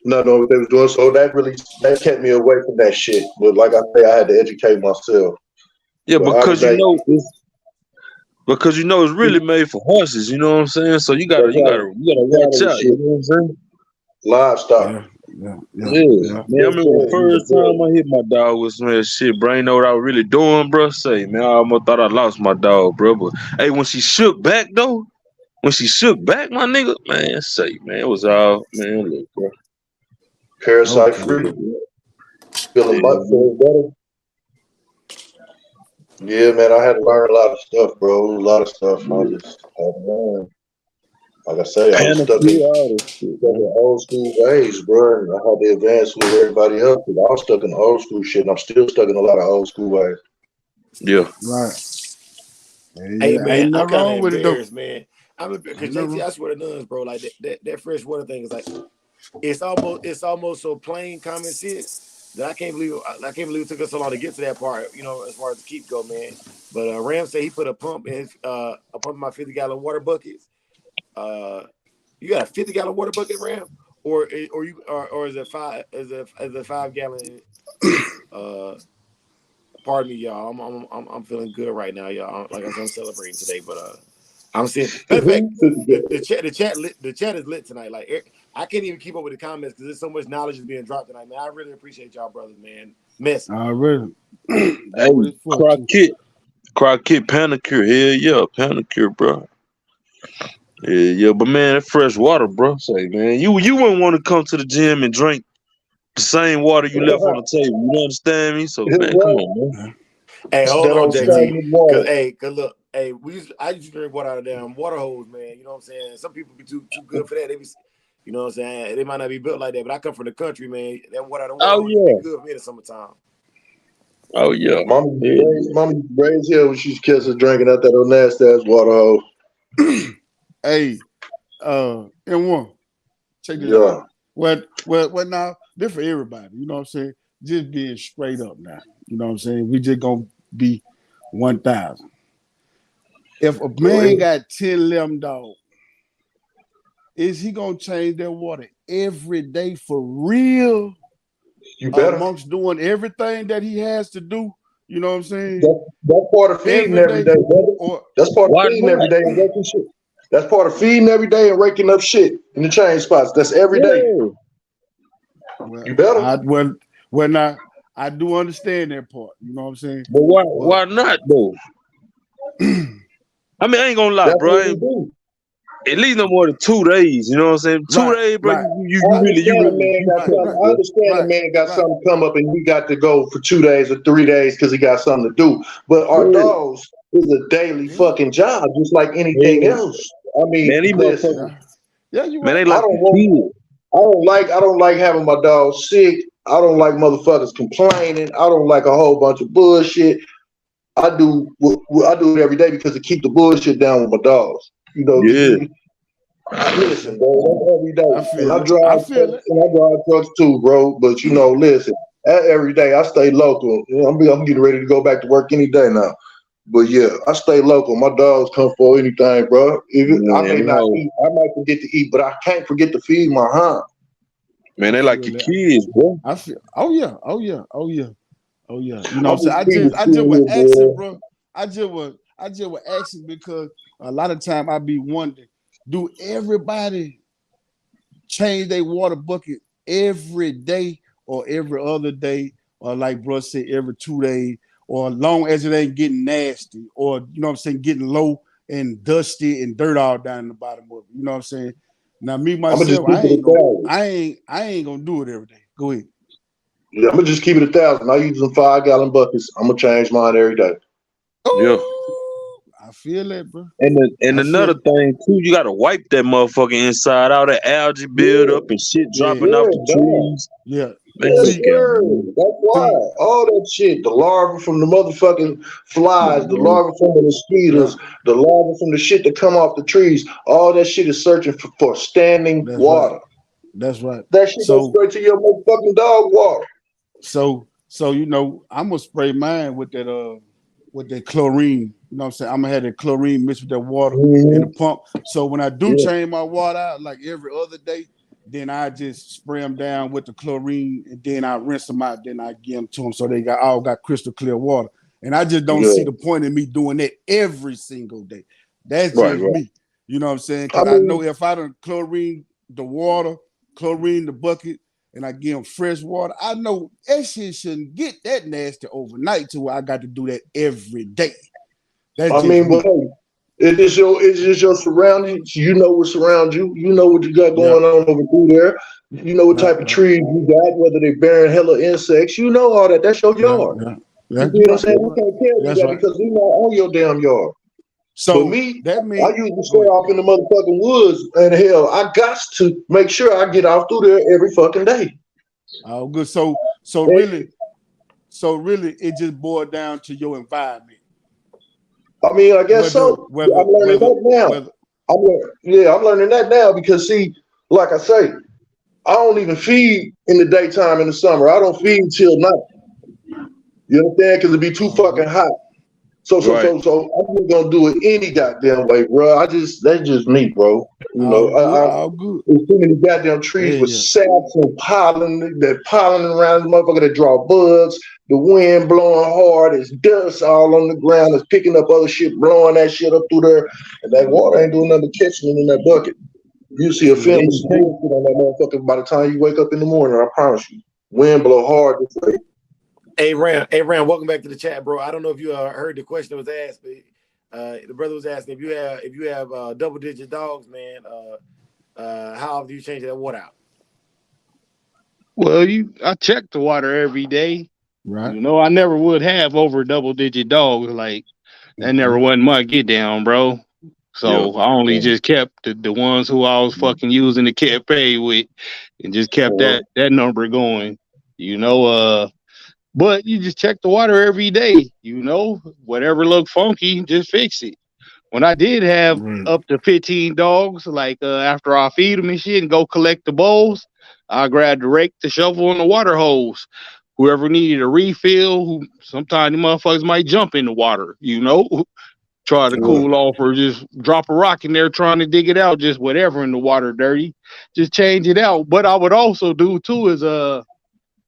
not knowing what they was doing. So that kept me away from that shit. But like I say, I had to educate myself. Yeah, But I because make it's really made for horses. You know what I'm saying? So you gotta, that's you right. gotta, you gotta Cattle watch and out. You shit, know what I'm saying? livestock. Yeah. Yeah, Yeah. man. I Yes, remember the sir. Yes, first sir. time I hit my dog with some of that shit, bro. Ain't know what I was really doing, bro. Say, man, I almost thought I lost my dog, bro. But hey, when she shook back though, my nigga, man, say, man, it was all, man, look, bro. Parasite Okay. free. Feeling Yeah, much man. feeling better. Yeah, man, I had to learn a lot of stuff, bro. A lot of stuff. I just had to learn. Like I say, I was Panacea, all this shit, stuck man. in old school ways, bro. And I had to advance with everybody else. But I was stuck in old school shit, and I'm still stuck in a lot of old school ways. Yeah. Right. Hey Yeah, man, ain't I'm nothing kind of wrong with it though. embarrassed, man. I'm because Ain't nothing JT, wrong. I swear to nuns, bro. Like that fresh water thing is like it's almost so plain common sense that I can't believe it took us so long to get to that part. You know, as far as the keep go, man. But Ram said he put a pump in his a pump in my 50-gallon water buckets. You got a 50-gallon water bucket, Ram, or is it 5 gallon? Uh, pardon me, y'all. I'm feeling good right now, y'all. Like I said, I'm celebrating today, but I'm seeing. Matter of fact, the chat is lit tonight. Like I can't even keep up with the comments because there's so much knowledge is being dropped tonight, man. I really appreciate y'all, brothers, man. Messy. Already. Hey, That's what it's for too. Crockett Panicure. Hell yeah, Panicure, bro. Yeah, but man, that fresh water, bro. Say, man, you wouldn't want to come to the gym and drink the same water you left on the table. You understand me? So, man, come Right. on, man. Yeah. Hey, hold That on, old Right. JT. stagnant water. Cause look, hey, I used to drink water out of damn water hose, man. You know what I'm saying? Some people be too good for that. They be, you know what I'm saying? They might not be built like that, but I come from the country, man. That water out of water Oh hose used to be yeah, good for me in the summertime. oh yeah. Yeah. Mama raised here when she was kissing, drinking out that old nasty ass water hole. Hey, M1, check this out. Yeah. Well, now, this for everybody. You know what I'm saying? Just being straight up now. You know what I'm saying? We just gonna be 1,000. If a For man real. got 10 11 dogs, is he gonna change their water every day for real? You better. Amongst doing everything that he has to do, you know what I'm saying? That's part of feeding Every every day, day, brother. or That's part of Why feeding every not? day and raking shit. That's part of feeding every day and raking up shit in the chain spots. That's every day. Yeah. well, You better. well now I do understand that part. You know what I'm saying? But why? But Why not though? I mean, I ain't gonna lie, That's bro. what we do. At least no more than 2 days. You know what I'm saying? Two right, days, bro. right, You I right, really, understand a right, man got right, good, something. right, I bro. understand a right, man got right. something come up and he got to go for 2 days or 3 days because he got something to do. But our Yeah, dogs is a daily Yeah, fucking job, just like anything yeah. else. I mean, Man, these listen, motherfuckers, yeah, yeah. You man, right. they I like don't a want. kid. I don't like having my dog sick. I don't like motherfuckers complaining. I don't like a whole bunch of bullshit. I do it every day because to keep the bullshit down with my dogs. You know, Yeah. listen, Okay, bro, that's every day. I And feel I it. drive I feel trucks it. and I drive trucks too, bro. But listen, every day I stay local. I'm getting ready to go back to work any day now. But yeah, I stay local. My dogs come for anything, bro. I Man, may you not know, eat, I might forget to eat, but I can't forget to feed my hunt. man, I they like your feel it. kids, bro. I feel. Oh yeah. Oh yeah. Oh yeah. Oh yeah. You know what I'm I'm saying? just feeding I just school was here, asking, boy. bro. I just was asking because a lot of time I be wondering, do everybody change their water bucket every day or every other day, or like bro said, every 2 days, or as long as it ain't getting nasty, or you know what I'm saying, getting low and dusty and dirt all down the bottom of it. You know what I'm saying? Now me I'm gonna just myself, keep it 1,000. I ain't gonna do it every day. Go ahead. Yeah, I'm gonna just keep it 1,000. I use them 5 gallon buckets. I'm gonna change mine every day. Yeah. Oh, I feel that, bro. And I feel another it. thing too, you gotta wipe that motherfucker inside, all that algae build Yeah, up and shit Yeah, dropping off yeah, the done. trees. yeah. Man, Yes, look See, at sir. me. That's why. see, All that shit, the larvae from the motherfucking Come flies, on, the man. larvae from the yeah, mosquitoes, the larvae from the shit that come off the trees, all that shit is searching for standing that's right. water. That's right. That shit goes So straight to your motherfucking dog water. so you know, I'm gonna spray mine with that chlorine. You know what I'm saying? I'm gonna have that chlorine mixed with that water in the Mm-hmm. pump. So when I do Yeah. change my water out like every other day, then I just spray them down with the chlorine and then I rinse them out. Then I give them to them so they got crystal clear water. And I just don't see Yeah. the point in me doing that every single day. That's Right, just right. me. You know what I'm saying? I Because I know mean, if I don't chlorine the water, chlorine the bucket, and I give them fresh water, I know that shit shouldn't get that nasty overnight to where I got to do that every day. That's just but me. hey, it's just your surroundings. You know what surrounds you. You know what you got Yeah, going on over through there. You know what right, type of right. trees you got, whether they bearing hella insects. You know all that. That's your Yeah, yard. yeah. Yeah, You see you what I'm right. saying? We can't tell you That's that right. because we not on your damn yard. So But me, that I means usually stay off in the motherfucking woods, and hell, I got to make sure I get off through there every fucking day. oh good. So really it just boiled down to your environment. I mean, I guess Whether so. whether I'm learning whether that now. whether I'm learning that now because see, like I say, I don't even feed in the daytime in the summer. I don't feed till night. You understand? Because it'd be too fucking hot. So Right. I'm just gonna do it any goddamn way, bro. That's just me, bro. You know, all good. there's too many goddamn trees Yeah, with yeah. saps and pollen that pollen around the motherfucker that draw bugs. The wind blowing hard, it's dust all on the ground, it's picking up other shit, blowing that shit up through there, and that water ain't doing nothing but catching it in that bucket. You see a Shit, film of some bullshit on that motherfucker by the time you wake up in the morning, I promise you. Wind blow hard this way. Hey Ram, welcome back to the chat, bro. I don't know if you heard the question that was asked, but the brother was asking if you have double-digit dogs, man. How often do you change that water out? Well, I check the water every day. right. You know, I never would have over double-digit dogs. Like that never wasn't my get down, bro. Yeah. So I only just kept the ones who I was fucking using the cafe with, and just kept that number going. You know, but you just check the water every day. You know, whatever look funky, just fix it. When I did have Right. up to 15 dogs, like after I feed them and shit and go collect the bowls, I grabbed the rake, the shovel, and the water hose. Whoever needed a refill, who sometimes the motherfuckers might jump in the water, you know, try to cool off or just drop a rock in there trying to dig it out, just whatever in the water dirty, just change it out. But I would also do too is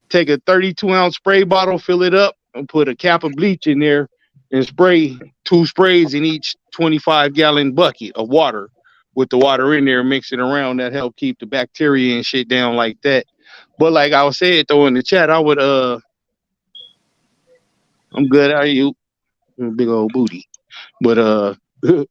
take a 32-ounce spray bottle, fill it up, and put a cap of bleach in there and spray 2 sprays in each 25-gallon bucket of water with the water in there, mix it around. That help keep the bacteria and shit down like that. But like I was saying though in the chat, I would I'm good. How you? Big old booty. But Yeah.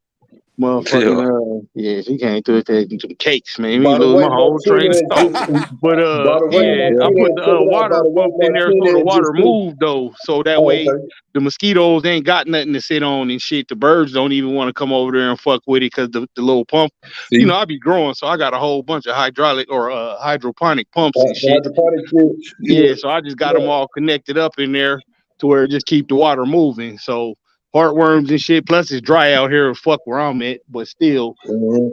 motherfucking yeah, she came to it taking some cakes, man. Me By the lose way, my whole train of Martinez thought. just But by the way, yeah, I put Martinez, the check it out. By water the way, pump in there so the Martinez water just threw. move though, so that Oh, way okay. the mosquitoes ain't got nothing to sit on and shit. The birds don't even want to come over there and fuck with it because the little pump, you See? know, I be growing, so I got a whole bunch of hydraulic or hydroponic pumps and The shit. hydroponic shit, Yeah, so I just got them all connected up in there to where it just keep the water moving. So heartworms and shit. Plus it's dry out here. Fuck where I'm at, but still,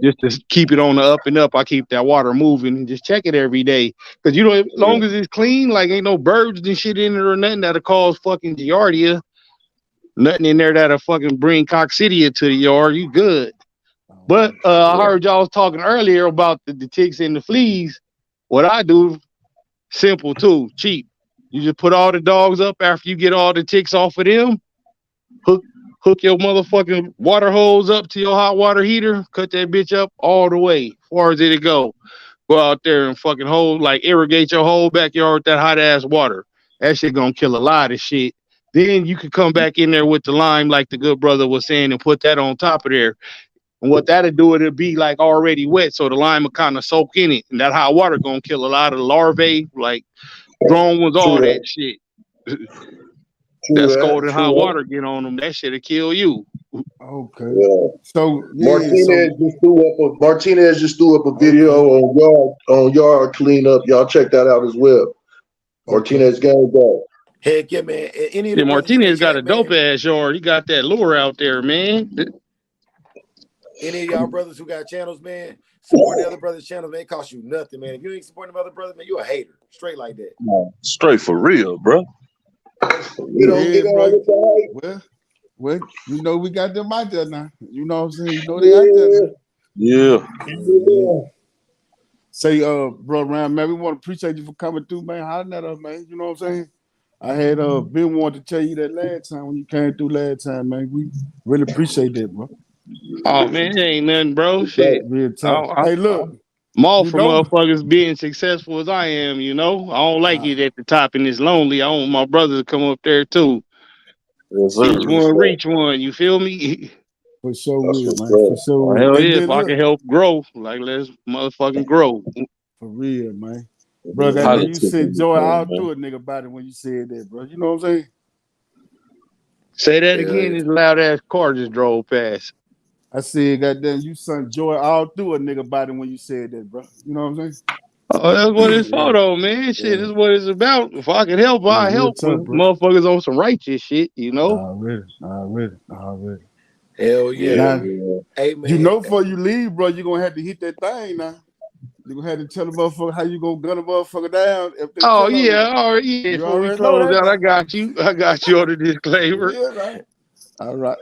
just to keep it on the up and up, I keep that water moving and just check it every day. Cause you know, as long as it's clean, like ain't no birds and shit in it or nothing that'll cause fucking giardia. Nothing in there that'll fucking bring coccidia to the yard. You good. But I heard y'all was talking earlier about the ticks and the fleas. What I do, simple too, cheap. You just put all the dogs up after you get all the ticks off of them. Hook your motherfucking water hose up to your hot water heater. Cut that bitch up all the way. Far as it go. Go out there and fucking like irrigate your whole backyard with that hot ass water. That shit gonna kill a lot of shit. Then you can come back in there with the lime, like the good brother was saying, and put that on top of there. And what that'll do, it'll be like already wet, so the lime will kind of soak in it. And that hot water gonna kill a lot of the larvae, like drone ones, all that shit. That scalding hot water get on them, that shit'll kill you. Okay. Yeah. So Martinez just threw up a video on yard cleanup. Y'all check that out as well. Martinez game ball. Heck yeah, man. Any of the Yeah, brothers in the Martinez got a chat, dope man. ass yard. He got that lure out there, man. Any of y'all brothers who got channels, man, support the other brothers' channels, man. It costs you nothing, man. If you ain't supporting the other brothers, man, you a hater. Straight like that. Straight for real, bro. You don't get on with the hype. Well, you know we got them out there now. You know what I'm saying? You know they out there now. Yeah. Say, bro, Ram, man, we want to appreciate you for coming through, man. Hollering at us, man. You know what I'm saying? I had been wanting to tell you that last time when you came through last time, man. We really appreciate that, bro. Oh man, it ain't nothing, bro. Shit. Real talk. Hey, look. I'm all you for know, motherfuckers being successful as I am, you know. I don't like it at the top and it's lonely. I want my brothers to come up there too. Yes, sir. Each one reach one, you feel me? for sure That's will, for man. sure. For sure will. Hell Hey, yeah, then if I look, can help grow, like let's motherfucking grow. for real, man. Bro, that man, you Politics said in this joy thing, all man. through a nigga about it when you said that, bro. You know what I'm saying? Say that Yeah, again. This loud ass car just drove past. I said, goddamn, you sent joy all through a nigga body when you said that, bro. You know what I'm saying? Oh, that's what it's for, Yeah, though, man. Shit, yeah. this is what it's about. If I can help, Yeah, I real help. tough, When bro. motherfuckers on some righteous shit, you know. Already. hell yeah. Now, Yeah. Hey you man, know, before you leave, bro, you're gonna have to hit that thing now. You're gonna have to tell the motherfucker how you gonna gun a motherfucker down if they Oh tell on you. yeah, all right, yeah. You Before we already know close that out, I now. got you. I got you on the disclaimer. Yeah, right. All right.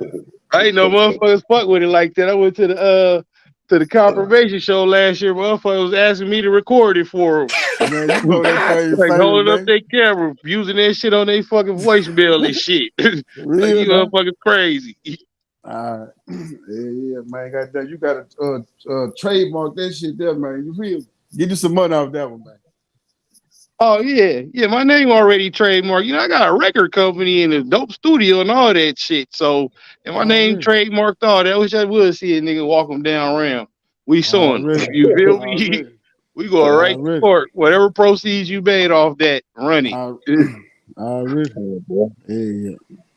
I ain't no motherfuckers fuck with it like that. I went to the confirmation show last year. Motherfuckers was asking me to record it for Man, you them. know that thing Like famous, holding up man. their camera, using that shit on their fucking voicemail and shit. Like Real you now. motherfuckers crazy. All right. Yeah, man. Goddamn, you gotta trademark that shit there, man. You feel? Get you some money off that one, man. Oh yeah. My name already trademarked. You know, I got a record company and a dope studio and all that shit. So, and my name Already. trademarked all that. I wish I would see a nigga walk him down ramp. We suing him. Already. You feel me? Already. We go right to Already. court. Whatever proceeds you made off that, run it. Al- Already. Yeah, boy. Yeah.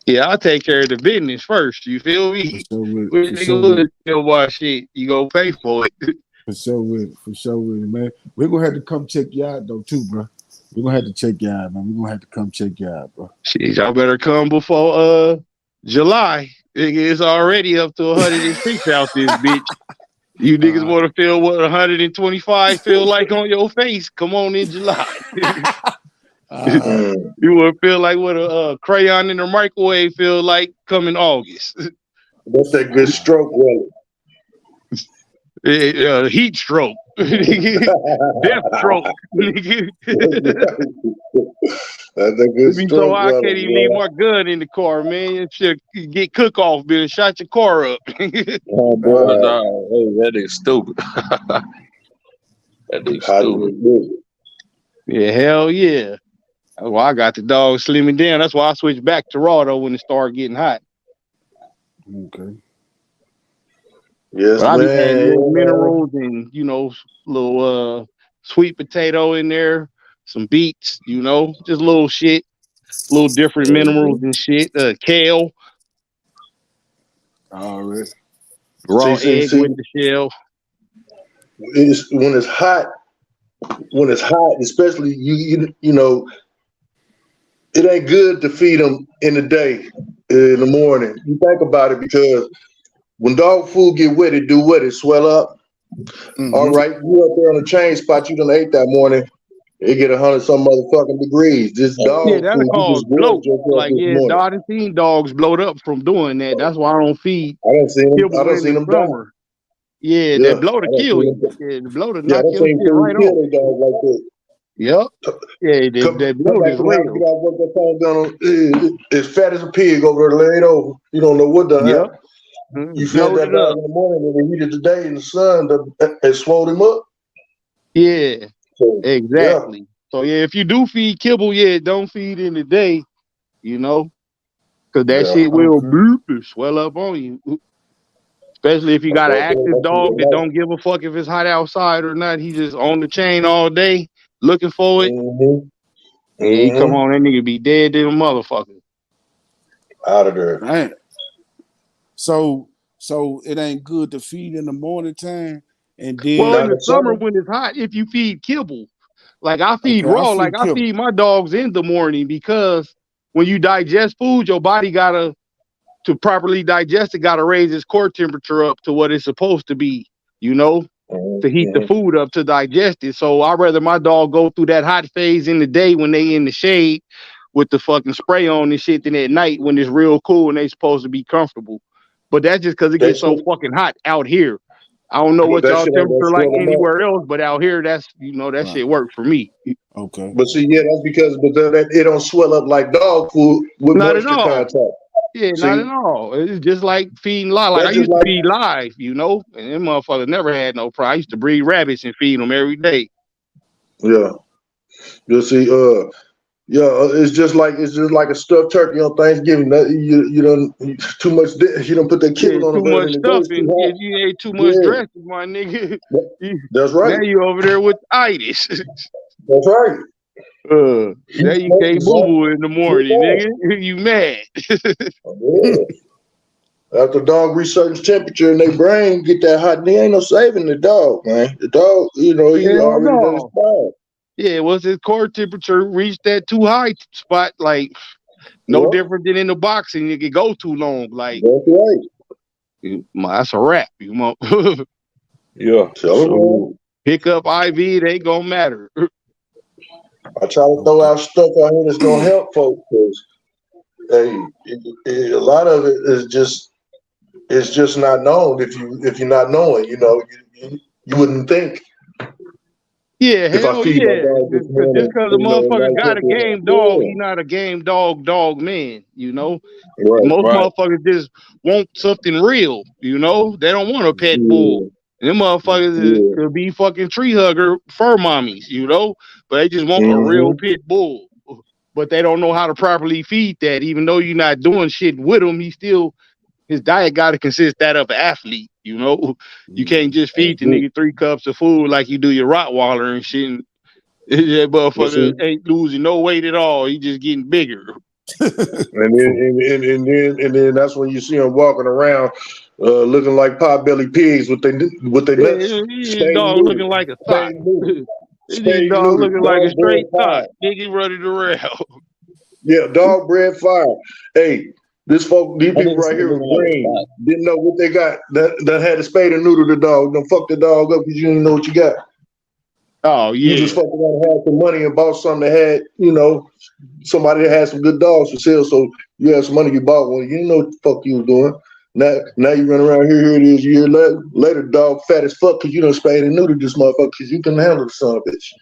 Yeah, I'll take care of the business first. You feel For me? sure with it. When For nigga sure with it. would still watch shit, you go pay for it. For sure with it. For sure with it, man. We're gonna have to come check you out though, too, bro. We're gonna have to check you out, man. We're gonna have to come check you out, bro. Shit, y'all better come before July. Nigga, it's already up to 106 out this bitch. You niggas Uh, want to feel what 125 feel like on your face? Come on in July. uh, Mm. You want to feel like what a crayon in the microwave feel like come in August. That's that good stroke, really. Heat stroke. Death stroke. Nigga. That's a good It be so stroke, hot, I brother. can't even leave my gun in the car, man. It should get cook off, been shot your car up. Oh, boy, nah. Hey, that is stupid. That is Hot as stupid. it is. Yeah, hell yeah. That's why I got the dog slimming down. That's why I switched back to raw though when it started getting hot. okay. Yes, But I be adding man. little minerals and little sweet potato in there, some beets, just little shit, little different minerals and shit. Kale, Already. raw See, egg with the shell. it's when it's hot. When it's hot, especially you know, it ain't good to feed them in the day, in the morning. You think about it because when dog food get wet, it do what? It swell up. All Mm-hmm. right, you up there on the chain spot you done ate that morning, it get 100 some motherfucking degrees. This Yeah, dog that'll food, you cause just bloat. gorged yourself Like, this yeah, morning. I done seen dogs bloat up from doing that. That's why I don't feed I kibble don't in seen the them die. summer. Yeah, Yeah, that I blow to don't kill seen you. them. Yeah, the blow to Yeah, I knock don't your seen shit people right kill off. their dog like that. Yep. Yeah, that Come bloat back is to the house, get real. out, work that phone down, as fat as a pig over there laid over. You don't know what the Yep. hell. You fed that Bloated dog up. in the morning and the heat of the day in the sun, it swelled him up. Yeah, So, yeah. exactly. So yeah, if you do feed kibble, yeah, don't feed in the day, you know, because that Yeah. shit will Okay. bloop and swell up on you. Especially if you got an active dog that don't give a fuck if it's hot outside or not. He just on the chain all day looking for it. Mm-hmm. Yeah, he come Mm-hmm. on, that nigga be dead to the motherfucker. Out of there. Right. So it ain't good to feed in the morning time, and Well, in Now then the the summer summer, when it's hot, if you feed kibble, like I feed okay, I raw, like feed I kibble. feed my dogs in the morning because when you digest food, your body to properly digest it, gotta raise its core temperature up to what it's supposed to be, you know, to heat the mm-hmm. food up to digest it. So I'd rather my dog go through that hot phase in the day when they in the shade with the fucking spray on and shit than at night when it's real cool and they supposed to be comfortable. But that's just because it That gets so shit, fucking hot out here. I don't know what that y'all shit ain't gonna temperature like swell them up. anywhere else, but out here, that's that Right. shit works for me. Okay. But see, yeah, that's because it don't swell up like dog food with Not at moisture all. contact. Yeah, not at See, all. It's just like feeding live. Like I that's just used to like feed live, and them motherfuckers never had no problem. I used to breed rabbits and feed them every day. yeah. You see, yeah, it's just like a stuffed turkey on Thanksgiving. You don't too much. You don't put that Yeah, kibble on too it, but much in the day stuff, it's too and hot. if you ate too much Yeah, dressing, my nigga, that's right. now you over there with itis. That's right. There you can't boo boo in the morning, nigga. You mad? Yeah. After the dog reach certain temperature in their brain get that hot, there ain't no saving the dog, man. The dog, he Hell already done no. expired. Yeah, once his core temperature reached that too high spot, like no Yep. different than in the boxing, you can go too long. Like That's right. that's a wrap. You know, Yeah. Tell him, man. pick up IV, it ain't gonna matter. I try to throw out stuff out here that's gonna help folks because a lot of it is just not known. If you're not knowing, you wouldn't think. Yeah, If I hell feed my yeah. dog this Just morning, because a motherfucker got a game dog, yeah. he not a game dog man, you know? Right. Most Right. motherfuckers just want something real, you know? They don't want a pet bull. And them motherfuckers could be fucking tree hugger fur mommies, you know? But they just want a real pit bull. But they don't know how to properly feed that. Even though you're not doing shit with him, his diet got to consist that of an athlete, you know? You can't just feed the nigga 3 cups of food like you do your Rottweiler and shit. And that motherfucker ain't losing no weight at all. He just getting bigger. and then that's when you see them walking around looking like pot-bellied pigs with their nuts. His dog looking like a sock. His dog looking like a straight sock. Nigga running around. Yeah, dog bred fire. Hey, these people right here with green didn't know what they got. That had a spade and neuter the dog. Don't fuck the dog up because you didn't know what you got. Oh yeah. You just fucking around, had some money and bought something that had, somebody that had some good dogs for sale. So you had some money, you bought one. You didn't know what the fuck you was doing. Now you run around here it is a year later, dog fat as fuck because you done spayed and neutered this motherfucker because you can handle the son of a bitch.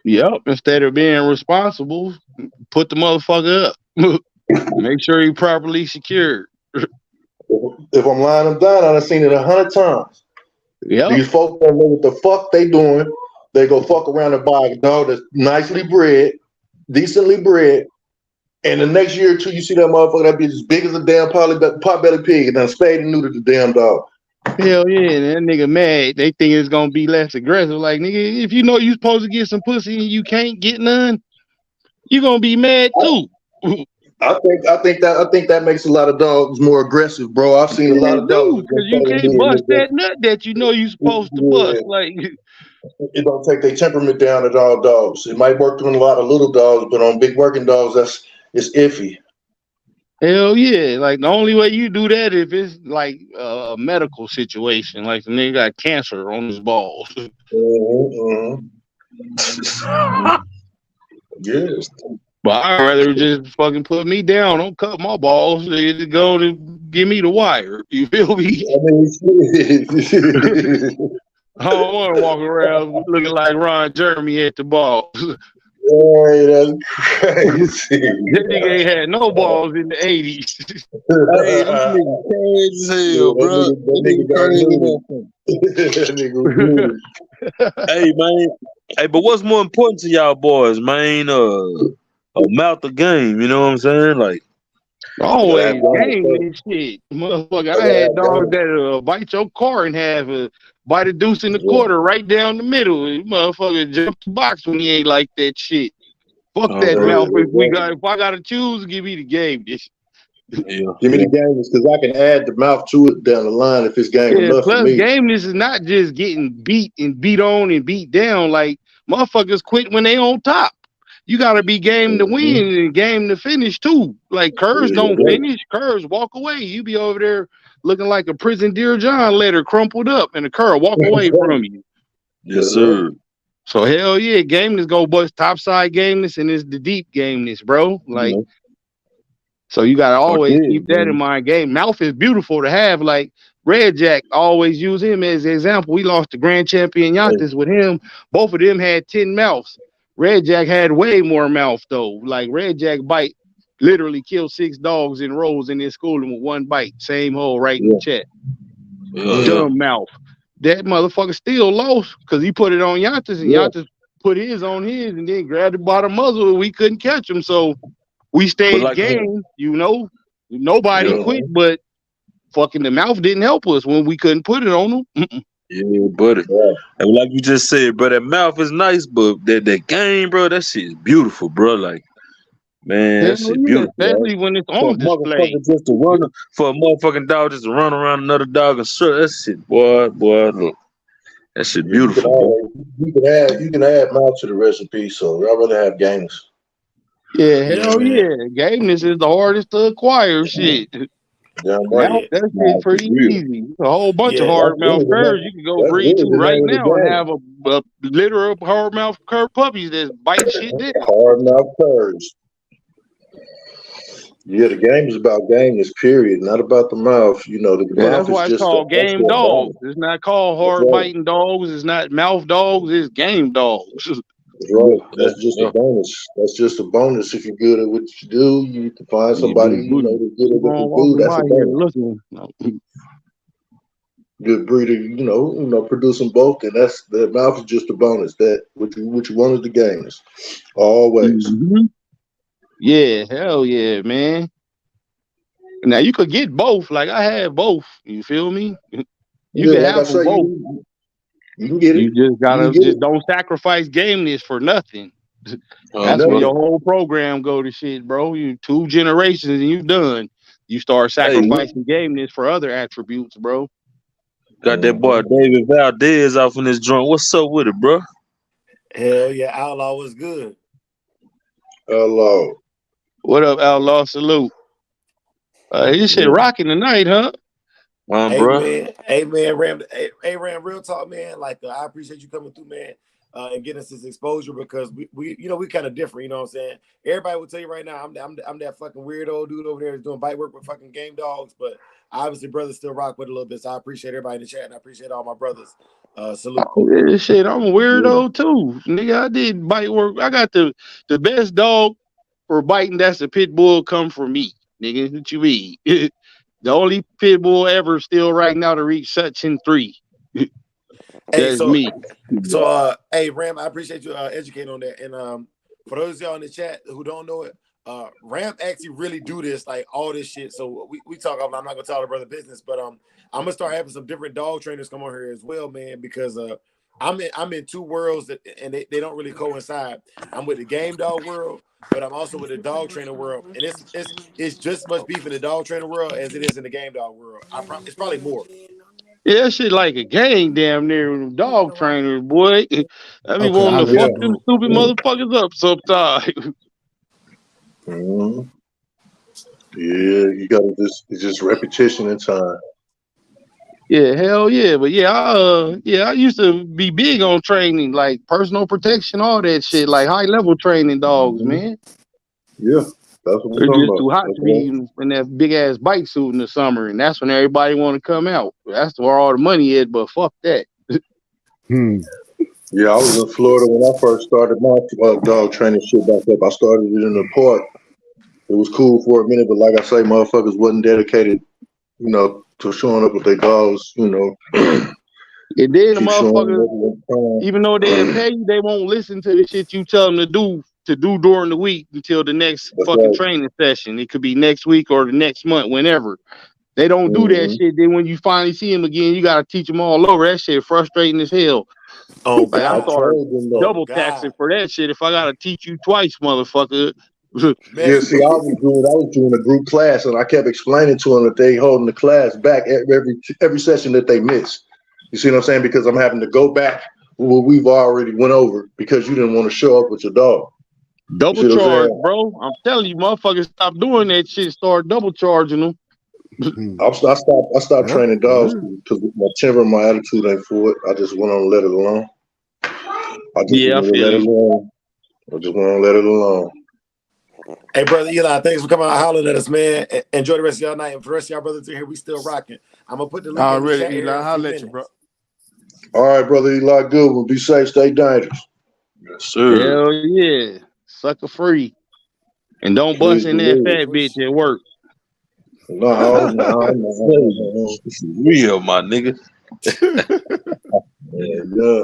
Yep. Instead of being responsible, put the motherfucker up. Make sure he properly secured. If I'm lying, I'm down. I've seen it 100 times. Yeah. These folks don't know what the fuck they doing. They go fuck around and buy a dog that's nicely bred, decently bred, and the next year or two, you see that motherfucker that be as big as a damn pot-bellied pig and then spayed and neutered the damn dog. Hell yeah, and that nigga mad. They think it's gonna be less aggressive. Like, nigga, if you know you supposed to get some pussy and you can't get none, you gonna be mad too. I think that makes a lot of dogs more aggressive, bro. I've seen a lot of dogs because you can't bust that nut that you know you supposed to bust. Like, it don't take their temperament down at all dogs. It might work on a lot of little dogs, but on big working dogs, it's iffy. Hell yeah. Like, the only way you do that if it's like a medical situation, like the nigga got cancer on his balls. Yes. But I'd rather just fucking put me down. Don't cut my balls. They just go to give me the wire. You feel me? I don't want to walk around looking like Ron Jeremy at the balls. Hey, that's crazy. That nigga ain't had no balls in the 80s. Hey, this nigga crazy as hell, bro. That nigga crazy. Hey, man. Hey, but what's more important to y'all boys, man? A mouth of game, you know what I'm saying? Like, always game and shit. Motherfucker, I had dogs that bite your car in half, bite a deuce in the quarter right down the middle. Motherfucker jump the box when he ain't like that shit. Fuck that mouth. If I gotta choose, give me the game. Yeah. Give me the gameness because I can add the mouth to it down the line if it's game enough for me. Gameness is not just getting beat on and beat down. Like, motherfuckers quit when they on top. You gotta be game to win and game to finish too. Like, curs don't finish. Curs walk away. You be over there looking like a prison Dear John letter crumpled up, and the cur walk away from you. Yes, sir. So hell yeah, gameness go bust topside gameness and it's the deep gameness, bro. Like, so you gotta always keep that in mind. Game mouth is beautiful to have. Like, Red Jack, always use him as an example. We lost the grand champion Yantis with him. Both of them had 10 mouths. Red Jack had way more mouth though. Like, Red Jack bite literally killed 6 dogs in rows in his schooling with one bite. Same hole right in the chest. Dumb mouth. That motherfucker still lost because he put it on Yantis and Yantis put his on his and then grabbed the bottom muzzle and we couldn't catch him. So we stayed game, you know. Nobody quit, but fucking the mouth didn't help us when we couldn't put it on them. Yeah, buddy. Yeah. And like you just said, bro, that mouth is nice, but that game, bro, that shit is beautiful, bro. Like, man, Hell that shit yeah, beautiful, right? especially when it's For a on display. motherfucker just to run, for a motherfucking dog just to run around another dog and shit, that shit, boy, look, that shit Yeah, beautiful, bro. you can add mouth to the recipe, so I'd rather have games. Yeah, Yeah, hell man. yeah. Gameness is the hardest to acquire shit. Damn right. Mouth, Yeah, that Nah, shit for pretty real. easy. A whole bunch of yeah. hard That's mouth really the curs name. you can go That's breed really to the right name of the now and game. have a litter of hard mouth cur puppies that's biting shit down. Hard mouth curves. Yeah, the game is about gameness, period, not about the mouth. You know, the Yeah, that's mouth is why it's just an called game extra dogs. bonus. It's not called That's hard right. biting dogs. It's not mouth dogs. It's game dogs. That's Yeah, right. That's just a yeah. bonus. That's just a bonus. If you're good at what you do, you need to find Yeah, somebody, big you know, booty. that's good at Keep what on they do. walking That's by a here bonus. looking. Good breeder, producing both, and that's the mouth is just a bonus. That what you want is the games. Always. Mhm. Yeah, hell yeah, man. Now you could get both. Like I had both. You feel me? You Yeah, can like I have them say, both. you can get it. You just You can gotta get just it don't sacrifice gameness for nothing. for That's when Brother. your nothing. whole program go to shit, bro. You 2 generations and you done. You start Hey, sacrificing gameness for other attributes, bro. got that boy Mm-hmm. David Valdez off in this joint. What's up with it, bro? Hell yeah. Outlaw was good. Hello. What up, Outlaw? Salute. This shit Yeah, rocking tonight, huh? Hey bro. man, hey man, Ram, hey Ram, real talk, man. Like I appreciate you coming through, man, and getting us this exposure because we we kind of different. You know what I'm saying? Everybody will tell you right now, I'm that fucking weirdo dude over there that's doing bite work with fucking game dogs, but obviously brothers still rock with it a little bit. So I appreciate everybody in the chat and I appreciate all my brothers. Salute. Yeah, shit, I'm a Yeah. weirdo too, nigga. I did bite work. I got the best dog for biting. That's a pit bull. Come from me, nigga. What you mean? The only pit bull ever still right now to reach section 3. Hey, That's me. hey Ram, I appreciate you educating on that. And for those of y'all in the chat who don't know it, Ram actually really do this, like all this shit. So we talk. I'm not gonna tell the brother business, but I'm gonna start having some different dog trainers come on here as well, man, because I'm in two worlds and they don't really coincide. I'm with the game dog world, but I'm also with the dog trainer world, and it's just as much beef in the dog trainer world as it is in the game dog world. It's probably more. Yeah, that shit like a gang damn near with them dog trainers, boy. I be Okay, I wanting to let Yeah. fuck you them go. stupid motherfuckers up sometimes. Mm-hmm. Yeah, you gotta it's just repetition and time. Yeah, hell yeah. But yeah, I used to be big on training, like personal protection, all that shit, like high level training dogs, Mm-hmm. man. Yeah, that's what we're They're talking just about. too hot That's to what be in that big ass bike suit in the summer, and that's when everybody want to come out. That's where all the money is. But fuck that. Hmm. Yeah, I was in Florida when I first started my dog training shit back up. I started it in the park. It was cool for a minute, but like I say, motherfuckers wasn't dedicated, to showing up with their dogs, And then the keep showing motherfuckers, up even though they'll with time. pay you, they won't listen to the shit you tell them to do during the week until the next That's fucking right. training session. It could be next week or the next month, whenever. They don't do that Mm-hmm. shit. Then when you finally see them again, you gotta teach them all over. That shit frustrating as hell. Oh Like I I God. start told them though. Oh double taxing God. for that shit if I gotta teach you twice, motherfucker. Yeah, Man. see, I was doing a group class, and I kept explaining to them that they holding the class back every session that they miss. You see what I'm saying? Because I'm having to go back what we've already went over because you didn't want to show up with your dog. You Double see what I'm charge, saying? bro. I'm telling you, motherfuckers stop doing that shit. Start double charging them. Hmm. I stopped Yep. training dogs because my temper and my attitude ain't for it. I just went on and let it alone. I just Yeah, I wanted to feel let it you. alone. I just want to let it alone. Hey, brother Eli, thanks for coming out hollering at us, man. Enjoy the rest of y'all night. And for the rest of y'all brothers in here, we still rocking. I'm gonna put the link in the chat Already, here in Eli. a few Holla at you, bro. minutes. All right, brother Eli, good one. Be safe, stay dangerous. Yes, sir. Hell yeah. Sucker free. And don't bust Please in that believe. fat bitch at work. No, no, Hey, no. this is real, my nigga. Yeah.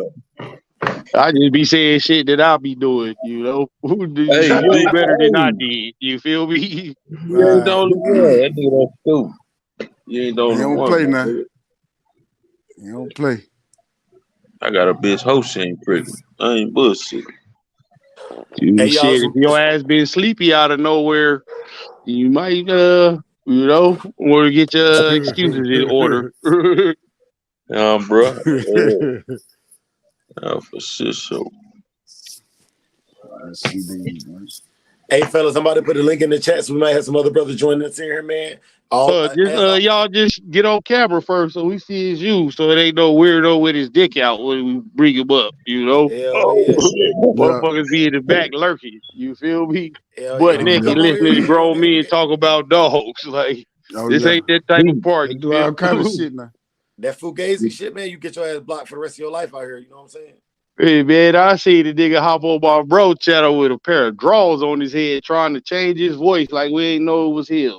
I just be saying shit that I be doing, you know. Hey, You do better than I did. You feel me? you ain't the Right. only one. That nigga don't stupid. You ain't the He only don't one, play my now. nigga. He don't play. I got a bitch hope she ain't pregnant. I ain't bullshit. Hey, You y'all, shit, if your ass been sleepy out of nowhere, you might want to get your excuses in order. Bro. For shit show. Yes, indeed, man. hey, fellas, I'm about to put a link in the chat, so we might have some other brothers joining us in here, man. All Just as all, y'all just get on camera first so we see it's you, so it ain't no weirdo with his dick out when we bring him up, hell Oh yeah, shit. Yeah. Motherfuckers be in the back lurking. You feel me? hell yeah. Butt And if you naked, come on here, listening to you know, grown man, we men get talk about dogs. Like Oh this yeah. ain't that type of They party. do Feel all kind of me? shit now. that fugazi shit, man. You get your ass blocked for the rest of your life out here. You know what I'm saying? Hey man, I see the nigga hop on my bro channel with a pair of drawers on his head, trying to change his voice like we ain't know it was him.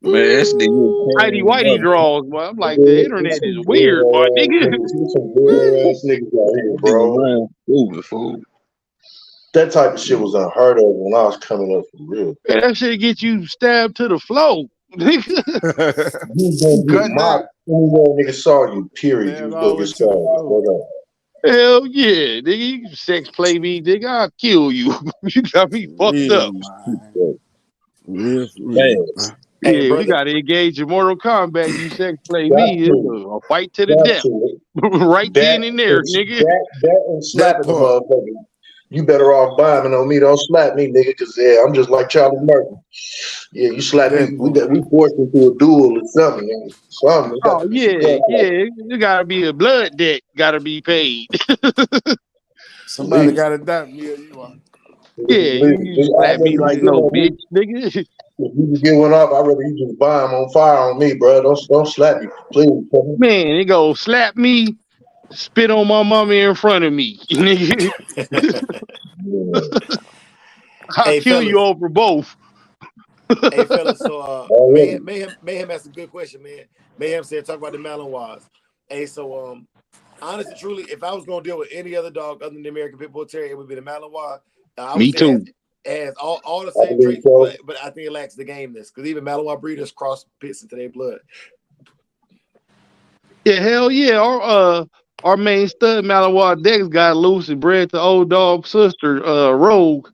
Man, this nigga Whitey came whitey up. draws, boy. I'm like, the There's internet is some weird, boy, weird ass nigga. niggas. There's some weird ass niggas out here, That nigga bro. man stupid fool. That type of shit was unheard of when I was coming up for real. Man, that shit get you stabbed to the floor. Nigga. You was gonna get Cut mocked down. anywhere nigga saw you, period. You Stand was all gonna the way get to the stabbed. floor. Hell yeah, nigga. You can sex play me, nigga. I'll kill you. You got me For fucked real, up. man. For real, Man, man. Hey, Yeah, we brother. got to engage in Mortal Kombat. You sex play Got me, it's to. a fight to the Got death. to. Right That then and there, nigga. that and That slapping the part. motherfucker. You better off bombing on me. Don't slap me, nigga, because yeah, I'm just like Charlie Murphy. Yeah, you slap me, That part. we forced into a duel or something. Nigga. Something. There got Oh to be some yeah, gunfight. yeah. You gotta be a blood debt. Gotta be paid. Somebody Believe got to die. Me or you are. Yeah, Believe you it. I'd slap rather me you like get no on bitch, me. nigga. If you can get one up, I'd rather you just bomb on fire on me, bro. Don't slap me, please. Man, they go slap me, spit on my mommy in front of me, nigga. Yeah. I'll hey, kill you fellas. over both. Hey, fellas. So, Already. Mayhem asked a good question, man. Mayhem said, talk about the Malinois. Hey, so, honestly, truly, if I was gonna deal with any other dog other than the American Pit Bull Terrier, it would be the Malinois. I would Me say too. it has all the I same believe traits, so. but I think it lacks the gameness because even Malinois breeders cross pits into their blood. Yeah, hell yeah. Our main stud Malinois Dex got loose and bred the old dog sister, Rogue.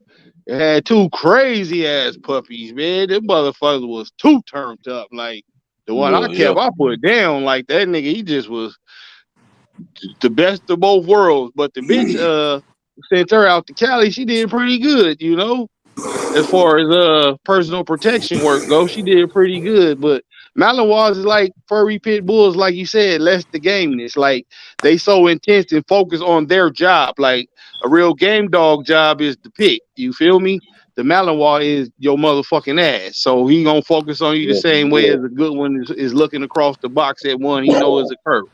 It had two crazy ass puppies, man. Them motherfuckers was too turned up. Like the one I yeah. kept, I put down like that nigga. He just was the best of both worlds. But the bitch sent her out to Cali. She did pretty good, as far as personal protection work goes. She did pretty good. But Malinois is like furry pit bulls, like you said, less the gameness. Like they so intense and focus on their job. Like a real game dog job is the pit. You feel me? The Malinois is your motherfucking ass. So he gonna focus on you the Yeah, same way yeah. as a good one is looking across the box at one he know is a curve.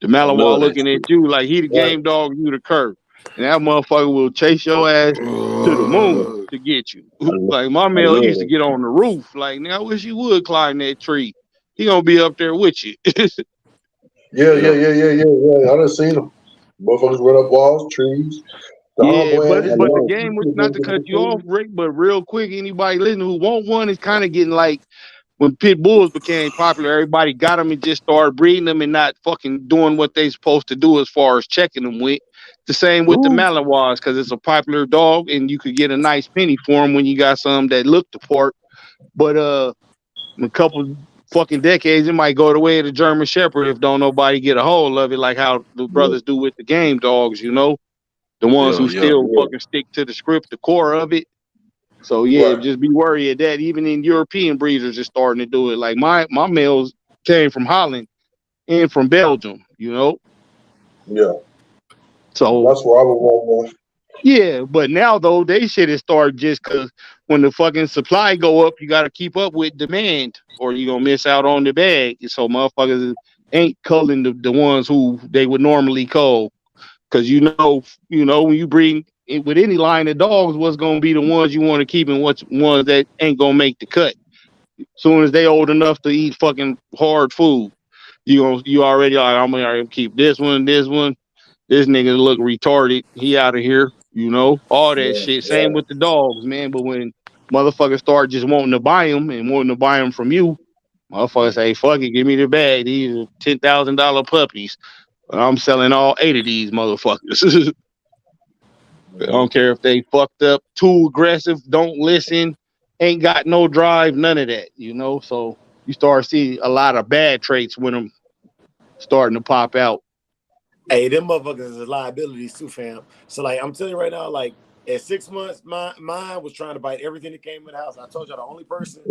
The I Malinois love that looking at shit. you like he the Right. game dog, you the curve. And that motherfucker will chase your ass to the moon to get you. Like my I male love used to that get shit. on the roof. Like, now I wish you would climb that tree. He gonna be up there with you. Yeah, yeah, Yeah. yeah, yeah, yeah, yeah. I done seen them. Motherfuckers run up walls, trees. The Yeah, homeboy had but I his but the love dog. game was not to cut you off, Rick. But real quick, anybody listening who want one is kind of getting like when pit bulls became popular, everybody got them and just started breeding them and not fucking doing what they supposed to do as far as checking them with. The same with the Ooh. Malinois because it's a popular dog and you could get a nice penny for them when you got some that look the part. But in a couple fucking decades, it might go the way of the German Shepherd if don't nobody get a hold of it, like how the Yeah, brothers do with the game dogs. The ones Yeah, who yeah. still yeah. fucking stick to the script, the core of it. So yeah, Right. just be worried of that. Even in European breeders are starting to do it. Like my males came from Holland and from Belgium. Yeah. So That's where I would want one. yeah, but now though they shit is started just cause when the fucking supply go up, you gotta keep up with demand or you gonna miss out on the bag. So motherfuckers ain't culling the ones who they would normally cull. Cause when you bring it with any line of dogs, what's gonna be the ones you want to keep and what's ones that ain't gonna make the cut. Soon as they old enough to eat fucking hard food, you already like I'm gonna keep this one, this one. This nigga look retarded. He out of here. All that Yeah, shit. Same yeah, with the dogs, man. But when motherfuckers start just wanting to buy them and wanting to buy them from you, motherfuckers say, "Fuck it, give me the bag. These are $10,000 puppies." I'm selling all 8 of these motherfuckers. I don't care if they fucked up, too aggressive, don't listen, ain't got no drive, none of that, you know. So you start seeing a lot of bad traits when them starting to pop out. Hey, them motherfuckers is liabilities too, fam. So like I'm telling you right now, like at 6 months, mine was trying to bite everything that came in the house. I told y'all the only person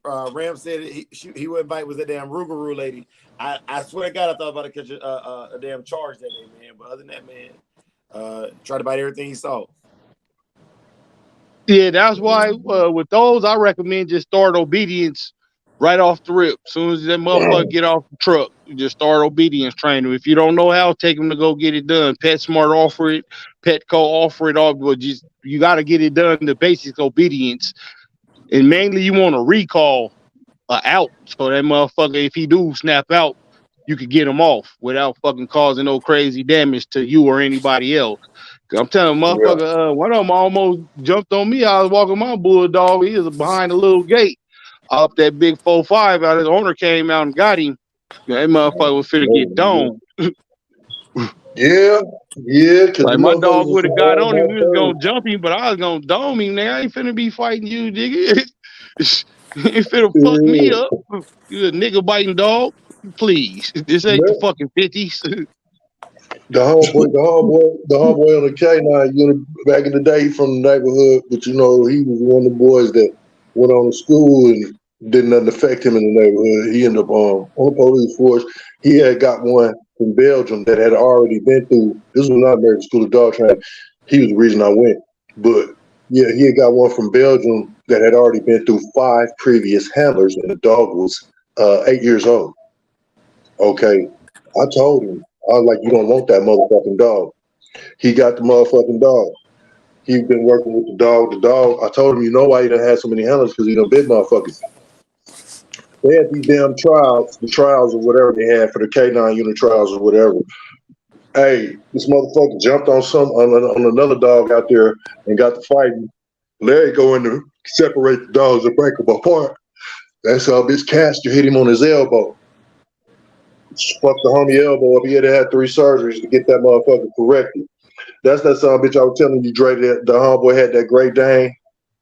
Ram said he wouldn't bite was that damn Rougarou lady. I swear to God, I thought about to catch a damn charge that day, man. But other than that, man, tried to bite everything he saw. Yeah, that's why with those, I recommend just start obedience right off the rip. As soon as that motherfucker get off the truck, you just start obedience training. If you don't know how, take them to go get it done. PetSmart offer it, Petco offer it all. But just you got to get it done. The basic obedience, and mainly you want to recall out so that motherfucker, if he do snap out, you could get him off without fucking causing no crazy damage to you or anybody else. I'm telling motherfucker, one of them almost jumped on me. I was walking my bulldog. He was behind a little gate. Up that big 4-5 out. His owner came out and got him. That motherfucker was finna get domed. Yeah, because Like the my motherfuckers dog was would some have got on him. We was hard gonna jump him, but I was gonna dome him. Now I ain't finna be fighting you, nigga. You ain't finna fuck me up. You a nigga biting dog. Please. This ain't the fucking 50s. The homeboy on the K9 unit back in the day from the neighborhood, but you know, he was one of the boys that went on to school and didn't nothing affect him in the neighborhood. He ended up on the police force. He had got one from Belgium that had already been through. This was not American School of Dog Training. He was the reason I went. But yeah, he had got one from Belgium that had already been through 5 previous handlers, and the dog was 8 years old. Okay. I told him, I was like, you don't want that motherfucking dog. He got the motherfucking dog. He's been working with the dog. The dog, I told him, you know why he done had so many handlers? Because he done bit motherfuckers. They had these damn trials, the trials or whatever they had for the K9 unit trials or whatever. Hey, this motherfucker jumped on another dog out there and got to fighting. Larry go in to separate the dogs and break them apart. That's how bitch Castor hit him on his elbow. Fucked the homie elbow up. He had to have 3 surgeries to get that motherfucker corrected. That's that son bitch I was telling you, Dre, that the homeboy had that Great Dane,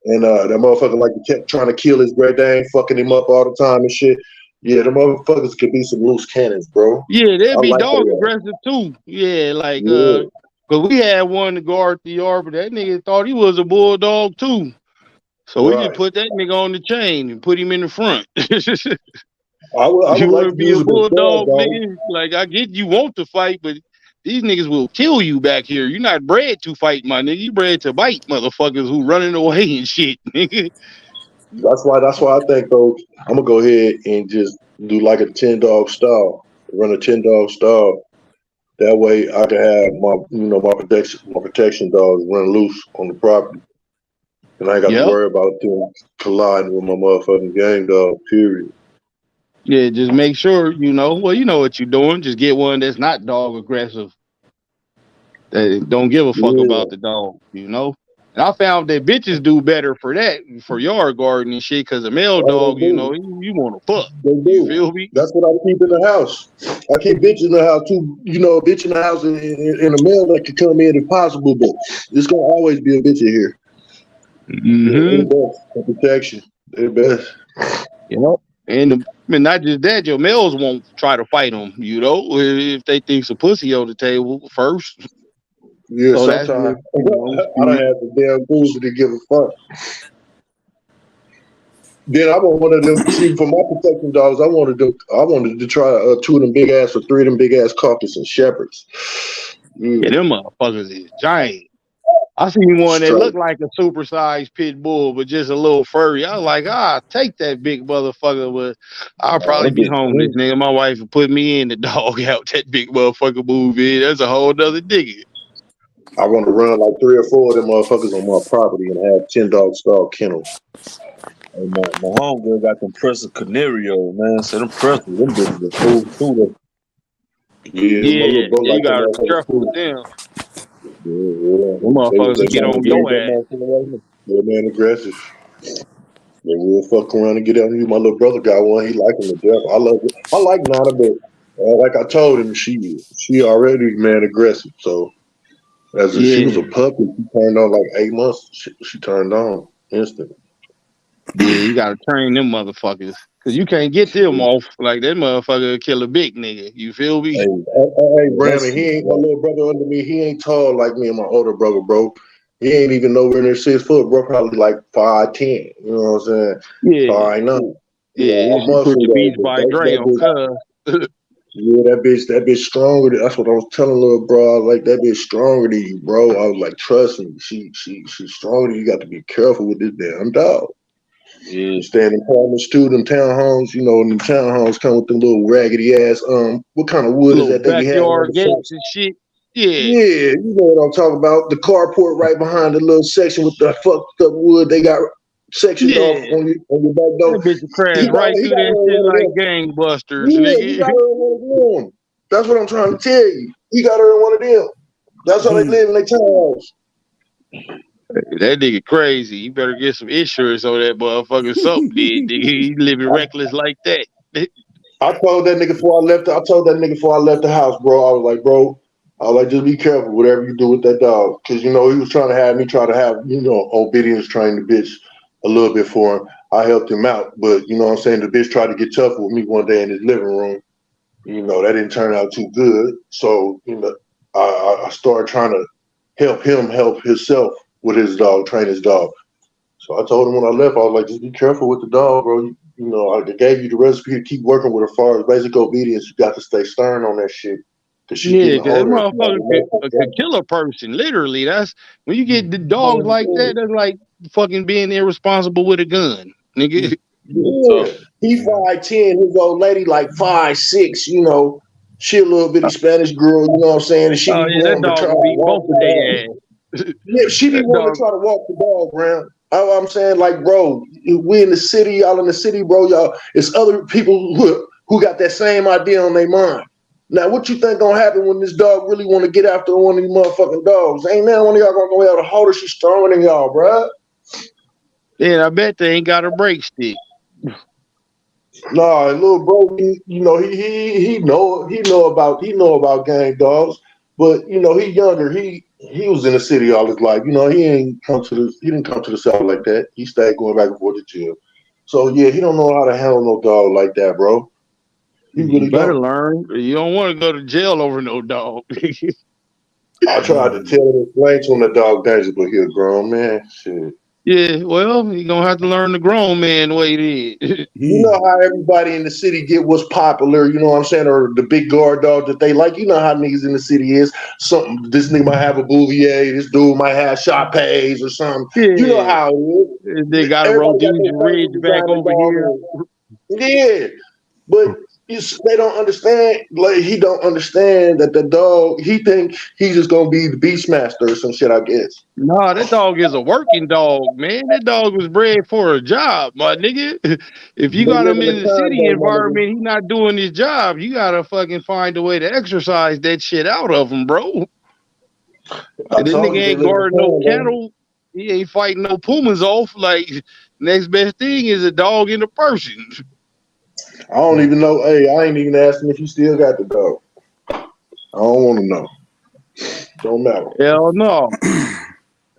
and that motherfucker like kept trying to kill his Great Dane, fucking him up all the time and shit. Yeah, the motherfuckers could be some loose cannons, bro. Yeah, they'd I be like dog that. aggressive too. Yeah, like Yeah. cause we had one to guard the yard, but that nigga thought he was a bulldog too. So we just Right. put that nigga on the chain and put him in the front. I would You like want to to be a use it themselves, bulldog, though. nigga? Like I get you want to fight, but these niggas will kill you back here. You're not bred to fight, my nigga. You bred to bite motherfuckers who running away and shit, nigga. That's why I think though I'm gonna go ahead and just do like a 10-dog style. Run a 10-dog style. That way I can have my protection dogs run loose on the property. And I ain't got to Yep. worry about them colliding with my motherfucking gang dog, period. Yeah, just make sure you know. Well, you know what you're doing. Just get one that's not dog aggressive. That don't give a fuck Yeah. about the dog, you know. And I found that bitches do better for that, for yard guarding and shit. Cause a male Oh, dog, they you do. know, you want to fuck. They You do. feel me? That's what I keep in the house. I keep bitches in the house too. You know, a bitch in the house and a male that can come in if possible, but there's gonna always be a bitch in here. They're Mm-hmm. the best for protection. They're the best. You know, and not just that, your males won't try to fight them. You know, if they think some pussy on the table first. Yeah, So that's sometimes just you know. I don't have the damn fools to give a fuck. Then I want one of them. See, for my protection dogs, I wanted to try 2 of them big ass or 3 of them big ass Caucasus shepherds. Yeah, them motherfuckers is giant. I seen one that Straight. looked like a supersized pit bull, but just a little furry. I was like, take that big motherfucker, but I'll probably I'm be just homeless, saying. nigga. My wife would put me in the dog out that big motherfucker move in. That's a whole nother nigga. I want to run like 3 or 4 of them motherfuckers on my property and have 10-dog style kennels. Hey, my homegirl got them Pressa Canario, man. So them Pressa, them bitches are cool too. Yeah, my little Yeah, bro you like them gotta be motherfuckers careful with too. them. Yeah. Them motherfuckers will They get man on Ain't your that aggressive. ass. motherfucker right here? They man aggressive. They will fuck around and get on you. My little brother got one. He like him to death. I like Nana, but Like I told him, she already man aggressive. So she was Yeah, a puppy. She turned on like 8 months. She turned on instant. yeah, you gotta train them motherfuckers. Cause you can't get them off like that motherfucker kill a big nigga. You feel me? Hey, Brandon, he ain't my little brother under me. He ain't tall like me and my older brother, bro. He ain't even nowhere near 6 foot, bro. Probably like 5'10". You know what I'm saying? Yeah, 5'9". yeah, Yeah, you I'm should put muscle the though. Beats But by Dre that on bitch, cuz. yeah, that bitch stronger. That's what I was telling little bro. I was like, that bitch stronger than you, bro. I was like, trust me, she's stronger than you. You got to be careful with this damn dog. Yeah, You stay in apartments too, them townhomes, and them townhomes come with them little raggedy ass, what kind of wood is little that they be having on backyard the front? gates and shit. Yeah, Yeah, you know what I'm talking about. The carport right behind the little section with the fucked up wood they got sectioned off yeah. on your back door. That bitch will crash right He through got that her in shit one of like them. gangbusters, Yeah, he got nigga. her in one of them. That's what I'm trying to tell you. He got her in one of them. That's how they live in their townhouse. That nigga crazy. You better get some insurance on that motherfucker. Something did, nigga. He living reckless like that. I told that nigga before I left. I told that nigga before I left the house, bro. I was like, bro, just be careful whatever you do with that dog, because he was trying to have me try to have obedience train the bitch a little bit for him. I helped him out, but you know what I'm saying. The bitch tried to get tough with me one day in his living room. That didn't turn out too good. So I started trying to help him help himself with his dog, train his dog. So I told him when I left, I was like, just be careful with the dog, bro. I gave you the recipe to keep working with her. As far as basic obedience, you got to stay stern on that shit because she's Yeah, getting cause that older. motherfucker could kill a person. Literally, that's when you get the dogs like that. That's like fucking being irresponsible with a gun, nigga. Real Yeah, tough. he 5'10". His old lady like 5'6". She a little bitty Spanish girl. You know what I'm saying? And she Oh be yeah, that wanting to dog try to will beat walk both the of dog. their ass. Yeah, she be That wanting to dog. try to walk the dog, man. I'm saying, like, bro, we in the city, y'all in the city, bro, y'all. It's other people who got that same idea on their mind. Now, what you think gonna happen when this dog really want to get after one of these motherfucking dogs? Ain't now one of y'all gonna go out to hold her? She's stronger than y'all, bro. Yeah, I bet they ain't got a break stick. Nah, little bro, he know about gang dogs, but he younger. He was in the city all his life. He didn't come to the south like that. He stayed going back and forth to jail. So yeah, he don't know how to handle no dog like that, bro. He You really better don't. learn. You don't want to go to jail over no dog. I tried to tell him, explain to him the dog dangerous, but he a grown man. Shit. Yeah, well, you gonna have to learn the grown man way it is. You know how everybody in the city get what's popular, you know what I'm saying, or the big guard dog that they like. You know how niggas in the city is. Something this nigga might have a Bouvier, this dude might have Shoppays or something. You know Yeah, how it they is. got a Everybody got Rhodesian their Ridge favorite back designer over here. dog. Yeah, but they don't understand. Like he don't understand that the dog. He think he's just gonna be the Beastmaster or some shit. I guess. Nah, that dog is a working dog, man. That dog was bred for a job, my nigga. If you They got live him in in the the city condo, my nigga. environment, he not doing his job. You gotta fucking find a way to exercise that shit out of him, bro. I This told nigga you they ain't live in the guarding no condo. cattle. He ain't fighting no pumas off. Like next best thing is a dog and a person. I don't even know. Hey, I ain't even asking if you still got the dog. I don't want to know. Don't matter. Hell no.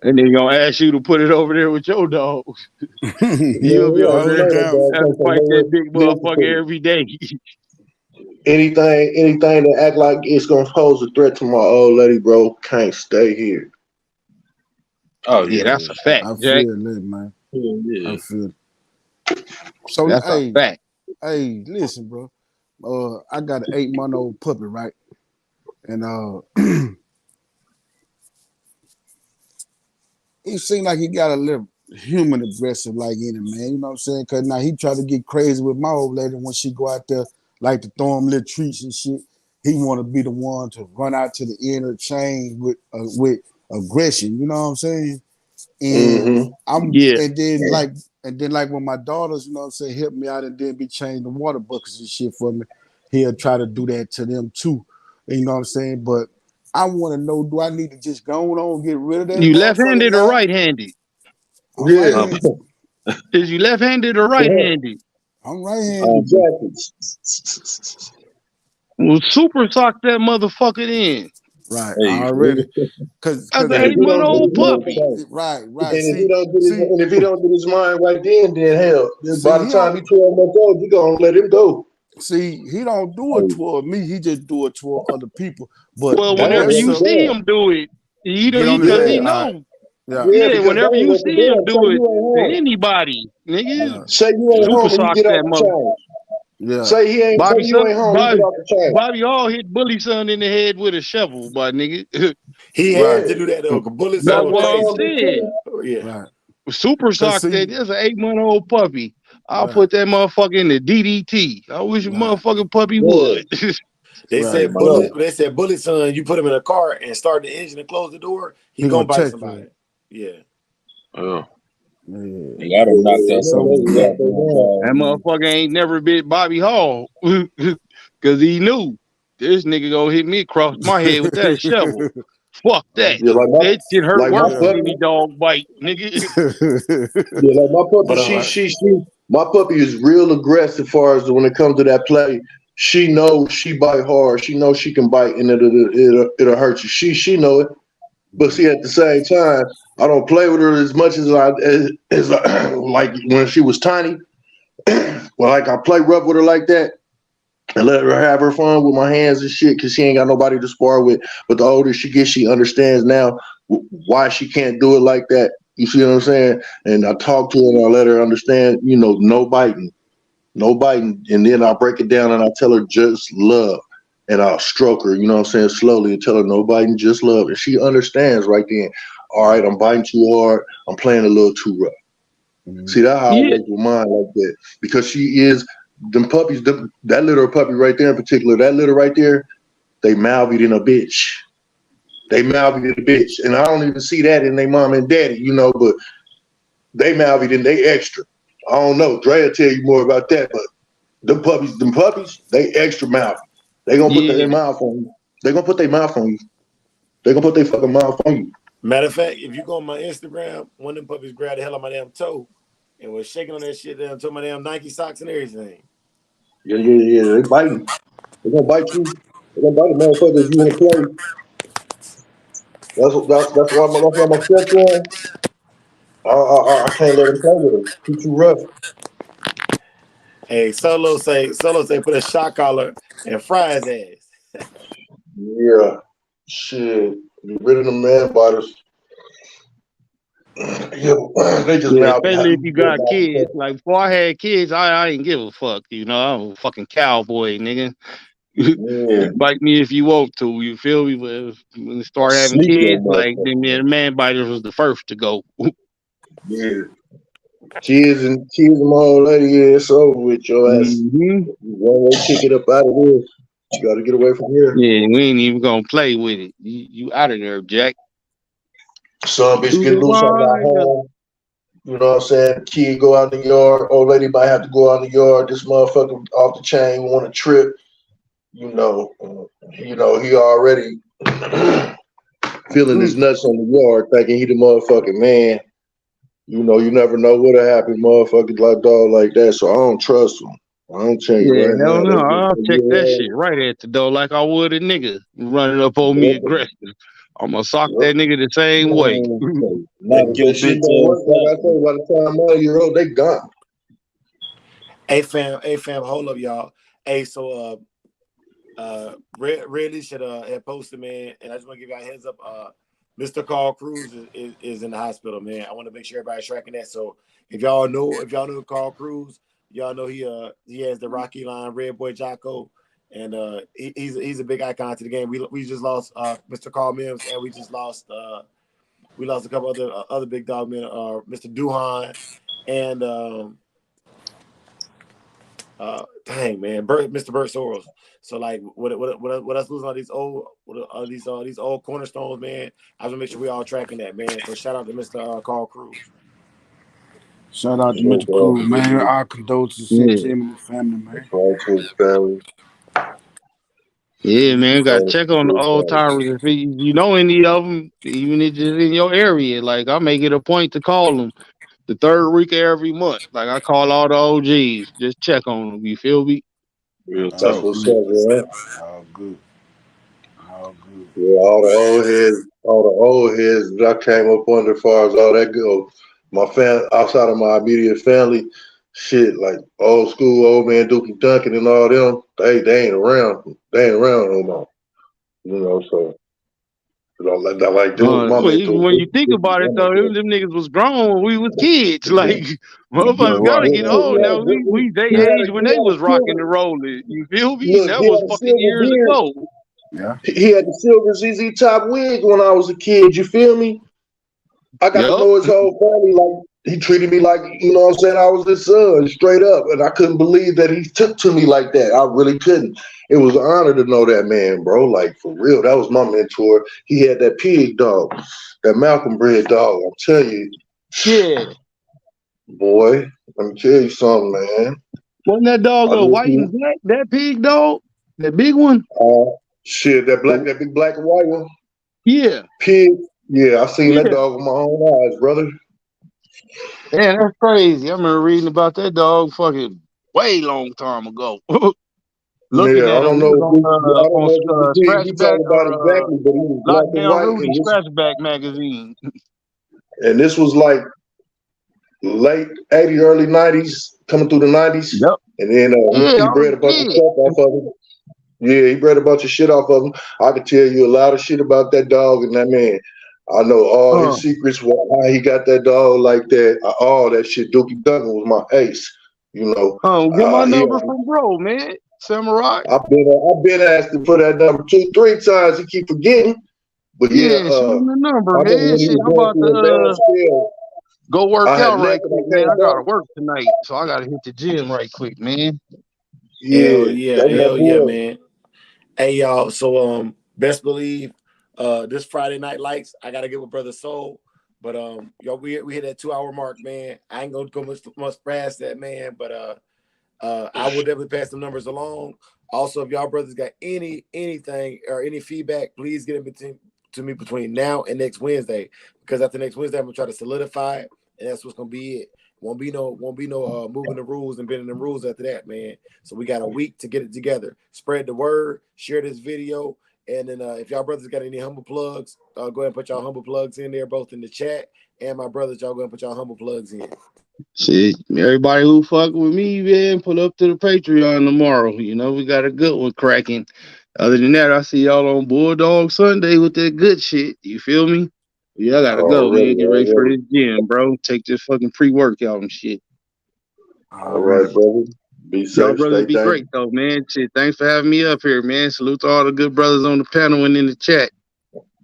And they gonna ask you to put it over there with your dogs. Yeah, You'll be yeah, I over don't there know that dog have to come from fight that nowhere. big Listen to motherfucker me. every day. Anything that act like it's gonna pose a threat to my old lady, bro, can't stay here. Oh Yeah, yeah, that's a fact, I Jack. feel it, man. yeah, I yeah. feel it. So, That's a fact. listen, bro. I got an 8-month-old puppy, right? And he seemed like he got a little human aggressive like in him, man. You know what I'm saying? Cause now he tried to get crazy with my old lady when she go out there, like to throw him little treats and shit. He want to be the one to run out to the end of the chain with aggression. You know what I'm saying? And Mm-hmm. Yeah. and then like when my daughters, you know what I'm saying, help me out and then be changing the water buckets and shit for me, he'll try to do that to them too. You know what I'm saying? But I want to know, do I need to just go on get rid of that You motherfucker left-handed or now? right-handed? I'm right Yeah, handed. Is you left-handed or right-handed? I'm right handed. Um, exactly. Well, super sock that motherfucker in. Right. Hey, Already. Cause That's cause an and if he don't get 8-month-old his mind puppy. right, right. And if he See, don't get his, see, and if he don't get his mind right, then hell, by see, the he time don't he 12 months old, you gonna let him go. he don't do it hey, toward me. He just do it toward other people. But Well, the Damn, whenever let rest you him of see go. him do it, get on his because he Yeah, head. All right. know. Yeah. yeah, Yeah, because they whenever ain't you worth a see him damn. Say do it you ain't to home. anybody, nigga, Yeah. Say you ain't super home when you sock get off that the mother. chain. Yeah. Say he ain't. Say Bobby you son, ain't home. You get off the chain. Bobby all hit Bully son in the head with a shovel, my nigga. He Yeah, had to do that though. 'Cause Bullets That's on that's was what what I'm crazy. Tom be saying. saying. Oh, yeah. Right. Super Cause sock that. see, That's an 8-month-old puppy. I'll right, put that motherfucker in the DDT. I wish a right, motherfucking puppy Yeah, would. They right. said yeah. bullet. They said bullet son. You put him in a car and start the engine and close the door. He He gonna gonna bite check for somebody. it. Yeah. Yeah. Yeah. Nigga, I done knocked out so So that's many what they goddamn want. That dogs, man. motherfucker ain't never bit Bobby Hall because he knew this nigga gonna hit me across my head with that shovel. Fuck that. Yeah, That shit hurt like my worse yeah. than puppy. any dog bite, nigga. Yeah, like my puppy. But My puppy is real aggressive. Far as when it comes to that play, she knows she bite hard. She knows she can bite, and it'll hurt you. She know it. But see, at the same time, I don't play with her as much as like when she was tiny. Well, like I play rough with her like that and let her have her fun with my hands and shit because she ain't got nobody to spar with. But the older she gets, she understands now why she can't do it like that. You see what I'm saying? And I talk to her and I let her understand, no biting, no biting. And then I break it down and I tell her just love. And I'll stroke her, you know what I'm saying, slowly and tell her no biting, just love. And she understands right then. All right, I'm biting too hard. I'm playing a little too rough. Mhm. See, that's how I Yeah, work with mine like that. Because she is them puppies, that little puppy right there in particular, that little right there, they mouthy in a bitch. They mouthy in a bitch. And I don't even see that in their mom and daddy, but they mouthy than they extra. I don't know. Dre will tell you more about that, but them puppies, they extra mouthy. They gonna put yeah. their mouth on you. They gonna put their mouth on you. They gonna put their fucking mouth on you. matter of fact, if you go on my Instagram, one of them puppies grabbed the hell out of my damn toe and was shaking on that shit down to my damn Nike socks and everything. Yeah. They biting. They gonna bite you. They gonna bite a motherfucker if you wanna play. That's why my stepson. I can't let him play with him. He too rough. Hey, Solo say put a shock collar and fry his ass. Yeah. Shit. Get rid of them man biters. Yeah, they just Yeah, mouth. especially if you got kids. Like before I had kids, I ain't give a fuck. I'm a fucking cowboy, nigga. Yeah. Bite me if you want to. You feel me? But when you start having Sneak that kids, like motherfucker, then man. the man biters was the first to go. Yeah. Kids and my old lady, yeah, it's over with your ass. Hmm. One way ticket up out of here. You gotta get away from here. Yeah, we ain't even gonna play with it. You out of there, Jack. Some bitch To get the loose on my wire. home. You know what I'm saying? Kid go out in the yard. Old lady might have to go out in the yard. This motherfucker off the chain want a trip. He already feeling his nuts on the yard, thinking he the motherfucking man. You never know what'll happen, motherfuckers like dog like that. So I don't trust them. I don't tell you Yeah, right hell now. no. They get I'll check that yeah, shit right at the door like I would a nigga running up on me aggressive. I'm gonna sock yep. that nigga the same way. Man, And knock if your that shit bitch don't ass work, like I out. say, by the time I'm 1 year old, they gone. Hey fam, hold up, y'all. Hey, so Red should had posted, man, and I just want to give y'all a heads up. Mr. Carl Cruz is in the hospital, man. I want to make sure everybody's tracking that. So if y'all know Carl Cruz, y'all know he has the Rocky line, Red Boy Jocko, and he's a big icon to the game. We just lost Mr. Carl Mims, and we lost a couple other big dog men, Mr. Duhan, and dang man, Mr. Burt Soros. So like, what us losing all these old cornerstones, man. I want to make sure we all tracking that, man. So shout out to Mr. Carl Cruz. Shout out to No Mr. Cruz, problem. man. Our condolences sent Yeah. to him and his family, That's man. right to his family. Yeah, man, got to Thanks check to on the his old family. timers if you know any of them, even if it's in your area. Like I make it a point to call them the third week of every month. Like I call all the OGs, just check on them. You feel me? Real That's talk. what's up, man. All good. All good. Yeah, all the old heads that I came up under as far as all that go. My outside of my immediate family, shit, like old school, old man Dookie Duncan and all them, they ain't around. They ain't around no more. You know, so like them was my Well, even mentor. when you think about it, though, them niggas was grown when we was kids. Like, motherfuckers gotta get old now. We they age when they was rocking and rolling. You feel me? And Look, that he was had a fucking silver years beard. ago. Yeah. He had the silver ZZ Top wig when I was a kid. You feel me? I got to Yup. know his whole family. Like he treated me like, you know what I'm saying, I was his son, straight up. And I couldn't believe that he took to me like that. I really couldn't. It was an honor to know that man, bro. Like for real. That was my mentor. He had that pig dog, that Malcolm bred dog. I'm telling you, Yeah. boy, let me tell you something, man. Wasn't that dog I knew white and black? That pig dog? That big one? shit, that big black and white one, Yeah. pig. Yeah, I seen that Yeah. dog with my own eyes, brother. Man, that's crazy. I remember reading about that dog fucking way long time ago. Looking Yeah, I at him, don't he know. was I don't know if it's on the pig you Scratchback talk about or exactly, but he was black and Lockdown white, Rudy Scratchback magazine. and this was like late '80s, early '90s, coming through the '90s, Yep. and then Yeah, he I was bred a a bunch of kid. stuff off of him. Yeah, he bred a bunch of shit off of him. I could tell you a lot of shit about that dog and that man. I know all his secrets, how he got that dog like that, all that shit. Dookie Duncan was my ace. You know, Get my number from bro, man. Samurai. I've been asking for that number 2, 3 times. He keep forgetting. But yeah, Yeah, shoot him the number, I remember man. when he Shit, was I'm going about through a bad to spell. go work I had out left right and quick, I man. came I gotta back. work tonight, so I gotta hit the gym right quick, man. Hell Yeah, yeah, that's my hell yeah, boy. man. Hey y'all, so best believe this Friday night lights, I gotta give a brother soul. But y'all we hit that 2 hour mark, man. I ain't gonna go much past that, man. But I will definitely pass the numbers along. Also, if y'all brothers got anything or any feedback, please get it to me between now and next Wednesday. Because after next Wednesday, I'm gonna try to solidify it, and that's what's gonna be it. Won't be no moving the rules and bending the rules after that, man. So we got a week to get it together. Spread the word, share this video, and then if y'all brothers got any humble plugs, go ahead and put y'all humble plugs in there, both in the chat and my brothers. Y'all go ahead and put y'all humble plugs in. Shit, everybody who fuck with me, man, pull up to the Patreon tomorrow. You know, we got a good one cracking. Other than that, I see y'all on Bulldog Sunday with that good shit. You feel me? Yeah, I gotta go, man. Get ready for this gym, bro. Take this fucking pre-workout and shit. All right, brother. Be Y'all safe, brothers stay be dangerous. great though, man. Shit, thanks for having me up here, man. Salute to all the good brothers on the panel and in the chat.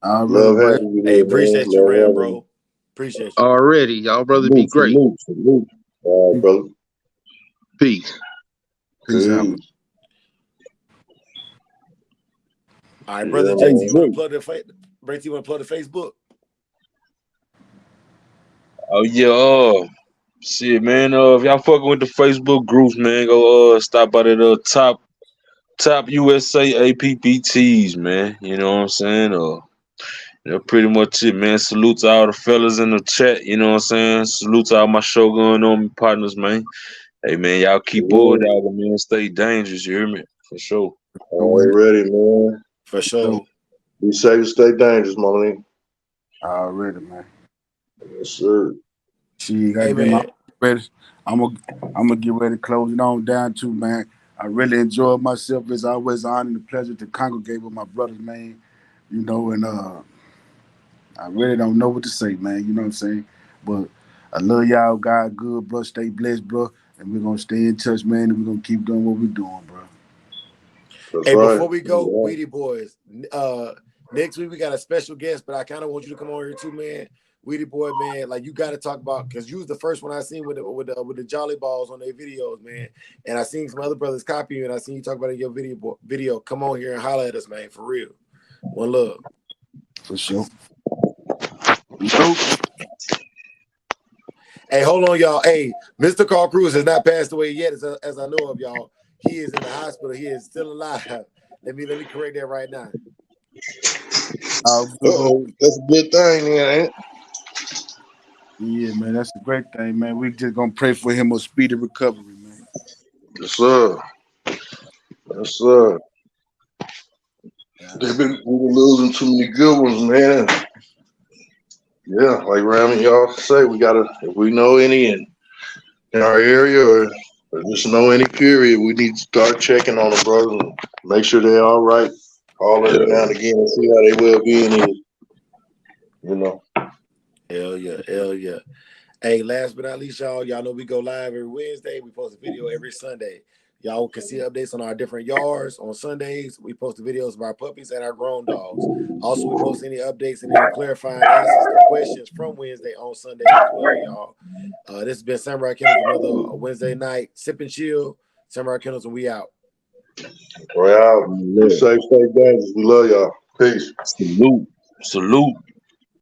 Love having you Hey, here, man. appreciate you, Love Ram, having you. bro. Appreciate you. Already, y'all brothers be great. Salute. All right, brother. Peace. Peace out. Peace. All right, brother Yeah, JT, you man. want to plug the Facebook? Oh yeah, shit, man. If y'all fucking with the Facebook groups, man, go stop by that top USA APPTs, man. You know what I'm saying? Pretty much it, man. Salute to all the fellas in the chat. You know what I'm saying? Salute to all my Shogun on partners, man. Hey, man, y'all keep bulldog, man. Stay dangerous. You hear me? For sure. Already, man. For sure. Be safe, stay dangerous, my man. Already, man. Yes, sir. She got Hey, them man. ready. I'm gonna get ready to close it on down too, man. I really enjoyed myself. It's always an honor and a pleasure to congregate with my brothers, man. You know, and I really don't know what to say, man. You know what I'm saying? But I love y'all. God good, bro. Stay blessed, bro. And we're gonna stay in touch, man. And we're gonna keep doing what we're doing, bro. That's Hey, right. before we go, Weedy Boys, next week we got a special guest, but I kind of want you to come on here too, man. Weedy Boy, man, like you got to talk about, because you was the first one I seen with the Jolly Balls on their videos, man. And I seen some other brothers copy you, and I seen you talk about it in your video. Come on here and holler at us, man, for real. One love. For sure. Nope. Hey, hold on, y'all. Hey, Mr. Carl Cruz has not passed away yet, as I know of, y'all. He is in the hospital. He is still alive. Let me correct that right now. That's a good thing, man, ain't it? Yeah, man, that's a great thing, man. We just gonna pray for him a speedy recovery, man. Yes, sir. That's Yeah. we've been losing too many good ones, man. Yeah, like Rami y'all say, we gotta if we know any in our area or just know any period, we need to start checking on them, brothers, and make sure they're all right. Call every now and again and see how they well being is. You know. Hell yeah, hell yeah. Hey, last but not least, y'all know we go live every Wednesday. We post a video every Sunday. Y'all can see updates on our different yards on Sundays. We post the videos of our puppies and our grown dogs. Also, we post any updates and any clarifying answers to questions from Wednesday on Sundays as well, y'all. This has been Samurai Kennels, another Wednesday night sip and chill. Samurai Kennels, and we out. We're out. Be safe, stay dangerous. We love y'all. Peace. Salute. Salute.